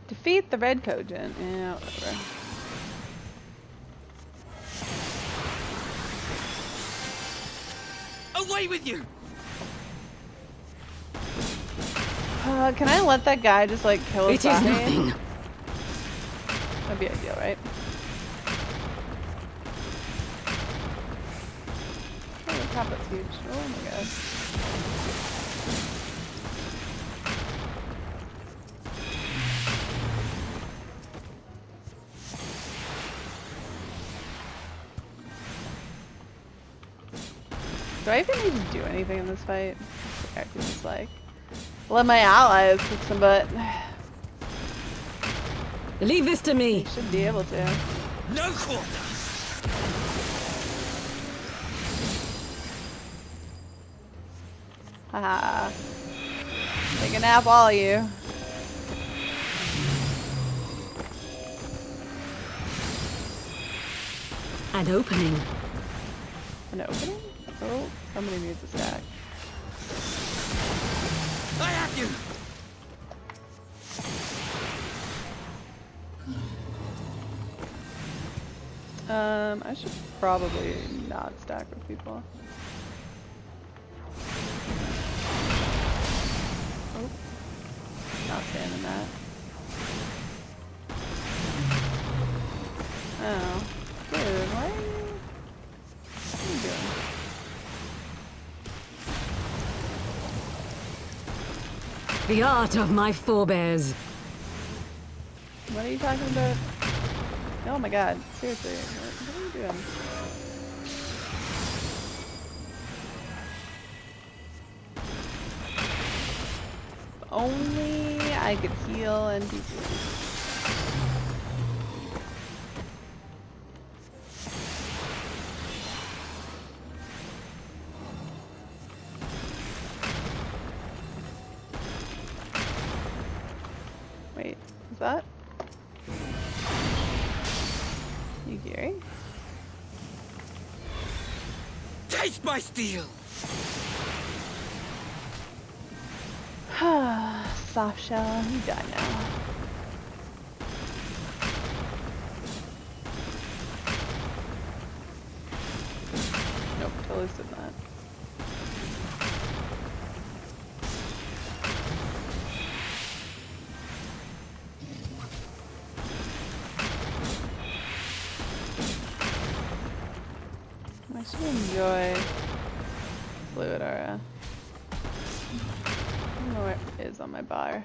Speaker 1: Defeat the red cogent. Yeah, whatever.
Speaker 15: Away with you!
Speaker 1: Can I let that guy just like kill us?
Speaker 7: It is nothing.
Speaker 1: That'd be ideal, right? Oh, the top that's huge. Oh my god. Do I even need to do anything in this fight? I could just like let my allies kick some butt.
Speaker 7: Leave this to me.
Speaker 1: Should be able to.
Speaker 15: No quarter!
Speaker 1: Haha. Take a nap, all of you.
Speaker 7: An opening.
Speaker 1: An opening? Oh, somebody needs a stack.
Speaker 15: I have you!
Speaker 1: I should probably not stack with people. Oh, not staying in that. Oh, dude, what are you doing?
Speaker 7: The art of my forebears.
Speaker 1: What are you talking about? Oh my god, seriously, what are you doing? If only I could heal NPCs. Wait, is that? You Gary?
Speaker 15: Taste my steel!
Speaker 1: Soft shell, you die now. Nope, totally said that. I should enjoy fluid aura. I don't know where it is on my bar.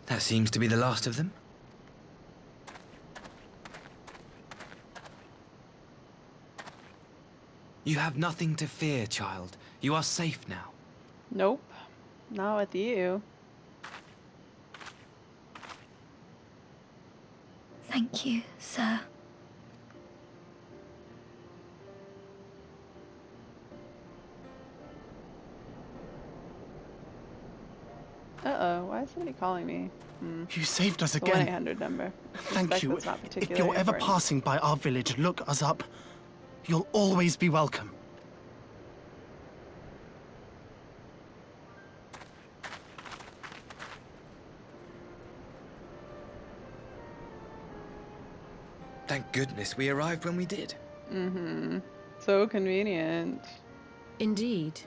Speaker 15: That seems to be the last of them. You have nothing to fear, child. You are safe now.
Speaker 1: Nope, not with you.
Speaker 16: Thank you, sir.
Speaker 1: Uh-oh, why is somebody calling me?
Speaker 3: You saved us
Speaker 1: The
Speaker 3: again.
Speaker 1: 1-800 number.
Speaker 3: Thank
Speaker 1: Suspect
Speaker 3: you.
Speaker 1: that's not
Speaker 3: If
Speaker 1: particularly
Speaker 3: you're ever
Speaker 1: important.
Speaker 3: passing by our village, look us up. You'll always be welcome.
Speaker 15: Thank goodness we arrived when we did.
Speaker 1: Mm-hmm. So convenient.
Speaker 5: Indeed.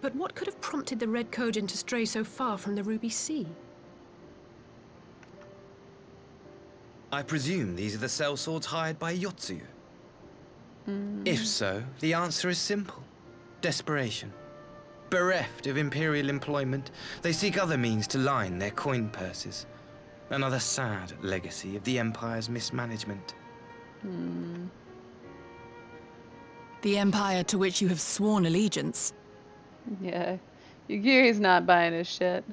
Speaker 5: But what could have prompted the Red Cogent to stray so far from the Ruby Sea?
Speaker 15: I presume these are the sellswords hired by Yotsuyu. If so, the answer is simple. Desperation. Bereft of imperial employment, they seek other means to line their coin purses. Another sad legacy of the Empire's mismanagement.
Speaker 4: The Empire to which you have sworn allegiance.
Speaker 1: Yeah. Yugiri's not buying his shit.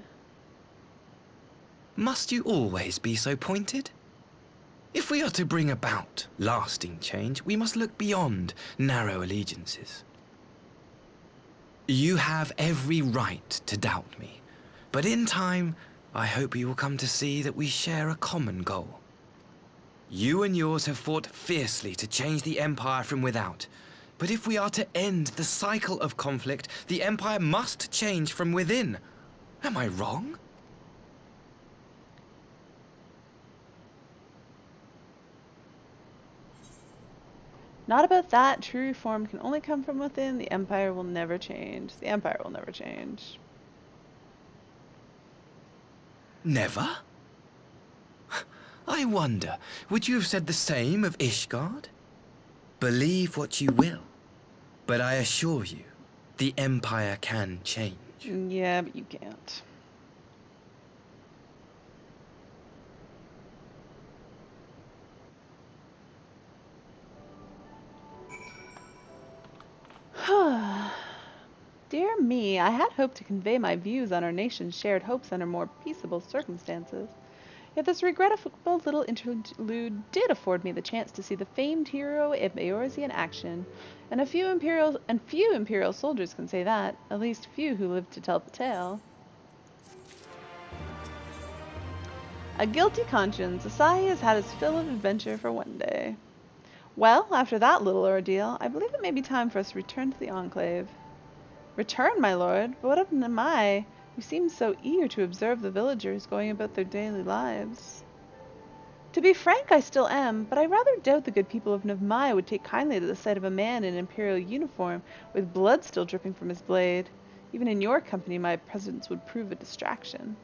Speaker 15: Must you always be so pointed? If we are to bring about lasting change, we must look beyond narrow allegiances. You have every right to doubt me, but in time, I hope you will come to see that we share a common goal. You and yours have fought fiercely to change the Empire from without, but if we are to end the cycle of conflict, the Empire must change from within. Am I wrong?
Speaker 1: Not about that. True reform can only come from within. The Empire will never change. The Empire will never change.
Speaker 15: Never? I wonder, would you have said the same of Ishgard? Believe what you will, but I assure you, the Empire can change.
Speaker 1: Yeah, but you can't. Dear me, I had hoped to convey my views on our nation's shared hopes under more peaceable circumstances. Yet this regrettable little interlude did afford me the chance to see the famed hero of Eorze in action, and few imperial soldiers can say that, at least few who lived to tell the tale. A guilty conscience, Asahi has had his fill of adventure for one day. Well, after that little ordeal, I believe it may be time for us to return to the Enclave. Return, my lord? But what of Namai? You seem so eager to observe the villagers going about their daily lives. To be frank, I still am, but I rather doubt the good people of Namai would take kindly to the sight of a man in imperial uniform with blood still dripping from his blade. Even in your company, my presence would prove a distraction.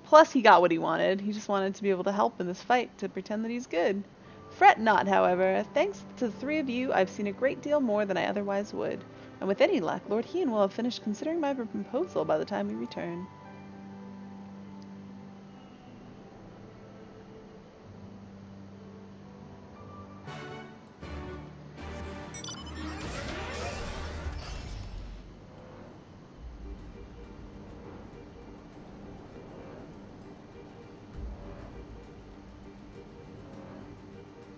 Speaker 1: Plus, he got what he wanted. He just wanted to be able to help in this fight, to pretend that he's good. Fret not, however. Thanks to the three of you, I've seen a great deal more than I otherwise would. And with any luck, Lord Hien will have finished considering my proposal by the time we return.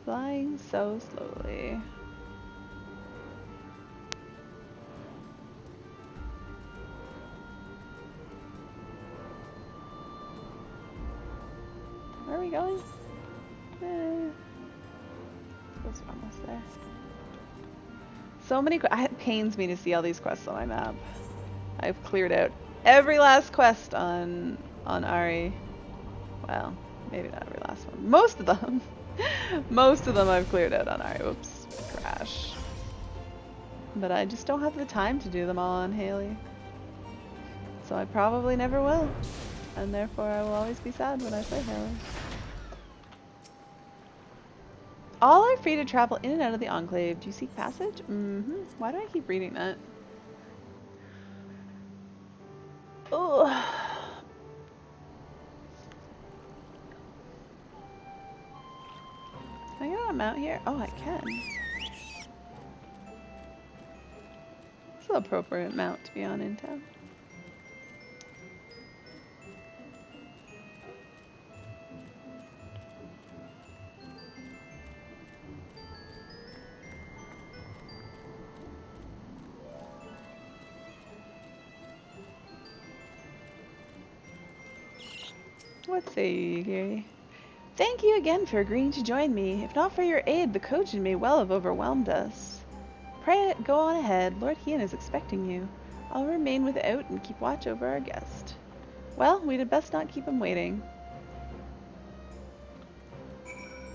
Speaker 1: Flying so slowly. Where are we going? Suppose we're almost there. So many it pains me to see all these quests on my map. I've cleared out every last quest on Ari. Well, maybe not every last one. Most of them. Most of them I've cleared out on Ari. Whoops. Crash. But I just don't have the time to do them all on Haley. So I probably never will. And therefore I will always be sad when I play Haley. All are free to travel in and out of the Enclave. Do you seek passage? Why do I keep reading that? Ugh. Can I get on a mount here? Oh, I can. It's an appropriate mount to be on in town. What say you, Gary? Thank you again for agreeing to join me. If not for your aid, the Kojin may well have overwhelmed us. Pray, go on ahead. Lord Hien is expecting you. I'll remain without and keep watch over our guest. Well, we'd best not keep him waiting.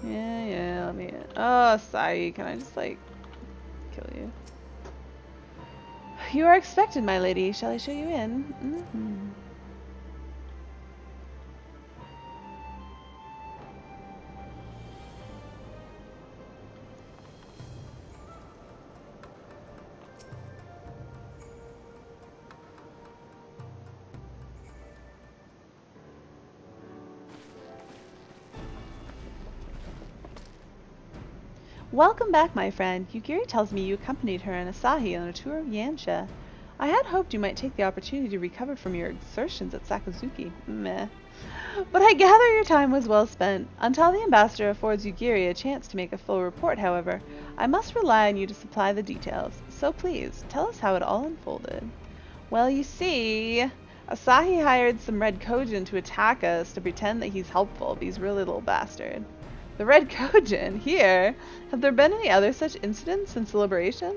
Speaker 1: Yeah, let me in. Oh, Sai, can I just, like, kill you? You are expected, my lady. Shall I show you in? Welcome back, my friend. Yugiri tells me you accompanied her and Asahi on a tour of Yansha. I had hoped you might take the opportunity to recover from your exertions at Sakazuki. Meh. But I gather your time was well spent. Until the ambassador affords Yugiri a chance to make a full report, however, I must rely on you to supply the details. So please, tell us how it all unfolded. Well, you see, Asahi hired some Red Kojin to attack us to pretend that he's helpful, but he's really a little bastard. The Red Kojin? Here? Have there been any other such incidents since the liberation?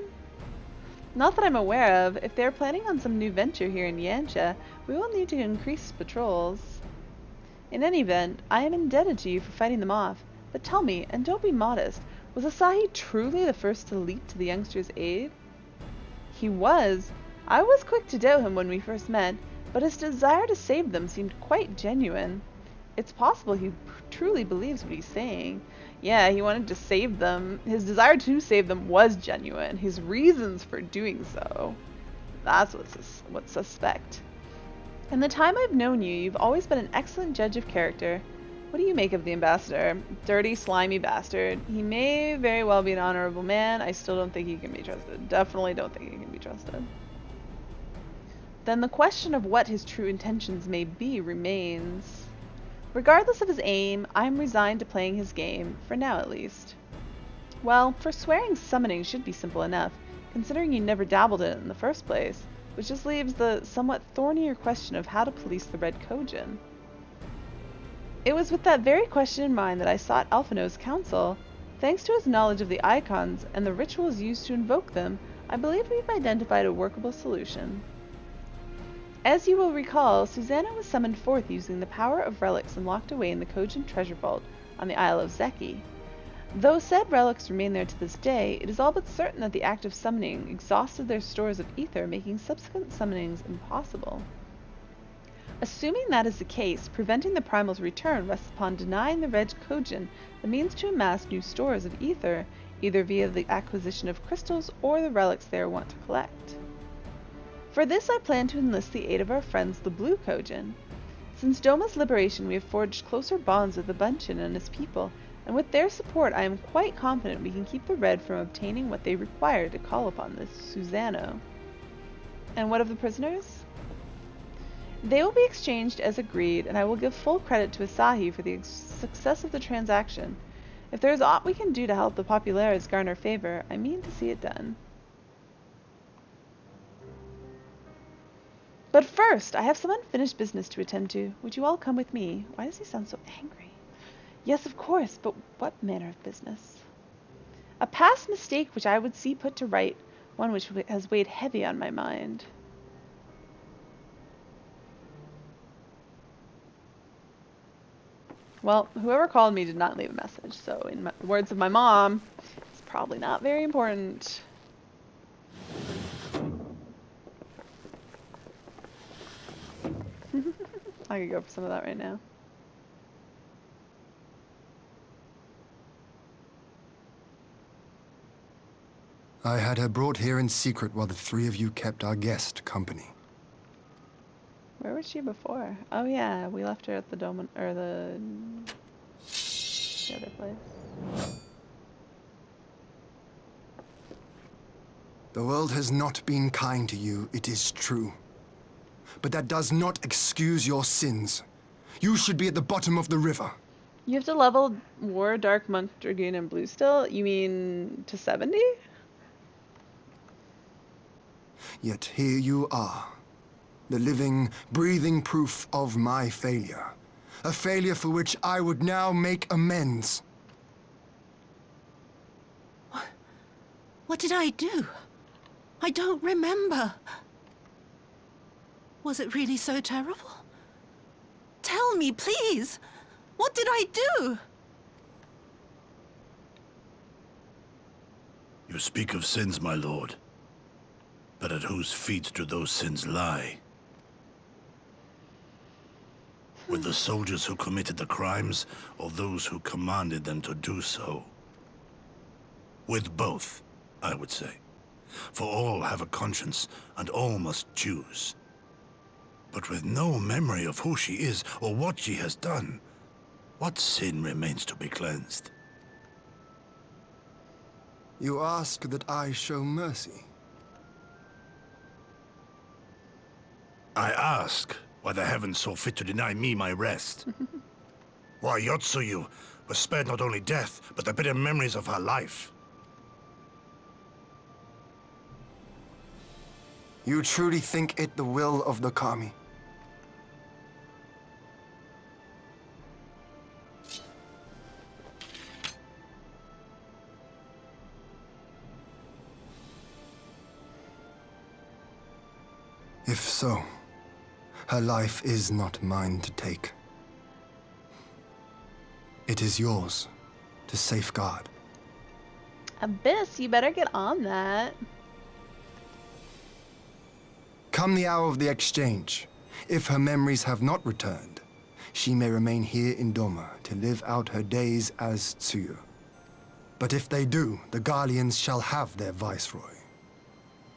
Speaker 1: Not that I'm aware of. If they're planning on some new venture here in Yansha, we will need to increase patrols. In any event, I am indebted to you for fighting them off. But tell me, and don't be modest, was Asahi truly the first to leap to the youngster's aid? He was. I was quick to doubt him when we first met, but his desire to save them seemed quite genuine. It's possible he truly believes what he's saying. Yeah, he wanted to save them. His desire to save them was genuine. His reasons for doing so, that's what's suspect. In the time I've known you, you've always been an excellent judge of character. What do you make of the ambassador? Dirty, slimy bastard. He may very well be an honorable man. I still don't think he can be trusted. Definitely don't think he can be trusted. Then the question of what his true intentions may be remains. Regardless of his aim, I am resigned to playing his game, for now at least. Well, forswearing summoning should be simple enough, considering you never dabbled in it in the first place, which just leaves the somewhat thornier question of how to police the Red Kojin. It was with that very question in mind that I sought Alphino's counsel. Thanks to his knowledge of the icons and the rituals used to invoke them, I believe we've identified a workable solution. As you will recall, Susanna was summoned forth using the power of relics and locked away in the Kojin treasure vault on the Isle of Zeki. Though said relics remain there to this day, it is all but certain that the act of summoning exhausted their stores of ether, making subsequent summonings impossible. Assuming that is the case, preventing the Primal's return rests upon denying the Red Kojin the means to amass new stores of ether, either via the acquisition of crystals or the relics they are wont to collect. For this I plan to enlist the aid of our friends the Blue Kojin. Since Doma's liberation we have forged closer bonds with the Bunchin and his people, and with their support I am quite confident we can keep the Red from obtaining what they require to call upon this Susano. And what of the prisoners? They will be exchanged as agreed, and I will give full credit to Asahi for the success of the transaction. If there is aught we can do to help the Populares garner favor, I mean to see it done. But first, I have some unfinished business to attend to. Would you all come with me? Why does he sound so angry? Yes, of course, but what manner of business? A past mistake which I would see put to right, one which has weighed heavy on my mind. Well, whoever called me did not leave a message, so in the words of my mom, it's probably not very important. I could go for some of that right now.
Speaker 10: I had her brought here in secret while the three of you kept our guest company.
Speaker 1: Where was she before? Oh yeah, we left her at the dome, or the other place.
Speaker 10: The world has not been kind to you, it is true. But that does not excuse your sins. You should be at the bottom of the river.
Speaker 1: You have to level War, Dark, Monk, Dragoon, and Blue still? You mean to 70?
Speaker 10: Yet here you are, the living, breathing proof of my failure. A failure for which I would now make amends.
Speaker 17: What did I do? I don't remember. Was it really so terrible? Tell me, please. What did I do?
Speaker 6: You speak of sins, my lord. But at whose feet do those sins lie? With the soldiers who committed the crimes, or those who commanded them to do so? With both, I would say. For all have a conscience, and all must choose. But with no memory of who she is, or what she has done, what sin remains to be cleansed?
Speaker 10: You ask that I show mercy.
Speaker 6: I ask why the heavens saw fit to deny me my rest. Why Yotsuyu was spared not only death, but the bitter memories of her life.
Speaker 10: You truly think it the will of the Kami? If so, her life is not mine to take. It is yours to safeguard.
Speaker 1: Abyss, you better get on that.
Speaker 10: Come the hour of the exchange, if her memories have not returned, she may remain here in Doma to live out her days as Tsuyu. But if they do, the Guardians shall have their viceroy.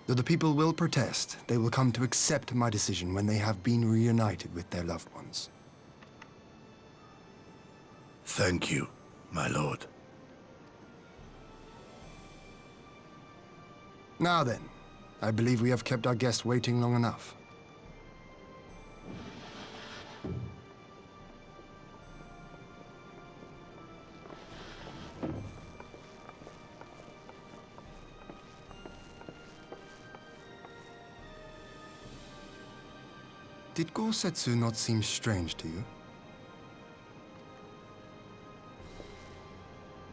Speaker 10: Though the people will protest, they will come to accept my decision when they have been reunited with their loved ones.
Speaker 6: Thank you, my lord.
Speaker 10: Now then, I believe we have kept our guest waiting long enough. Did Gosetsu not seem strange to you?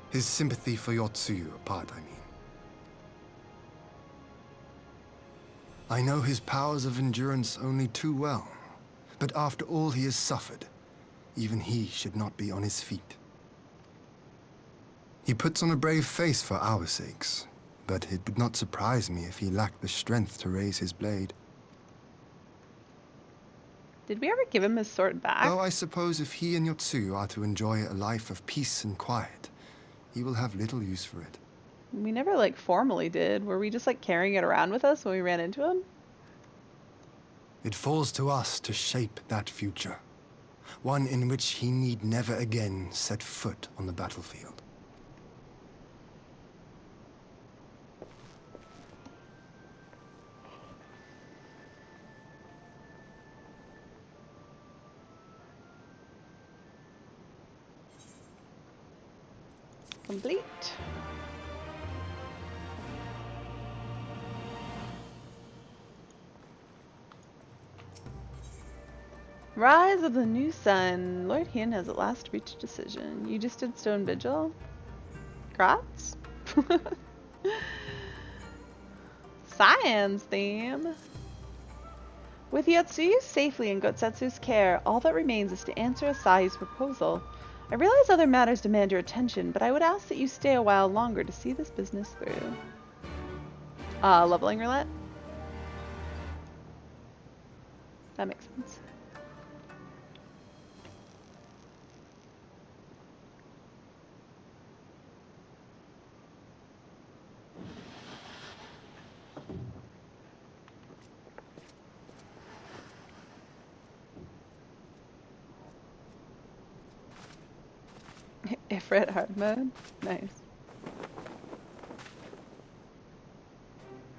Speaker 10: His sympathy for Yotsuyu apart, I mean. I know his powers of endurance only too well, but after all he has suffered, even he should not be on his feet. He puts on a brave face for our sakes, but it would not surprise me if he lacked the strength to raise his blade.
Speaker 1: Did we ever give him his sword back?
Speaker 10: Though I suppose if he and Yotsuyu are to enjoy a life of peace and quiet, he will have little use for it.
Speaker 1: We never, like, formally did. Were we just, like, carrying it around with us when we ran into him?
Speaker 10: It falls to us to shape that future, one in which he need never again set foot on the battlefield.
Speaker 1: Complete. Rise of the new sun. Lord Hien has at last reached a decision. You just did Stone Vigil? Grotz? Science theme. With Yotsuyu safely in Gotsetsu's care, all that remains is to answer Asahi's proposal. I realize other matters demand your attention, but I would ask that you stay a while longer to see this business through. Leveling roulette? That makes sense. Ifrit hard mode? Nice.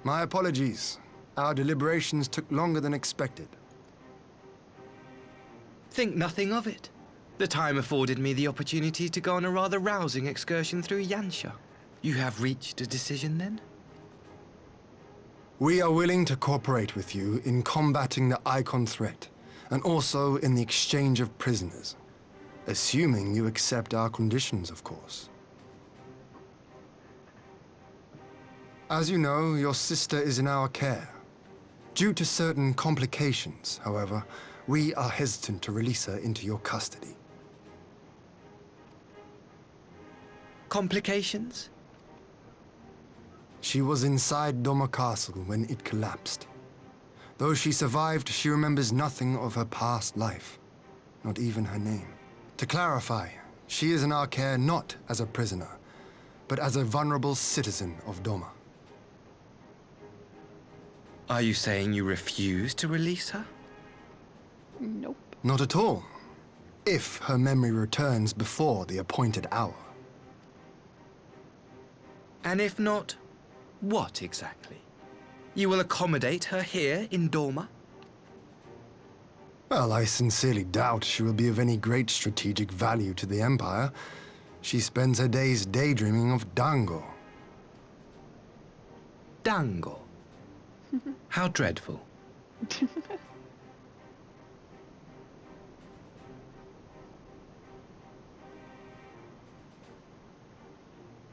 Speaker 10: My apologies. Our deliberations took longer than expected.
Speaker 15: Think nothing of it. The time afforded me the opportunity to go on a rather rousing excursion through Yansha. You have reached a decision then?
Speaker 10: We are willing to cooperate with you in combating the Icon threat, and also in the exchange of prisoners. Assuming you accept our conditions, of course. As you know, your sister is in our care. Due to certain complications, however, we are hesitant to release her into your custody.
Speaker 15: Complications?
Speaker 10: She was inside Doma Castle when it collapsed. Though she survived, she remembers nothing of her past life, not even her name. To clarify, she is in our care not as a prisoner, but as a vulnerable citizen of Doma.
Speaker 15: Are you saying you refuse to release her?
Speaker 1: Nope.
Speaker 10: Not at all. If her memory returns before the appointed hour.
Speaker 15: And if not, what exactly? You will accommodate her here in Doma?
Speaker 10: Well, I sincerely doubt she will be of any great strategic value to the Empire. She spends her days daydreaming of Dango.
Speaker 15: Dango? How dreadful.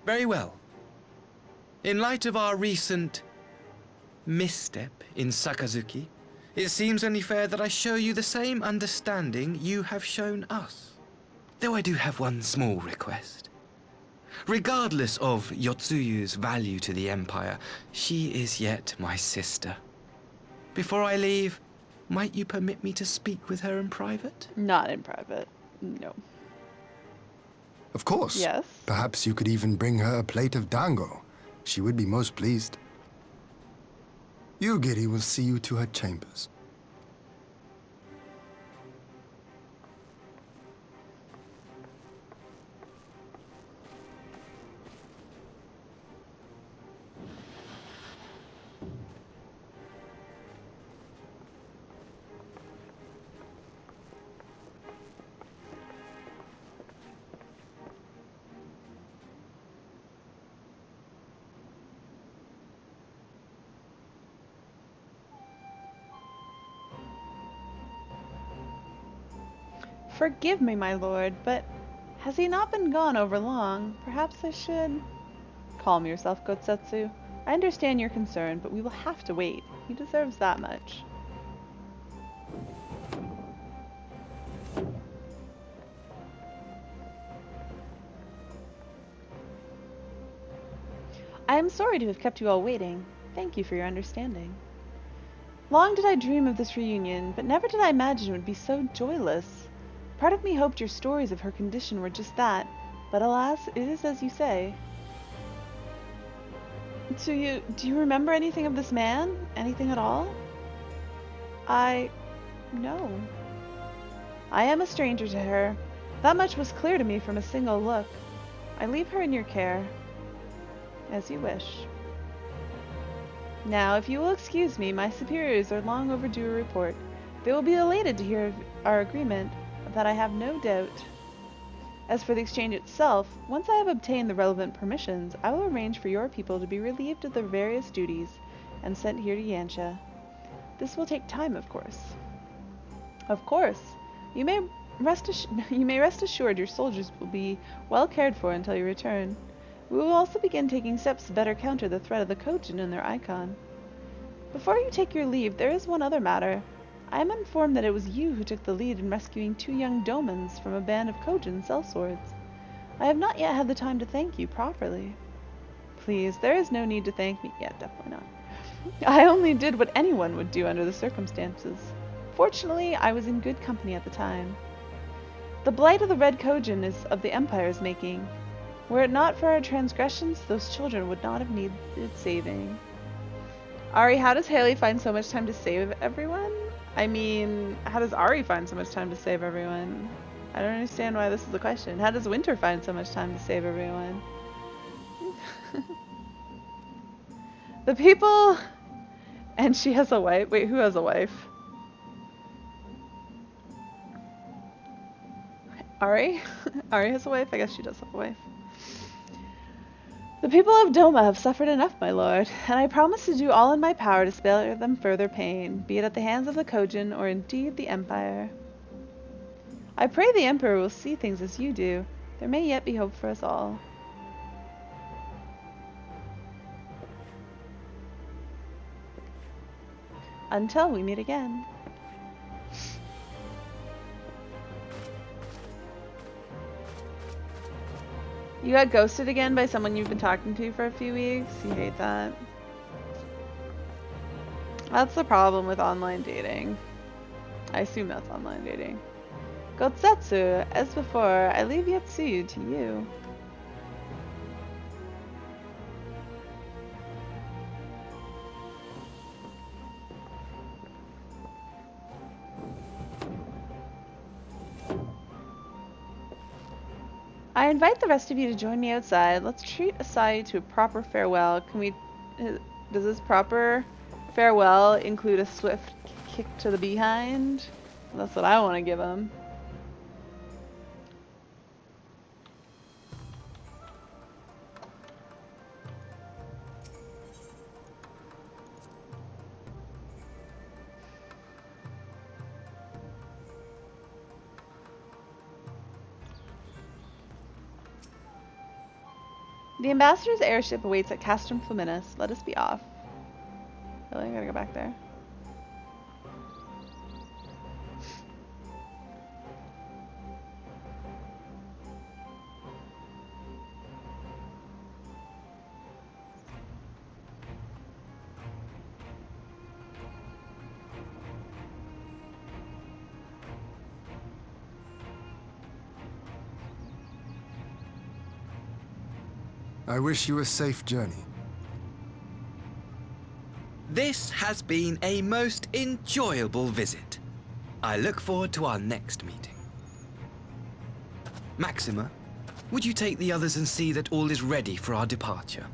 Speaker 15: Very well. In light of our recent misstep in Sakazuki, it seems only fair that I show you the same understanding you have shown us. Though I do have one small request. Regardless of Yotsuyu's value to the Empire, she is yet my sister. Before I leave, might you permit me to speak with her in private?
Speaker 1: Not in private. No.
Speaker 10: Of course.
Speaker 1: Yes.
Speaker 10: Perhaps you could even bring her a plate of dango. She would be most pleased. Yugiri will see you to her chambers.
Speaker 1: Forgive me, my lord, but has he not been gone over long? Perhaps I should... Calm yourself, Gotsetsu. I understand your concern, but we will have to wait. He deserves that much. I am sorry to have kept you all waiting. Thank you for your understanding. Long did I dream of this reunion, but never did I imagine it would be so joyless. Part of me hoped your stories of her condition were just that, but alas, it is as you say. Do you remember anything of this man? Anything at all? No. I am a stranger to her. That much was clear to me from a single look. I leave her in your care. As you wish. Now, if you will excuse me, my superiors are long overdue a report. They will be elated to hear of our agreement, of that I have no doubt. As for the exchange itself, once I have obtained the relevant permissions, I will arrange for your people to be relieved of their various duties and sent here to Yansha. This will take time, of course. Of course. You may rest assured your soldiers will be well cared for until you return. We will also begin taking steps to better counter the threat of the Kojin and their icon. Before you take your leave, there is one other matter. I am informed that it was you who took the lead in rescuing 2 young Domans from a band of Kojin sellswords. I have not yet had the time to thank you properly. Please, there is no need to thank me yet, definitely not. I only did what anyone would do under the circumstances. Fortunately, I was in good company at the time. The blight of the Red Kojin is of the Empire's making. Were it not for our transgressions, those children would not have needed saving. Ari, how does Haley find so much time to save everyone? I mean, how does Ari find so much time to save everyone? I don't understand why this is a question. How does Winter find so much time to save everyone? The people... And she has a wife? Wait, who has a wife? Ari? Ari has a wife? I guess she does have a wife. The people of Doma have suffered enough, my lord, and I promise to do all in my power to spare them further pain, be it at the hands of the Kojin or indeed the Empire. I pray the Emperor will see things as you do. There may yet be hope for us all. Until we meet again. You got ghosted again by someone you've been talking to for a few weeks? You hate that. That's the problem with online dating. I assume that's online dating. Gotsetsu, as before, I leave Yotsuyu to you. I invite the rest of you to join me outside. Let's treat Asai to a proper farewell. Can we... Does this proper farewell include a swift kick to the behind? That's what I want to give him. The ambassador's airship awaits at Castrum Flaminus. Let us be off. Really? I gotta go back there.
Speaker 10: I wish you a safe journey.
Speaker 15: This has been a most enjoyable visit. I look forward to our next meeting. Maxima, would you take the others and see that all is ready for our departure?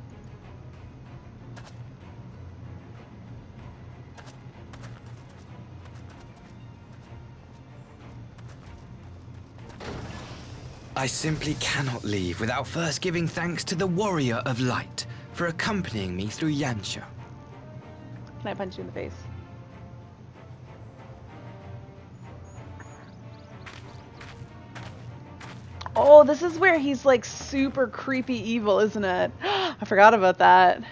Speaker 15: I simply cannot leave without first giving thanks to the Warrior of Light for accompanying me through Yansha.
Speaker 1: Can I punch you in the face? Oh, this is where he's like super creepy evil, isn't it? I forgot about that.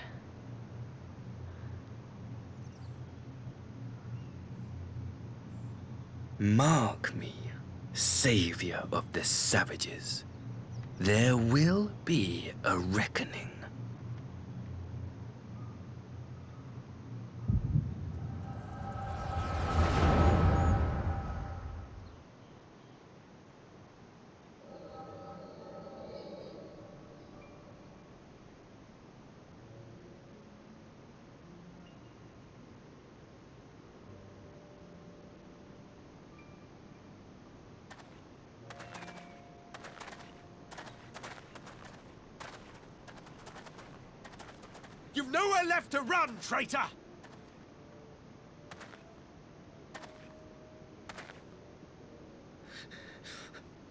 Speaker 15: Mark me, savior of the savages. There will be a reckoning.
Speaker 3: You've nowhere left to run, traitor!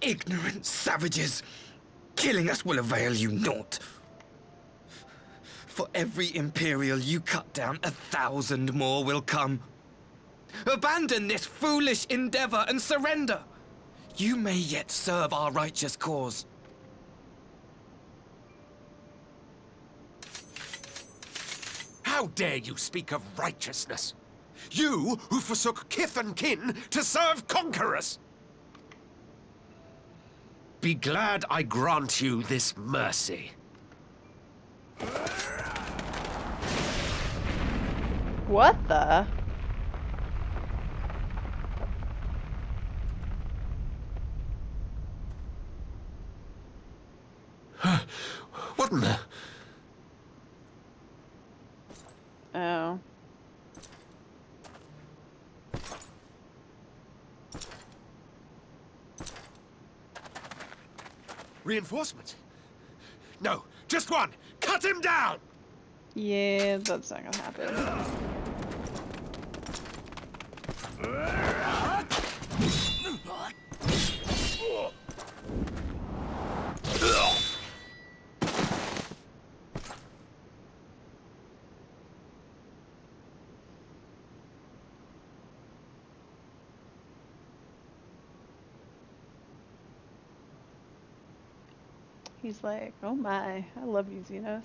Speaker 15: Ignorant savages! Killing us will avail you naught. For every Imperial you cut down, 1,000 more will come. Abandon this foolish endeavor and surrender. You may yet serve our righteous cause.
Speaker 3: How dare you speak of righteousness? You who forsook kith and kin to serve conquerors! Be glad I grant you this mercy.
Speaker 1: What the?
Speaker 3: What in the...
Speaker 1: Oh.
Speaker 3: Reinforcements? No, just one! Cut him down!
Speaker 1: Yeah, that's not gonna happen. He's like, oh my, I love you, Xenos.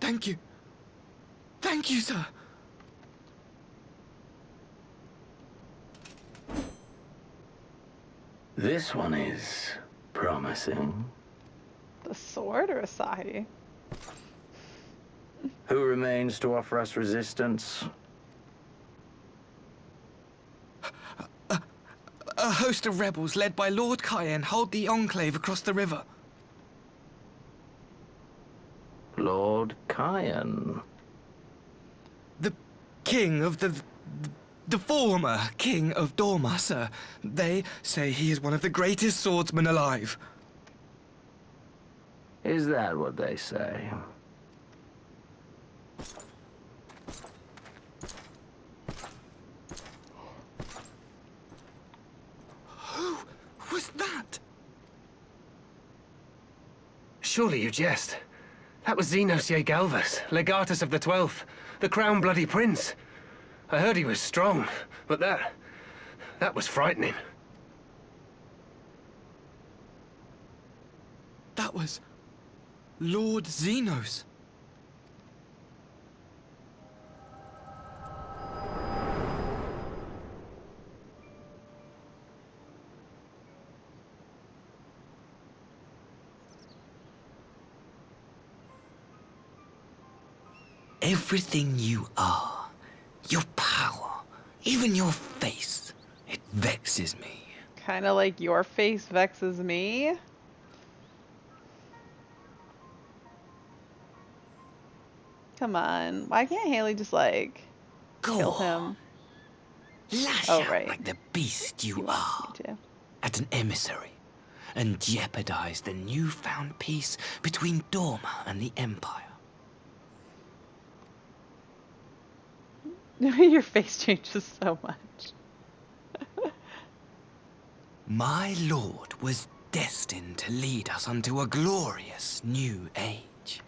Speaker 15: Thank you. Thank you, sir.
Speaker 18: This one is promising.
Speaker 1: The sword or Asahi?
Speaker 18: Who remains to offer us resistance?
Speaker 15: A host of rebels led by Lord Cayenne hold the Enclave across the river.
Speaker 18: Lord Cayenne?
Speaker 15: The king of the former king of Dorma, sir. They say he is one of the greatest swordsmen alive.
Speaker 18: Is that what they say?
Speaker 15: Who was that?
Speaker 3: Surely you jest. That was Xenos ye Galvus, legatus of the 12th, the crown bloody prince. I heard he was strong, but that was frightening.
Speaker 15: That was Lord Xenos. Everything you are, your power, even your face, it vexes me.
Speaker 1: Kind of like your face vexes me. Come on. Why can't Haley just, like, kill him?
Speaker 15: Lash
Speaker 1: Oh,
Speaker 15: out
Speaker 1: right.
Speaker 15: like the beast you
Speaker 1: wants
Speaker 15: are
Speaker 1: me to.
Speaker 15: at an emissary and jeopardize the newfound peace between Dorma and the Empire.
Speaker 1: Your face changes so much.
Speaker 15: My lord was destined to lead us unto a glorious new age.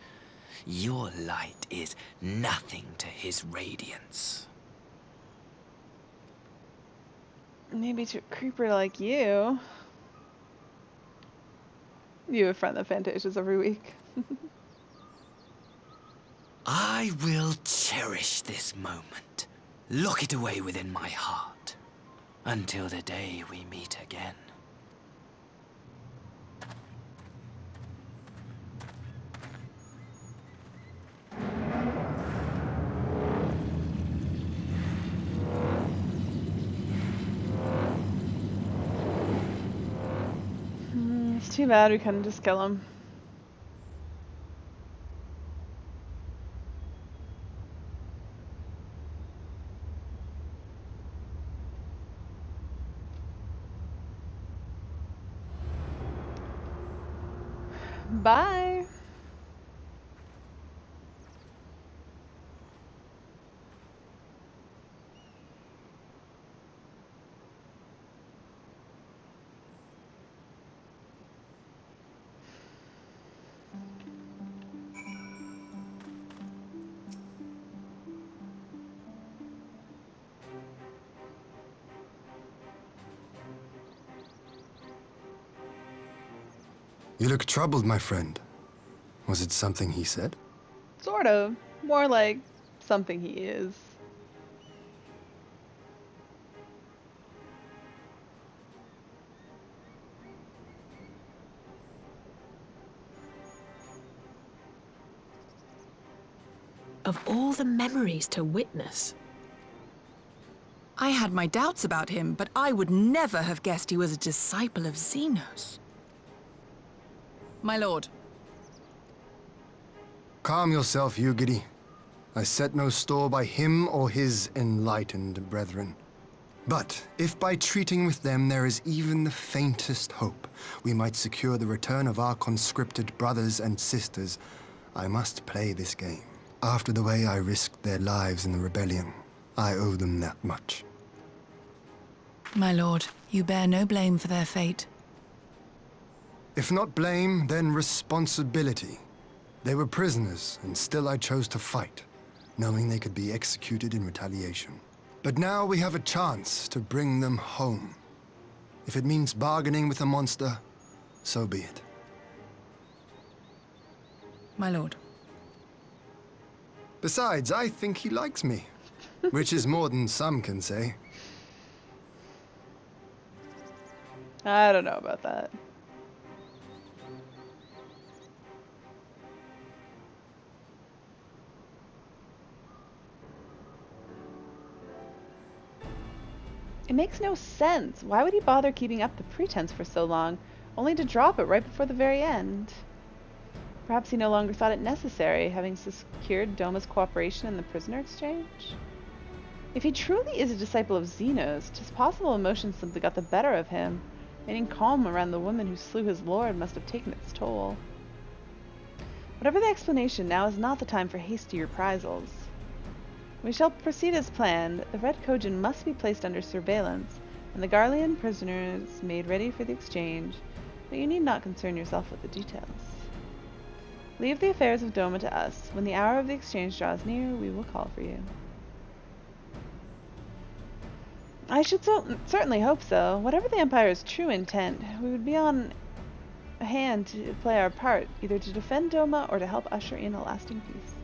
Speaker 15: Your light is nothing to his radiance.
Speaker 1: Maybe to a creeper like you. You have friend that Fantasias every week.
Speaker 15: I will cherish this moment, lock it away within my heart, until the day we meet again.
Speaker 1: It's too bad we couldn't just kill him. Bye.
Speaker 10: You look troubled, my friend. Was it something he said?
Speaker 1: Sort of. More like something he is.
Speaker 5: Of all the memories to witness.
Speaker 4: I had my doubts about him, but I would never have guessed he was a disciple of Xenos. My lord.
Speaker 10: Calm yourself, Ugidi. I set no store by him or his enlightened brethren. But if by treating with them there is even the faintest hope, we might secure the return of our conscripted brothers and sisters, I must play this game. After the way I risked their lives in the rebellion, I owe them that much.
Speaker 4: My lord, you bear no blame for their fate.
Speaker 10: If not blame, then responsibility. They were prisoners, and still I chose to fight, knowing they could be executed in retaliation. But now we have a chance to bring them home. If it means bargaining with a monster, so be it.
Speaker 4: My lord.
Speaker 10: Besides, I think he likes me, which is more than some can say.
Speaker 1: I don't know about that. It makes no sense. Why would he bother keeping up the pretense for so long, only to drop it right before the very end? Perhaps he no longer thought it necessary, having secured Doma's cooperation in the prisoner exchange? If he truly is a disciple of Zeno's, 'tis possible emotion simply got the better of him. Remaining calm around the woman who slew his lord must have taken its toll. Whatever the explanation, now is not the time for hasty reprisals. We shall proceed as planned. The Red Kojin must be placed under surveillance, and the Garlean prisoners made ready for the exchange, but you need not concern yourself with the details. Leave the affairs of Doma to us. When the hour of the exchange draws near, we will call for you. I should certainly hope so. Whatever the Empire's true intent, we would be on hand to play our part, either to defend Doma or to help usher in a lasting peace.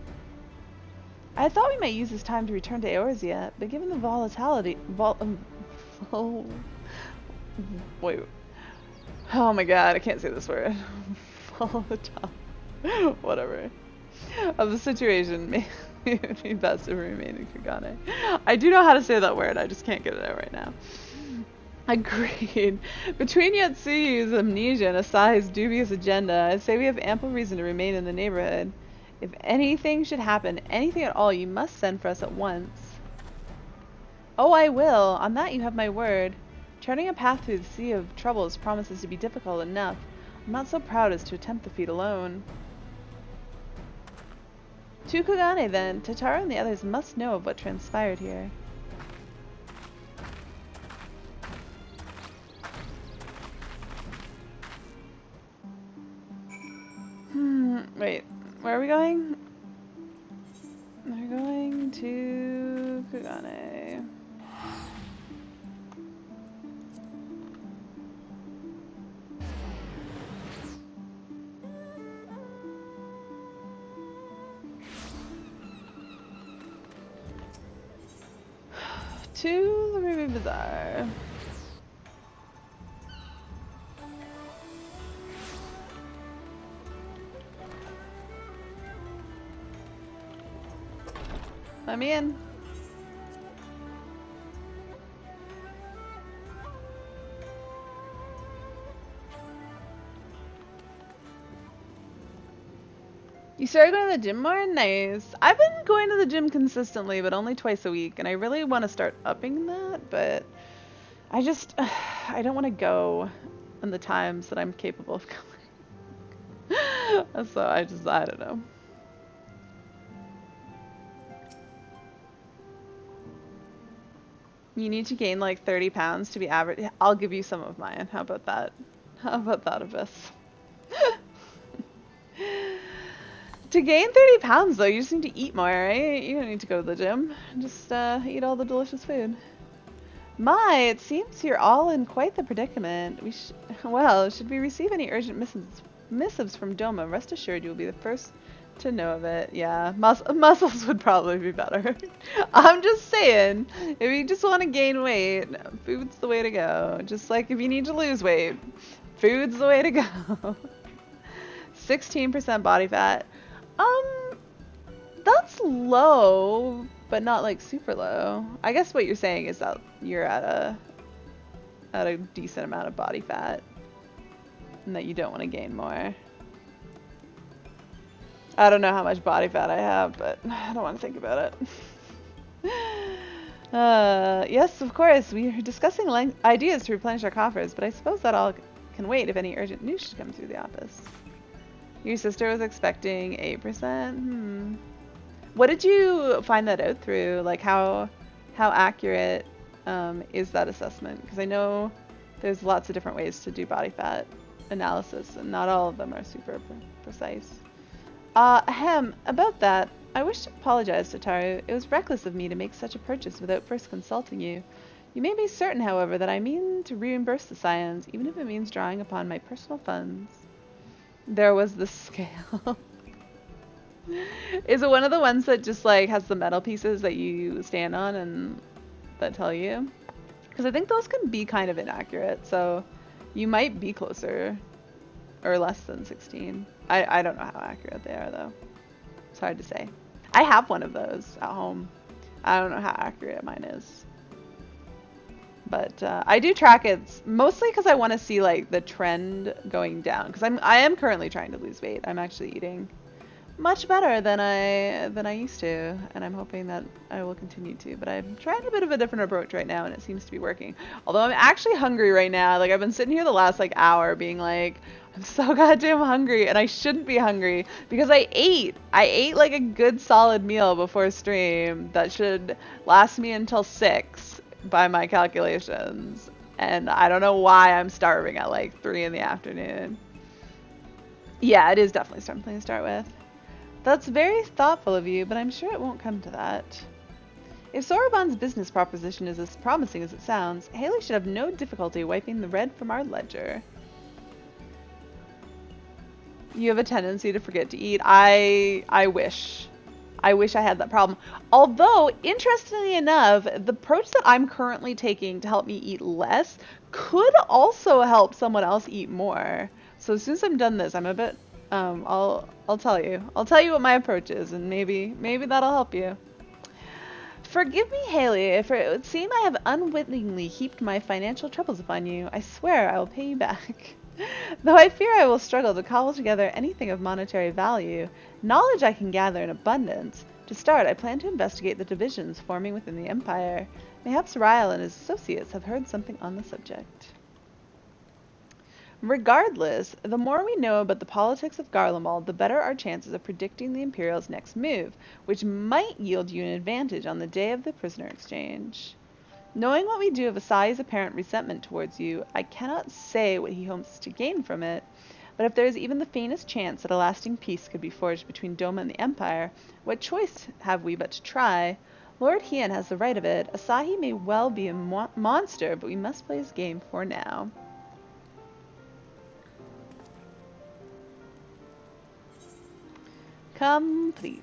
Speaker 1: I thought we might use this time to return to Eorzea, but given the volatility... wait. Oh my god, I can't say this word. Whatever. Of the situation, it would be best to remain in Kugane. I do know how to say that word, I just can't get it out right now. Agreed. Between Yatsuyu's amnesia and Asahi's dubious agenda, I say we have ample reason to remain in the neighborhood. If anything should happen, anything at all, you must send for us at once. Oh, I will. On that you have my word. Charting a path through the sea of troubles promises to be difficult enough. I'm not so proud as to attempt the feat alone. To Kugane, then. Tataru and the others must know of what transpired here. Wait. Where are we going? We're going to Kugane. To the Ruby Bazaar. Let me in. You started going to the gym more? Nice. I've been going to the gym consistently, but only twice a week, and I really want to start upping that, but I just, I don't want to go in the times that I'm capable of going. So I don't know. You need to gain like 30 pounds to be average. I'll give you some of mine. How about that? How about that, Abyss? To gain 30 pounds though, you just need to eat more, right? You don't need to go to the gym. Just eat all the delicious food. My, it seems you're all in quite the predicament. Well, should we receive any urgent missives from Doma, rest assured you will be the first to know of it. Yeah, muscles would probably be better. I'm just saying, if you just want to gain weight, food's the way to go. Just like if you need to lose weight, food's the way to go. 16% body fat. That's low, but not like super low. I guess what you're saying is that you're at a decent amount of body fat and that you don't want to gain more. I don't know how much body fat I have, but I don't want to think about it. Yes, of course, we are discussing ideas to replenish our coffers, but I suppose that all can wait if any urgent news should come through the office. Your sister was expecting 8%? What did you find that out through? Like how accurate is that assessment? Because I know there's lots of different ways to do body fat analysis, and not all of them are super precise. About that, I wish to apologize, Tataru. It was reckless of me to make such a purchase without first consulting you. You may be certain, however, that I mean to reimburse the Scions, even if it means drawing upon my personal funds. There was the scale. Is it one of the ones that just like has the metal pieces that you stand on and that tell you? Because I think those can be kind of inaccurate, so you might be closer or less than 16. I don't know how accurate they are though. It's hard to say. I have one of those at home. I don't know how accurate mine is. But I do track it mostly because I want to see like the trend going down. Because I am currently trying to lose weight. I'm actually eating much better than I used to, and I'm hoping that I will continue to. But I'm trying a bit of a different approach right now, and it seems to be working. Although I'm actually hungry right now. Like I've been sitting here the last like hour, being like, I'm so goddamn hungry, and I shouldn't be hungry because I ate. I ate like a good solid meal before stream that should last me until 6 by my calculations, and I don't know why I'm starving at like 3 in the afternoon. Yeah, it is definitely something to start with. That's very thoughtful of you, but I'm sure it won't come to that. If Soroban's business proposition is as promising as it sounds, Haley should have no difficulty wiping the red from our ledger. You have a tendency to forget to eat. I wish. I wish I had that problem. Although, interestingly enough, the approach that I'm currently taking to help me eat less could also help someone else eat more. So as soon as I'm done this, I'm a bit, I'll tell you. I'll tell you what my approach is, and maybe that'll help you. Forgive me, Haley, for it would seem I have unwittingly heaped my financial troubles upon you. I swear I will pay you back. Though I fear I will struggle to cobble together anything of monetary value, knowledge I can gather in abundance. To start, I plan to investigate the divisions forming within the Empire. Mayhaps Ryle and his associates have heard something on the subject. Regardless, the more we know about the politics of Garlemald, the better our chances of predicting the Imperial's next move, which might yield you an advantage on the day of the prisoner exchange. Knowing what we do of Asai's apparent resentment towards you, I cannot say what he hopes to gain from it, but if there is even the faintest chance that a lasting peace could be forged between Doma and the Empire, what choice have we but to try? Lord Hien has the right of it. Asahi may well be a monster, but we must play his game for now. Complete.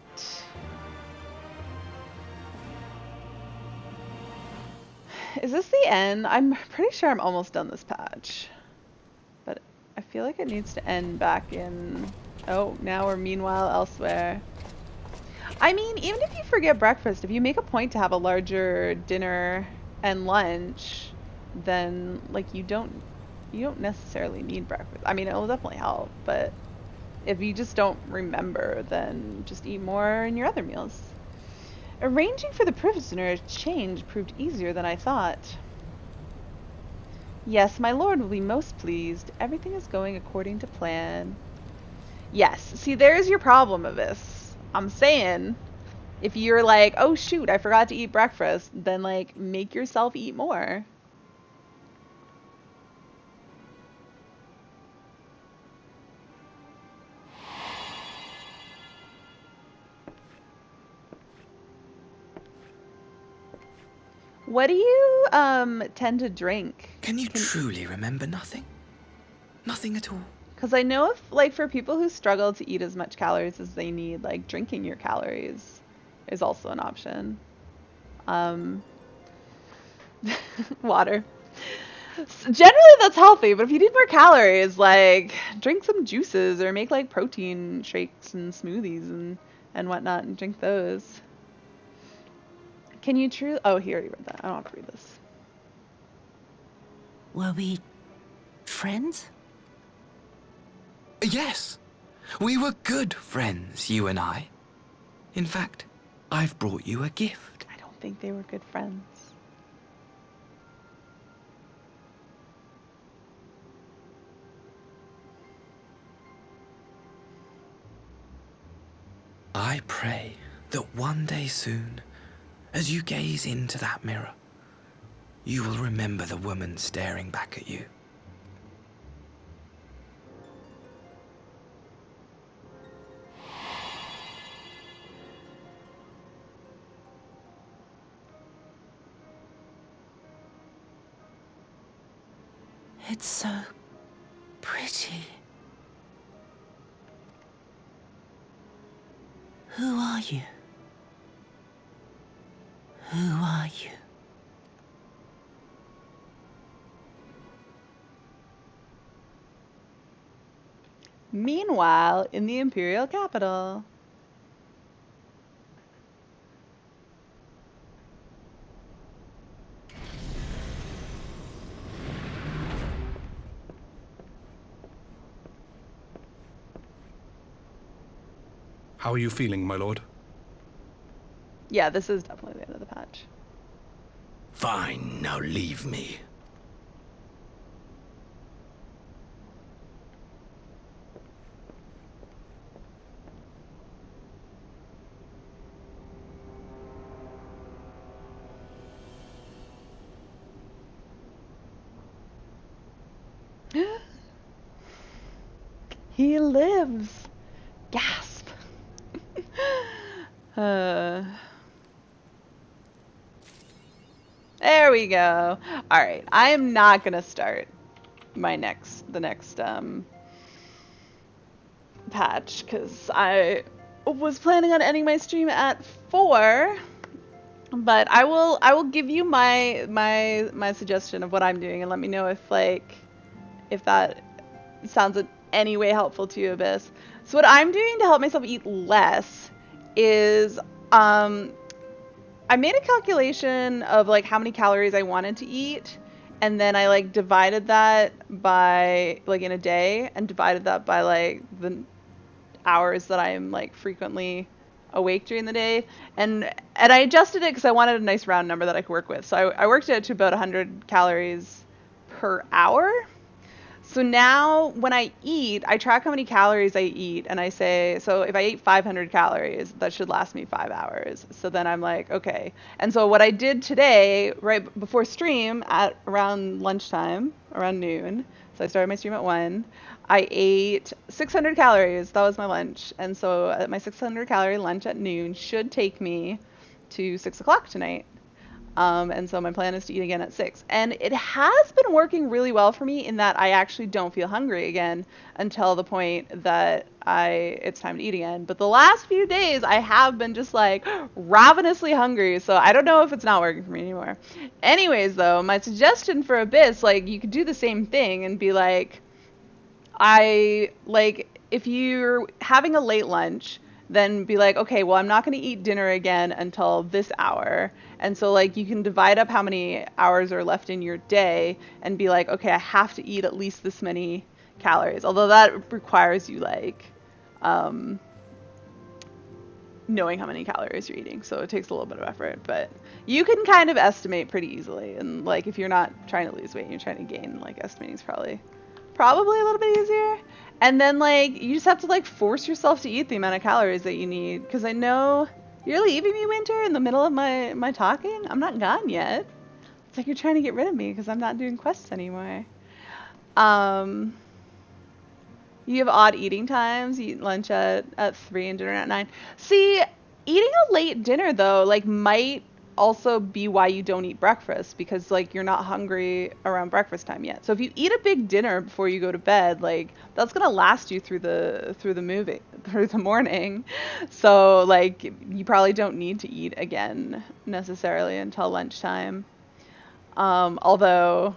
Speaker 1: Is this the end? I'm pretty sure I'm almost done this patch. But I feel like it needs to end back in... Oh, now we're meanwhile elsewhere. I mean, even if you forget breakfast, if you make a point to have a larger dinner and lunch, then like you don't necessarily need breakfast. I mean, it'll definitely help, but if you just don't remember, then just eat more in your other meals. Arranging for the prisoner exchange proved easier than I thought. Yes, my lord will be most pleased. Everything is going according to plan. Yes, see, there's your problem of this. I'm saying, if you're like, oh shoot, I forgot to eat breakfast, then like, make yourself eat more. What do you tend to drink?
Speaker 15: Can you truly remember nothing? Nothing at all?
Speaker 1: Because I know if, like, for people who struggle to eat as much calories as they need, like, drinking your calories is also an option. Water. Generally that's healthy, but if you need more calories, like, drink some juices or make, like, protein shakes and smoothies and whatnot and drink those. Can you truly... Oh, he already read that. I don't have to read this.
Speaker 17: Were we friends?
Speaker 15: Yes. We were good friends, you and I. In fact, I've brought you a gift.
Speaker 1: I don't think they were good friends.
Speaker 15: I pray that one day soon, as you gaze into that mirror, you will remember the woman staring back at you.
Speaker 17: It's so pretty. Who are you? Who are you?
Speaker 1: Meanwhile, in the Imperial capital.
Speaker 19: How are you feeling, my lord?
Speaker 1: Yeah, this is definitely the end of the patch.
Speaker 18: Fine, now leave me.
Speaker 1: He lives. Gasp. There we go. All right, I am not gonna start the next patch because I was planning on ending my stream at 4, but I will give you my suggestion of what I'm doing and let me know if that sounds in any way helpful to you, Abyss. So what I'm doing to help myself eat less is I made a calculation of like how many calories I wanted to eat, and then I like divided that by like in a day and divided that by like the hours that I'm like frequently awake during the day, and I adjusted it because I wanted a nice round number that I could work with. So I worked it to about 100 calories per hour. So now when I eat, I track how many calories I eat, and I say, so if I ate 500 calories, that should last me 5 hours. So then I'm like, okay. And so what I did today, right before stream, at around lunchtime, around noon, so I started my stream at 1, I ate 600 calories. That was my lunch. And so my 600 calorie lunch at noon should take me to 6 o'clock tonight. And so my plan is to eat again at 6. And it has been working really well for me in that I actually don't feel hungry again until the point that it's time to eat again. But the last few days I have been just like ravenously hungry. So I don't know if it's not working for me anymore. Anyways, though, my suggestion for Abyss, like you could do the same thing and be like, if you're having a late lunch, then be like, okay, well, I'm not going to eat dinner again until this hour. And so, like, you can divide up how many hours are left in your day and be like, okay, I have to eat at least this many calories. Although that requires you, like, knowing how many calories you're eating. So it takes a little bit of effort. But you can kind of estimate pretty easily. And, like, if you're not trying to lose weight and you're trying to gain, like, estimating is probably a little bit easier. And then like you just have to like force yourself to eat the amount of calories that you need, because I know you're leaving me, Winter, in the middle of my talking. I'm not gone yet. It's like you're trying to get rid of me because I'm not doing quests anymore. You have odd eating times. You eat lunch at 3 and dinner at 9. See, eating a late dinner though like might also be why you don't eat breakfast, because like you're not hungry around breakfast time yet. So if you eat a big dinner before you go to bed, like that's gonna last you through the morning. So like you probably don't need to eat again necessarily until lunchtime. Although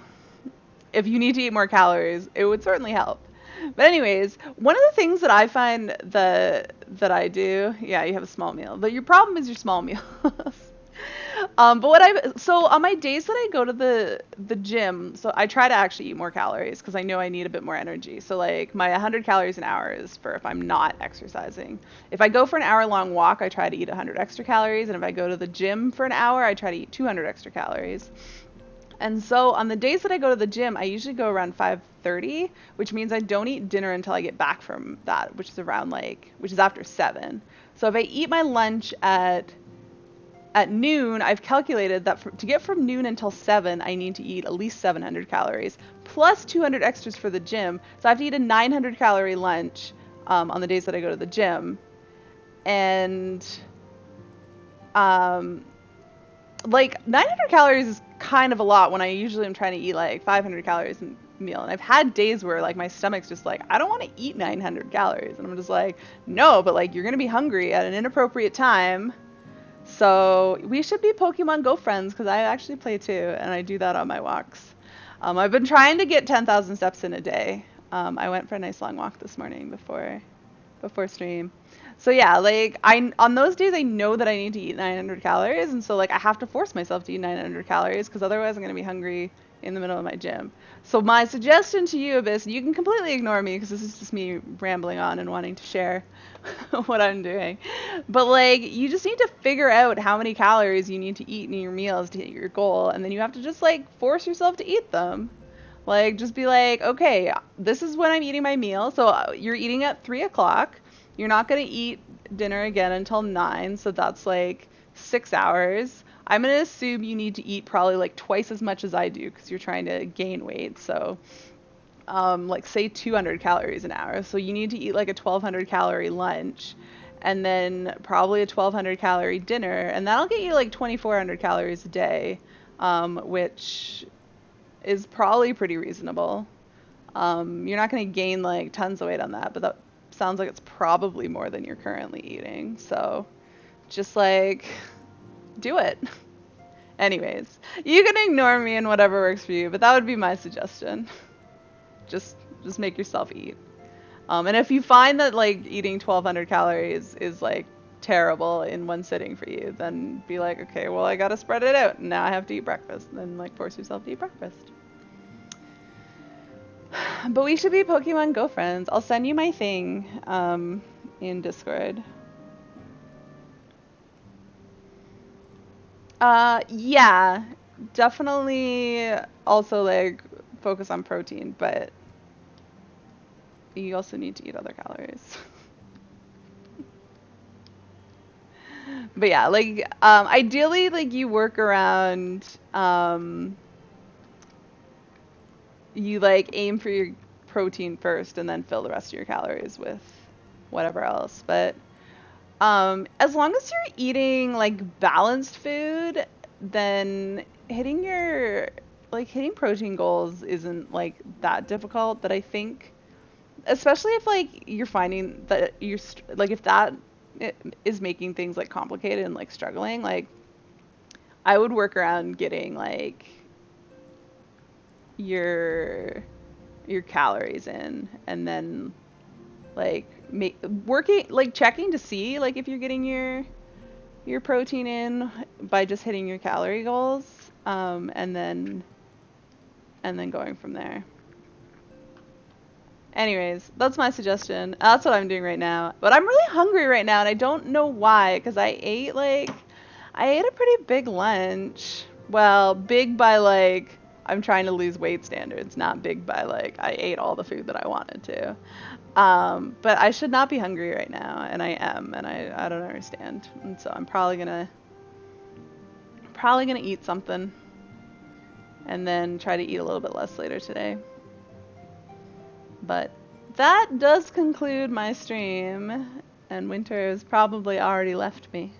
Speaker 1: if you need to eat more calories, it would certainly help. But anyways, one of the things that I find that I do, yeah, you have a small meal, but your problem is your small meals. So on my days that I go to the gym, so I try to actually eat more calories because I know I need a bit more energy. So like my 100 calories an hour is for if I'm not exercising. If I go for an hour-long walk, I try to eat 100 extra calories, and if I go to the gym for an hour, I try to eat 200 extra calories. And so on the days that I go to the gym, I usually go around 5:30, which means I don't eat dinner until I get back from that, which is after 7. So if I eat my lunch at noon, I've calculated that to get from noon until 7, I need to eat at least 700 calories, plus 200 extras for the gym. So I have to eat a 900 calorie lunch on the days that I go to the gym. And like 900 calories is kind of a lot when I usually am trying to eat like 500 calories a meal. And I've had days where like my stomach's just like, I don't want to eat 900 calories. And I'm just like, no, but like you're going to be hungry at an inappropriate time. So we should be Pokemon Go friends, because I actually play too, and I do that on my walks. I've been trying to get 10,000 steps in a day. I went for a nice long walk this morning before stream. So yeah, like on those days I know that I need to eat 900 calories, and so like I have to force myself to eat 900 calories because otherwise I'm gonna be hungry in the middle of my gym. So my suggestion to you, Abyss, you can completely ignore me because this is just me rambling on and wanting to share what I'm doing. But like, you just need to figure out how many calories you need to eat in your meals to hit your goal, and then you have to just like force yourself to eat them. Like, just be like, okay, this is when I'm eating my meal. So you're eating at 3 o'clock. You're not gonna eat dinner again until 9, so that's like 6 hours. I'm gonna assume you need to eat probably like twice as much as I do because you're trying to gain weight. So, like say 200 calories an hour. So you need to eat like a 1200 calorie lunch, and then probably a 1200 calorie dinner, and that'll get you like 2400 calories a day, which is probably pretty reasonable. You're not gonna gain like tons of weight on that, but that sounds like it's probably more than you're currently eating. So, just like do it. Anyways, you can ignore me and whatever works for you, but that would be my suggestion. Just make yourself eat. And if you find that like eating 1200 calories is like terrible in one sitting for you, then be like, okay, well I gotta spread it out. Now I have to eat breakfast. And then like force yourself to eat breakfast. But we should be Pokemon Go friends. I'll send you my thing in Discord. Yeah, definitely also like focus on protein, but you also need to eat other calories. But yeah, like ideally like you work around you like aim for your protein first and then fill the rest of your calories with whatever else. But as long as you're eating like balanced food, then hitting protein goals isn't like that difficult. But I think, especially if like you're finding that you're like if that is making things like complicated and like struggling, like I would work around getting like your calories in, and then like checking to see like if you're getting your protein in by just hitting your calorie goals, and then going from there. Anyways, that's my suggestion. That's what I'm doing right now. But I'm really hungry right now, and I don't know why, because I ate a pretty big lunch. Well, big by like I'm trying to lose weight standards, not big by like I ate all the food that I wanted to. But I should not be hungry right now, and I am, and I don't understand. And so I'm probably gonna eat something, and then try to eat a little bit less later today. But that does conclude my stream, and Winter has probably already left me.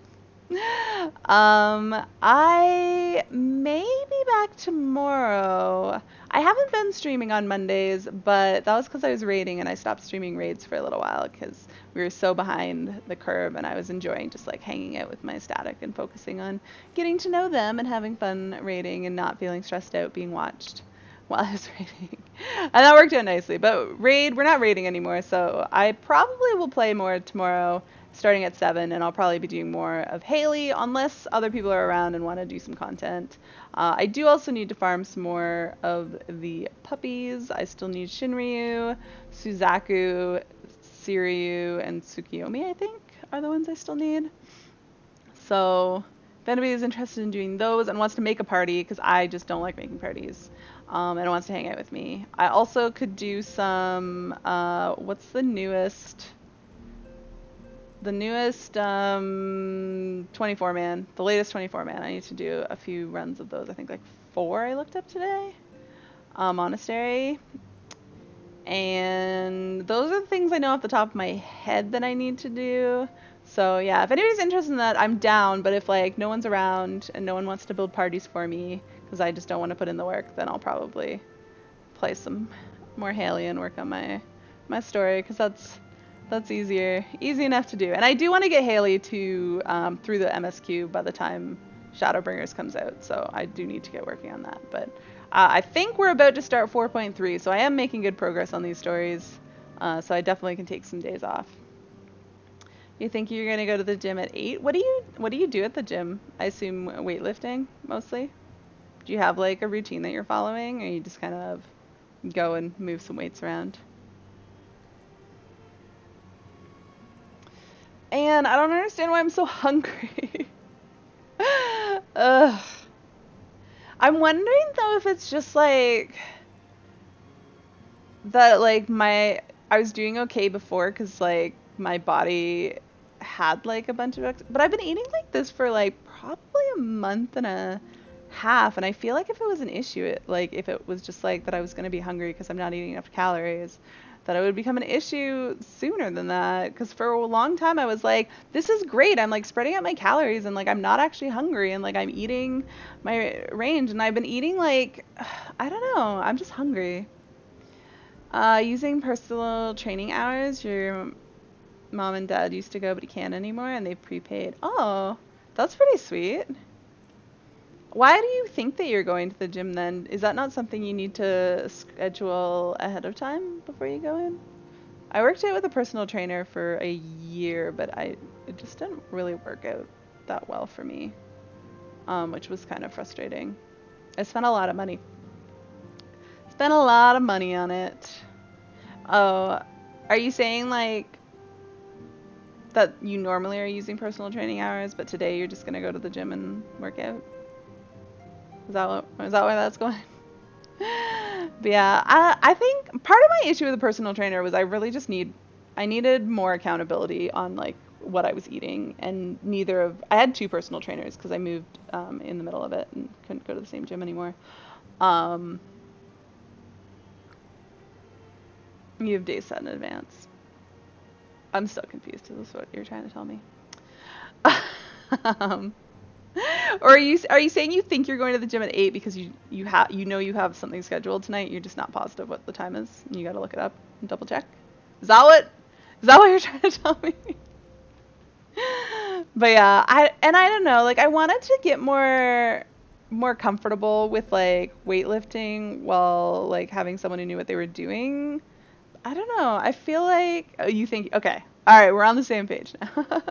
Speaker 1: I may be back tomorrow. I haven't been streaming on Mondays, but that was because I was raiding, and I stopped streaming raids for a little while because we were so behind the curve, and I was enjoying just like hanging out with my static and focusing on getting to know them and having fun raiding and not feeling stressed out being watched while I was raiding. And that worked out nicely. But we're not raiding anymore, so I probably will play more tomorrow starting at 7, and I'll probably be doing more of Haley unless other people are around and want to do some content. I do also need to farm some more of the puppies. I still need Shinryu, Suzaku, Siryu, and Tsukiyomi, I think, are the ones I still need. So if anybody is interested in doing those and wants to make a party, because I just don't like making parties, and wants to hang out with me, I also could do some, what's the newest 24-man, the latest 24-man. I need to do a few runs of those. I think like 4 I looked up today. Monastery. And those are the things I know off the top of my head that I need to do. So yeah, if anybody's interested in that, I'm down. But if like no one's around and no one wants to build parties for me, because I just don't want to put in the work, then I'll probably play some more Haley and work on my story, because that's easy enough to do. And I do want to get Haley to through the MSQ by the time Shadowbringers comes out, so I do need to get working on that. But I think we're about to start 4.3, so I am making good progress on these stories. So I definitely can take some days off. You think you're gonna go to the gym at 8? What do you do at the gym? I assume weightlifting mostly. Do you have like a routine that you're following, or you just kind of go and move some weights around? And I don't understand why I'm so hungry. Ugh. I'm wondering though if it's just like that, like I was doing okay before because like my body had like a bunch of but I've been eating like this for like probably a month and a half, and I feel like if it was an issue, like if it was just like that I was going to be hungry because I'm not eating enough calories, that it would become an issue sooner than that. Because for a long time I was like, this is great, I'm like spreading out my calories and like I'm not actually hungry and like I'm eating my range, and I've been eating like I don't know, I'm just hungry. Using personal training hours, your mom and dad used to go but he can't anymore, and they've prepaid. Oh, that's pretty sweet. Why do you think that you're going to the gym then? Is that not something you need to schedule ahead of time before you go in? I worked out with a personal trainer for a year, but it just didn't really work out that well for me, which was kind of frustrating. I spent a lot of money. Spent a lot of money on it. Oh, are you saying like that you normally are using personal training hours, but today you're just gonna go to the gym and work out? Is that where that's going? But yeah, I think part of my issue with the personal trainer was I really just I needed more accountability on like what I was eating, and I had two personal trainers because I moved in the middle of it and couldn't go to the same gym anymore. You have days set in advance. I'm still confused. Is this what you're trying to tell me? Or are you saying you think you're going to the gym at 8 because you know you have something scheduled tonight? You're just not positive what the time is, and you got to look it up and double check. Is that what you're trying to tell me? But yeah, I don't know. Like I wanted to get more comfortable with like weightlifting while like having someone who knew what they were doing. I don't know. I feel like you think okay. All right, we're on the same page now.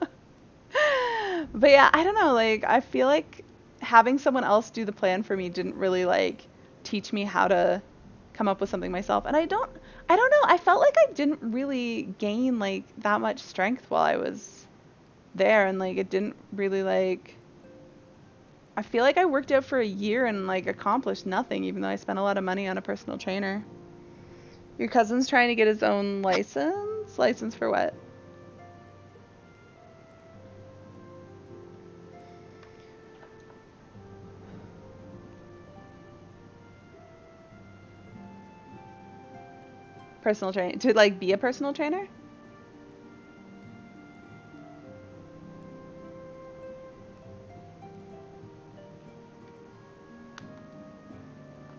Speaker 1: But yeah, I don't know, like I feel like having someone else do the plan for me didn't really like teach me how to come up with something myself. And I don't know, I felt like I didn't really gain like that much strength while I was there, and like it didn't really like I feel like I worked out for a year and like accomplished nothing, even though I spent a lot of money on a personal trainer. Your cousin's trying to get his own license? License for what? Personal trainer, to like be a personal trainer?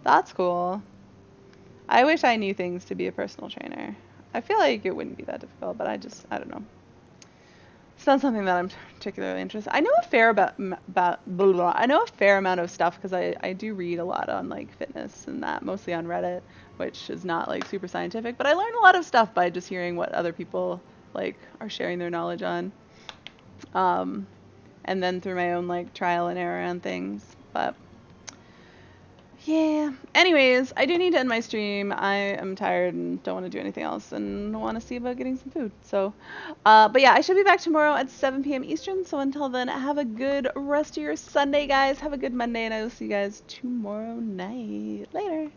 Speaker 1: That's cool. I wish I knew things to be a personal trainer. I feel like it wouldn't be that difficult, but I don't know. It's not something that I'm particularly interested. I know a fair I know a fair amount of stuff because I do read a lot on like fitness and that, mostly on Reddit, which is not like super scientific, but I learn a lot of stuff by just hearing what other people like are sharing their knowledge on. And then through my own like trial and error on things. But yeah. Anyways, I do need to end my stream. I am tired and don't want to do anything else and want to see about getting some food. So, but yeah, I should be back tomorrow at 7 p.m. Eastern. So until then, have a good rest of your Sunday, guys. Have a good Monday, and I will see you guys tomorrow night. Later.